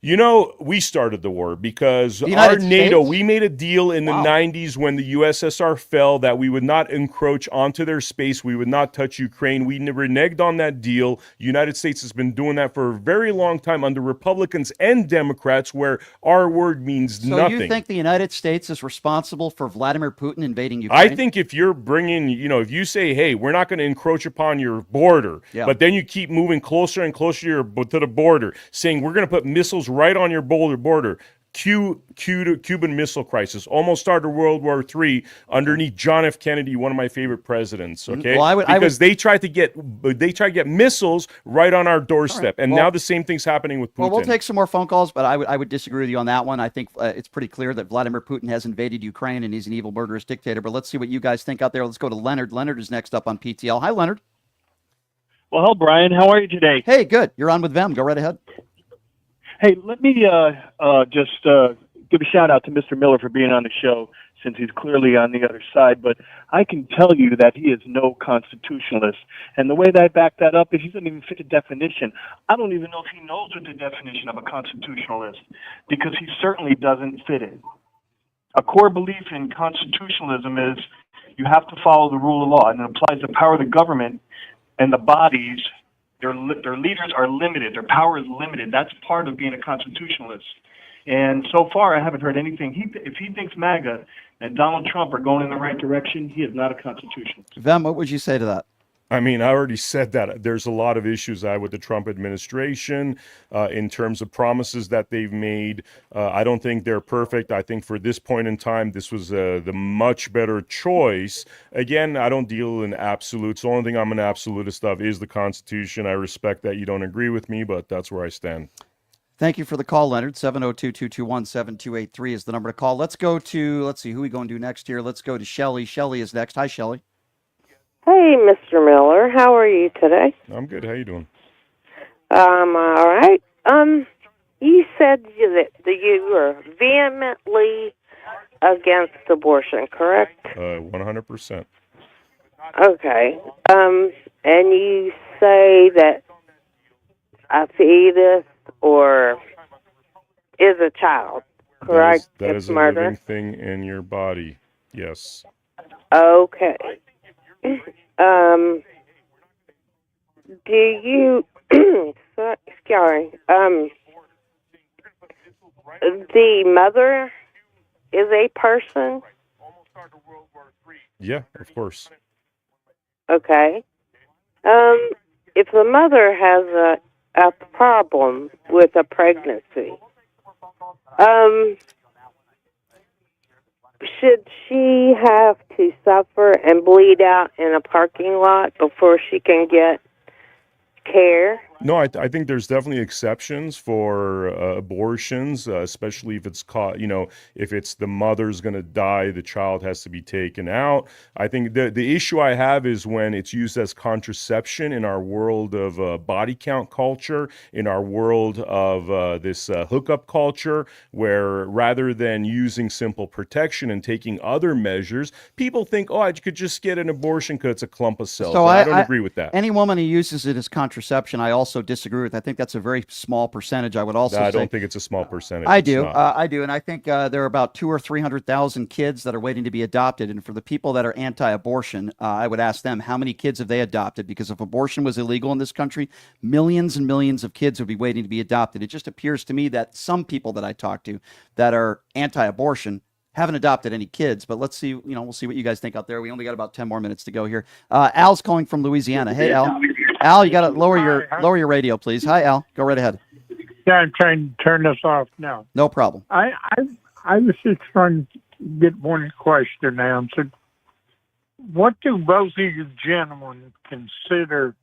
We started the war because our NATO, we made a deal in the 90s when the USSR fell that we would not encroach onto their space. We would not touch Ukraine. We reneged on that deal. The United States has been doing that for a very long time under Republicans and Democrats, where our word means nothing. So you think the United States is responsible for Vladimir Putin invading Ukraine? I think if you're bringing, if you say, hey, we're not going to encroach upon your border, but then you keep moving closer and closer to the border, saying we're going to put missiles right on your border. Cuban Missile Crisis almost started World War III underneath John F. Kennedy, one of my favorite presidents. Okay, because they tried to get missiles right on our doorstep, and now the same thing's happening with Putin. Well, we'll take some more phone calls, but I would disagree with you on that one. I think it's pretty clear that Vladimir Putin has invaded Ukraine and he's an evil, murderous dictator. But let's see what you guys think out there. Let's go to Leonard. Leonard is next up on PTL. Hi, Leonard. Well, hello, Brian. How are you today? Hey, good. You're on with Vem. Go right ahead. Hey, let me just give a shout out to Mr. Miller for being on the show, since he's clearly on the other side. But I can tell you that he is no constitutionalist. And the way that I back that up is he doesn't even fit the definition. I don't even know if he knows what the definition of a constitutionalist, because he certainly doesn't fit it. a core belief in constitutionalism is you have to follow the rule of law, and it applies the power of the government and the bodies. Their leaders are limited. Their power is limited. That's part of being a constitutionalist. And so far, I haven't heard anything. If he thinks MAGA and Donald Trump are going in the right direction, he is not a constitutionalist. Vem, what would you say to that? I mean, I already said that there's a lot of issues I with the Trump administration in terms of promises that they've made. I don't think they're perfect. I think for this point in time, this was the much better choice. Again, I don't deal in absolutes. The only thing I'm an absolutist of is the Constitution. I respect that you don't agree with me, but that's where I stand. Thank you for the call, Leonard. 702-221-7283 is the number to call. Let's see, who are we going to do next here? Let's go to Shelley. Shelley is next. Hi, Shelley. Hey, Mr. Miller. How are you today? I'm good. How you doing? All right. You said that you were vehemently against abortion, correct? 100%. Okay. And you say that a fetus or is a child, correct? That is a murder. living thing in your body. Yes. Okay. Do you sorry, the mother is a person? Yeah, of course. Okay. If the mother has a problem with a pregnancy, should she have to suffer and bleed out in a parking lot before she can get care? No, I think there's definitely exceptions for abortions, especially if it's caught, if it's the mother's going to die, the child has to be taken out. I think the issue I have is when it's used as contraception in our world of body count culture, in our world of this hookup culture, where rather than using simple protection and taking other measures, people think, I could just get an abortion because it's a clump of cells. So I don't agree with that. Any woman who uses it as contraception, I also disagree with. I think that's a very small percentage. I would also say. I don't think it's a small percentage. I do. And I think there are about 200,000 or 300,000 kids that are waiting to be adopted. And for the people that are anti-abortion, I would ask them, how many kids have they adopted? Because if abortion was illegal in this country, millions and millions of kids would be waiting to be adopted. It just appears to me that some people that I talk to that are anti-abortion haven't adopted any kids, but let's see, we'll see what you guys think out there. We only got about 10 more minutes to go here. Al's calling from Louisiana. Hey, Al. Al, you got to lower your radio, please. Hi, Al. Go right ahead. Yeah, I'm trying to turn this off now. No problem. I was just trying to get one question answered. What do both of you gentlemen consider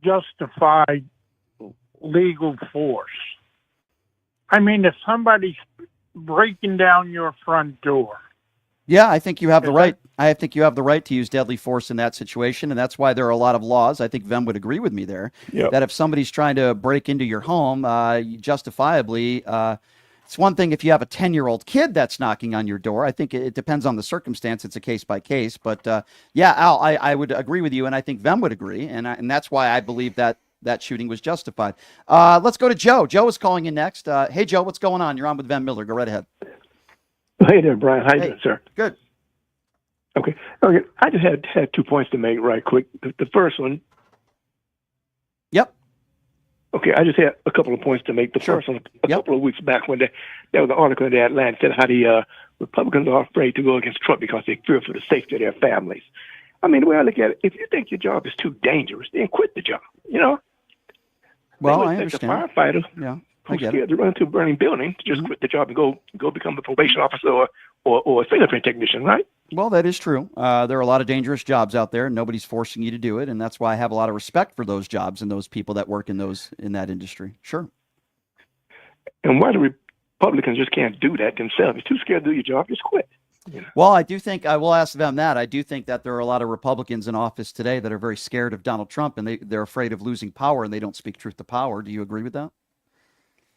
justified legal force? I mean, if somebody's breaking down your front door. Yeah, I think you have the right. I think you have the right to use deadly force in that situation, and that's why there are a lot of laws. I think Vem would agree with me there. Yep. That if somebody's trying to break into your home, justifiably, it's one thing if you have a 10-year-old kid that's knocking on your door. I think it depends on the circumstance. It's a case by case. But yeah, Al, I would agree with you, and I think Vem would agree, and that's why I believe that shooting was justified. Let's go to Joe. Joe is calling in next. Hey, Joe, what's going on? You're on with Vem Miller. Go right ahead. Hey there, Brian. How you doing, sir? Good. Okay. I just had 2 points to make right quick. The first one. Yep. Okay, I just had a couple of points to make. The first one, a couple of weeks back when there was an article in the Atlantic said how the Republicans are afraid to go against Trump because they fear for the safety of their families. I mean, the way I look at it, if you think your job is too dangerous, then quit the job, Well, I understand. A firefighter who's scared to run into a burning building to just quit the job and go become a probation officer or a fingerprint technician, right? Well, that is true. There are a lot of dangerous jobs out there, and nobody's forcing you to do it, and that's why I have a lot of respect for those jobs and those people that work in that industry. Sure. And why the Republicans just can't do that themselves? You're too scared to do your job, just quit. Well, I do think I will ask them that. I do think that there are a lot of Republicans in office today that are very scared of Donald Trump, and they're afraid of losing power, and they don't speak truth to power. Do you agree with that?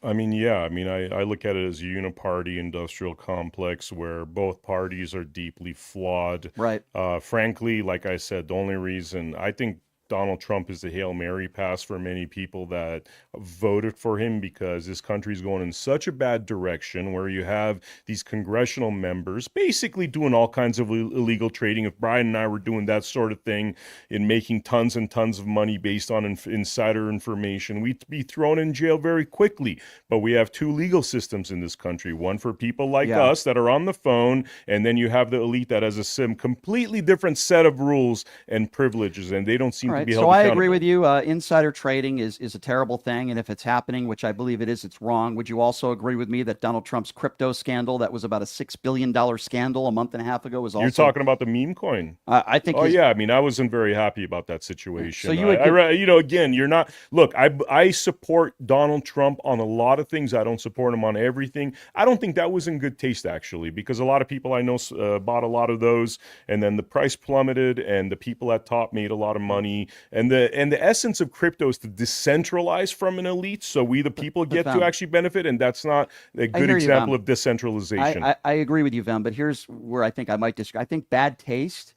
I mean, yeah. I mean, I look at it as a uniparty industrial complex where both parties are deeply flawed. Right. Frankly, like I said, the only reason I think Donald Trump is the Hail Mary pass for many people that voted for him, because this country's going in such a bad direction where you have these congressional members basically doing all kinds of illegal trading. If Brian and I were doing that sort of thing in making tons and tons of money based on insider information, we'd be thrown in jail very quickly. But we have two legal systems in this country, one for people like us that are on the phone, and then you have the elite that has a completely different set of rules and privileges, and they don't seem to be held So I accountable. agree with you. Insider trading is a terrible thing, and if it's happening, which I believe it is, it's wrong. Would you also agree with me that Donald Trump's crypto scandal, that was about a $6 billion scandal a month and a half ago, was also... You're talking about the meme coin? I think... Oh, yeah. I mean, I wasn't very happy about that situation. So you would... you know, again, you're not... Look, I support Donald Trump on a lot of things. I don't support him on everything. I don't think that was in good taste, actually, because a lot of people I know bought a lot of those, and then the price plummeted, and the people at top made a lot of money. And the essence of crypto is to decentralize from an elite, so we the people get to actually benefit, and that's not a good example of decentralization. I agree with you, Vem, but here's where I think I might disagree. I think bad taste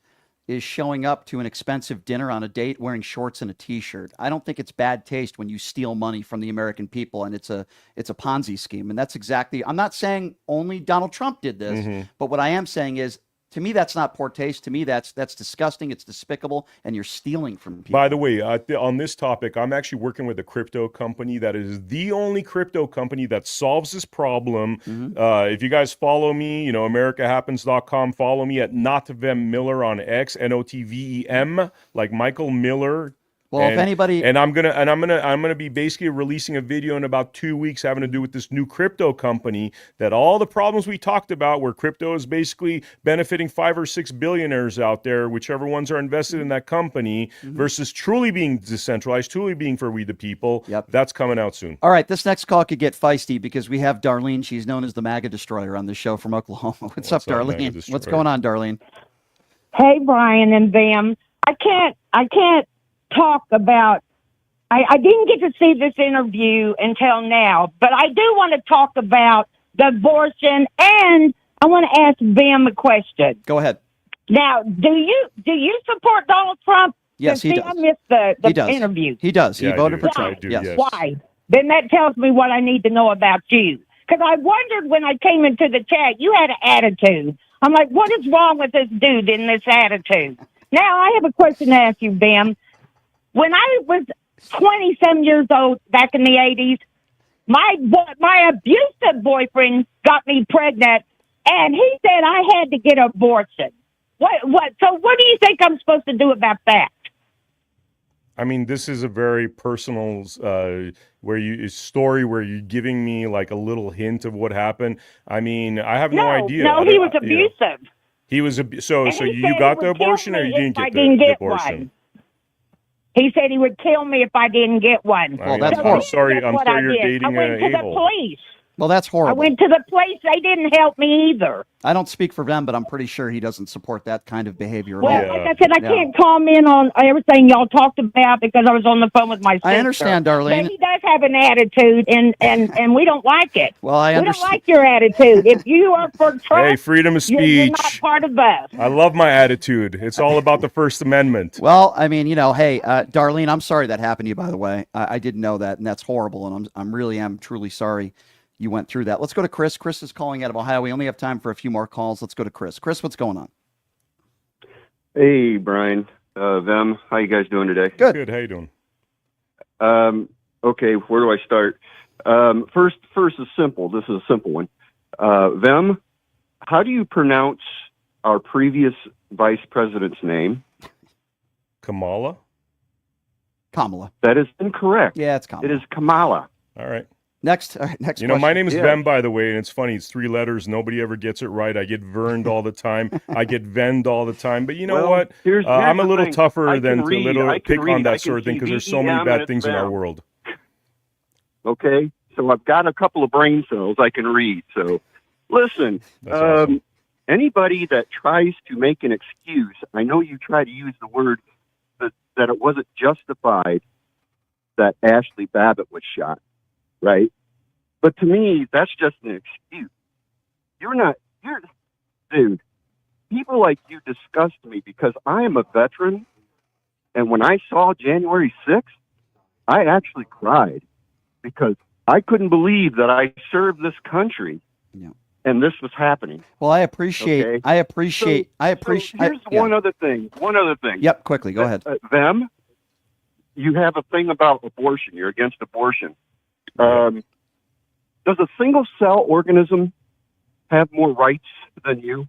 is showing up to an expensive dinner on a date wearing shorts and a T-shirt. I don't think it's bad taste when you steal money from the American people, and it's a Ponzi scheme. And that's exactly... I'm not saying only Donald Trump did this, but what I am saying is, to me, that's not poor taste. To me, that's disgusting. It's despicable, and you're stealing from people. By the way, on this topic, I'm actually working with a crypto company that is the only crypto company that solves this problem. If you guys follow me, you know, AmericaHappens.com, follow me at Not Vem Miller on X, NOTVEM, like Michael Miller. Well, if anybody... And I'm gonna be basically releasing a video in about 2 weeks having to do with this new crypto company, that all the problems we talked about, where crypto is basically benefiting 5 or 6 billionaires out there, whichever ones are invested in that company, versus truly being decentralized, truly being for we the people. That's coming out soon. All right, this next call could get feisty because we have Darlene. She's known as the MAGA Destroyer on this show from Oklahoma. What's up, Darlene? What's going on, Darlene? Hey, Brian and Vem. I can't talk about... I didn't get to see this interview until now, but I do want to talk about the abortion, and I want to ask Vem a question. Go ahead. Now, do you support Donald Trump? Yes, he does. I missed the interview. He does. He voted for Trump. Yes. Why? Then that tells me what I need to know about you. Because I wondered when I came into the chat, you had an attitude. I'm like, what is wrong with this dude in this attitude? Now, I have a question to ask you, Vem. When I was 20-some years old back in the 80s, my abusive boyfriend got me pregnant, and he said I had to get an abortion. So what do you think I'm supposed to do about that? I mean, this is a very personal story where you're giving me like a little hint of what happened. I mean, I have no idea. No, he was abusive. He was so you got the abortion, or you didn't get the abortion? He said he would kill me if I didn't get one. Well, that's I'm sorry you're dating I went to the police. Well, that's horrible. I went to the police. They didn't help me either. I don't speak for them, but I'm pretty sure he doesn't support that kind of behavior at Well, all. like I said, I can't comment on everything y'all talked about because I was on the phone with my sister. I understand, Darlene. But he does have an attitude, and we don't like it. Well, I We understand. don't like your attitude. If you are for Trump, Hey, freedom of speech. you're not part of us. I love my attitude. It's all about the First Amendment. Well, I mean, hey, Darlene, I'm sorry that happened to you, by the way. I didn't know that, and that's horrible, and I'm really truly sorry you went through that. Let's go to Chris. Chris is calling out of Ohio. We only have time for a few more calls. Let's go to Chris. Chris, what's going on? Hey, Brian, Vem, how you guys doing today? Good. How you doing? Okay, where do I start? First is simple. This is a simple one. Vem, how do you pronounce our previous vice president's name? Kamala? Kamala. That is incorrect. Yeah, it's Kamala. It is Kamala. All right. Next You know, question. my name is Vem, by the way, and it's funny. It's 3 letters. Nobody ever gets it right. I get verned all the time. I get vend all the time. But you know what? Here's I'm a the little thing. tougher I than can read. to I can pick read. on I that can sort of thing, because there's so see many VEM bad and it's things in our Vem. world. Okay, so I've got a couple of brain cells I can read. So listen, That's awesome. Anybody that tries to make an excuse, I know you try to use the word that it wasn't justified that Ashley Babbitt was shot, right? But to me, that's just an excuse. Dude, people like you disgust me because I am a veteran And when I saw January 6th, I actually cried because I couldn't believe that I served this country and this was happening. Well, I appreciate. Here's one other thing. Yep, quickly, go ahead. Vem, you have a thing about abortion. You're against abortion. Does a single-cell organism have more rights than you?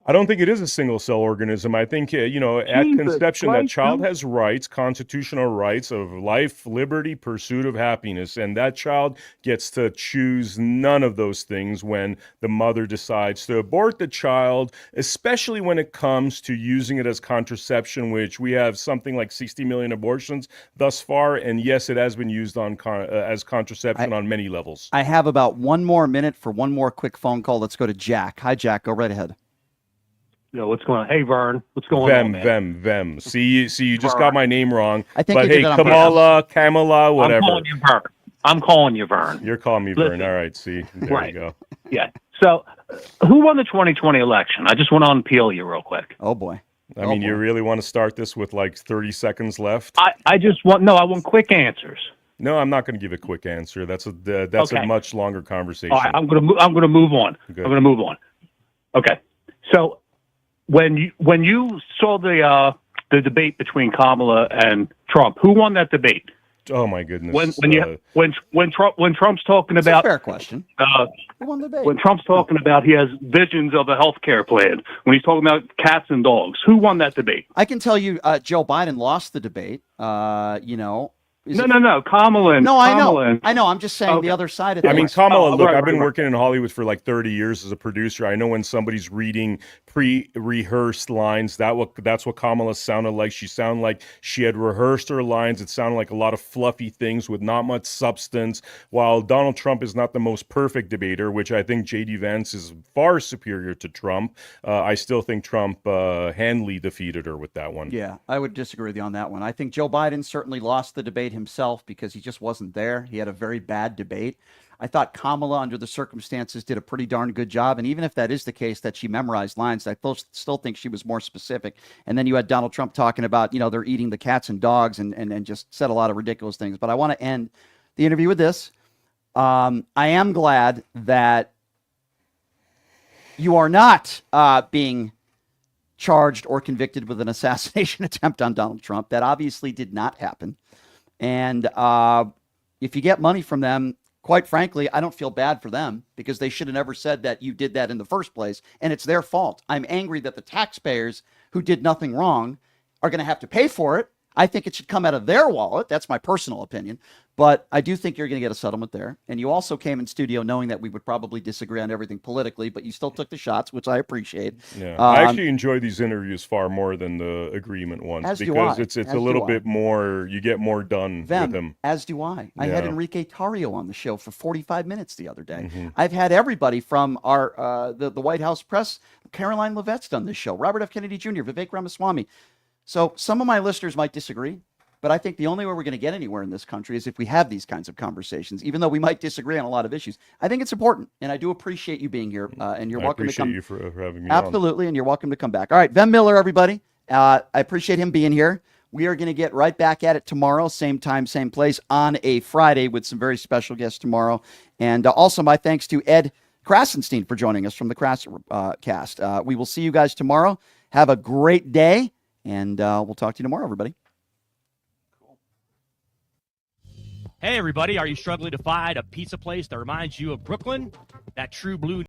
I don't think it is a single-cell organism. I think, at conception, that child has rights, constitutional rights of life, liberty, pursuit of happiness, and that child gets to choose none of those things when the mother decides to abort the child, especially when it comes to using it as contraception, which we have something like 60 million abortions thus far, and yes, it has been used on as contraception on many levels. I have about 1 more minute for one more quick phone call. Let's go to Jack. Hi, Jack. Go right ahead. Yo, what's going on? Hey, Vern, what's going on, man? Vem. See, you just got my name wrong. I think but you hey, did it on Kamala, whatever. I'm calling you Vern. You're calling me Listen. Vern. All right, see, there you go. Yeah. So, who won the 2020 election? I just want to unpeel you real quick. Oh boy. I mean, you really want to start this with like 30 seconds left? I want quick answers. No, I'm not going to give a quick answer. That's a much longer conversation. All right, I'm going to move on. Good. I'm going to move on. Okay. So, when you saw the debate between Kamala and Trump, who won that debate? Oh my goodness! When Trump's talking about, fair question. Who won the debate? When Trump's talking about he has visions of a health care plan, when he's talking about cats and dogs, who won that debate? I can tell you, Joe Biden lost the debate. No, Kamala. I know. I'm just saying the other side of things. I mean, Kamala, look, I've been working in Hollywood for like 30 years as a producer. I know when somebody's reading pre-rehearsed lines, that's what Kamala sounded like. She sounded like she had rehearsed her lines. It sounded like a lot of fluffy things with not much substance. While Donald Trump is not the most perfect debater, which I think J.D. Vance is far superior to Trump, I still think Trump handily defeated her with that one. Yeah, I would disagree with you on that one. I think Joe Biden certainly lost the debate himself because he just wasn't there. He had a very bad debate. I thought Kamala, under the circumstances, did a pretty darn good job. And even if that is the case, that she memorized lines, I still think she was more specific. And then you had Donald Trump talking about, they're eating the cats and dogs and just said a lot of ridiculous things. But I want to end the interview with this. I am glad that you are not being charged or convicted with an assassination attempt on Donald Trump. That obviously did not happen. And if you get money from them, quite frankly, I don't feel bad for them because they should have never said that you did that in the first place. And it's their fault. I'm angry that the taxpayers who did nothing wrong are going to have to pay for it. I think it should come out of their wallet. That's my personal opinion. But I do think you're going to get a settlement there. And you also came in studio knowing that we would probably disagree on everything politically, but you still took the shots, which I appreciate. Yeah, I actually enjoy these interviews far more than the agreement ones because it's a little bit more, you get more done with them. As do I. I had Enrique Tarrio on the show for 45 minutes the other day. Mm-hmm. I've had everybody from our the White House press. Caroline Levette's done this show. Robert F. Kennedy Jr., Vivek Ramaswamy. So some of my listeners might disagree, but I think the only way we're going to get anywhere in this country is if we have these kinds of conversations, even though we might disagree on a lot of issues. I think it's important, and I do appreciate you being here, and you're welcome to come. I appreciate you for having me Absolutely, and you're welcome to come back. All right, Vem Miller, everybody. I appreciate him being here. We are going to get right back at it tomorrow, same time, same place, on a Friday with some very special guests tomorrow. And also my thanks to Ed Krasenstein for joining us from the Cast. We will see you guys tomorrow. Have a great day. And we'll talk to you tomorrow, everybody. Hey, everybody. Are you struggling to find a pizza place that reminds you of Brooklyn? That true blue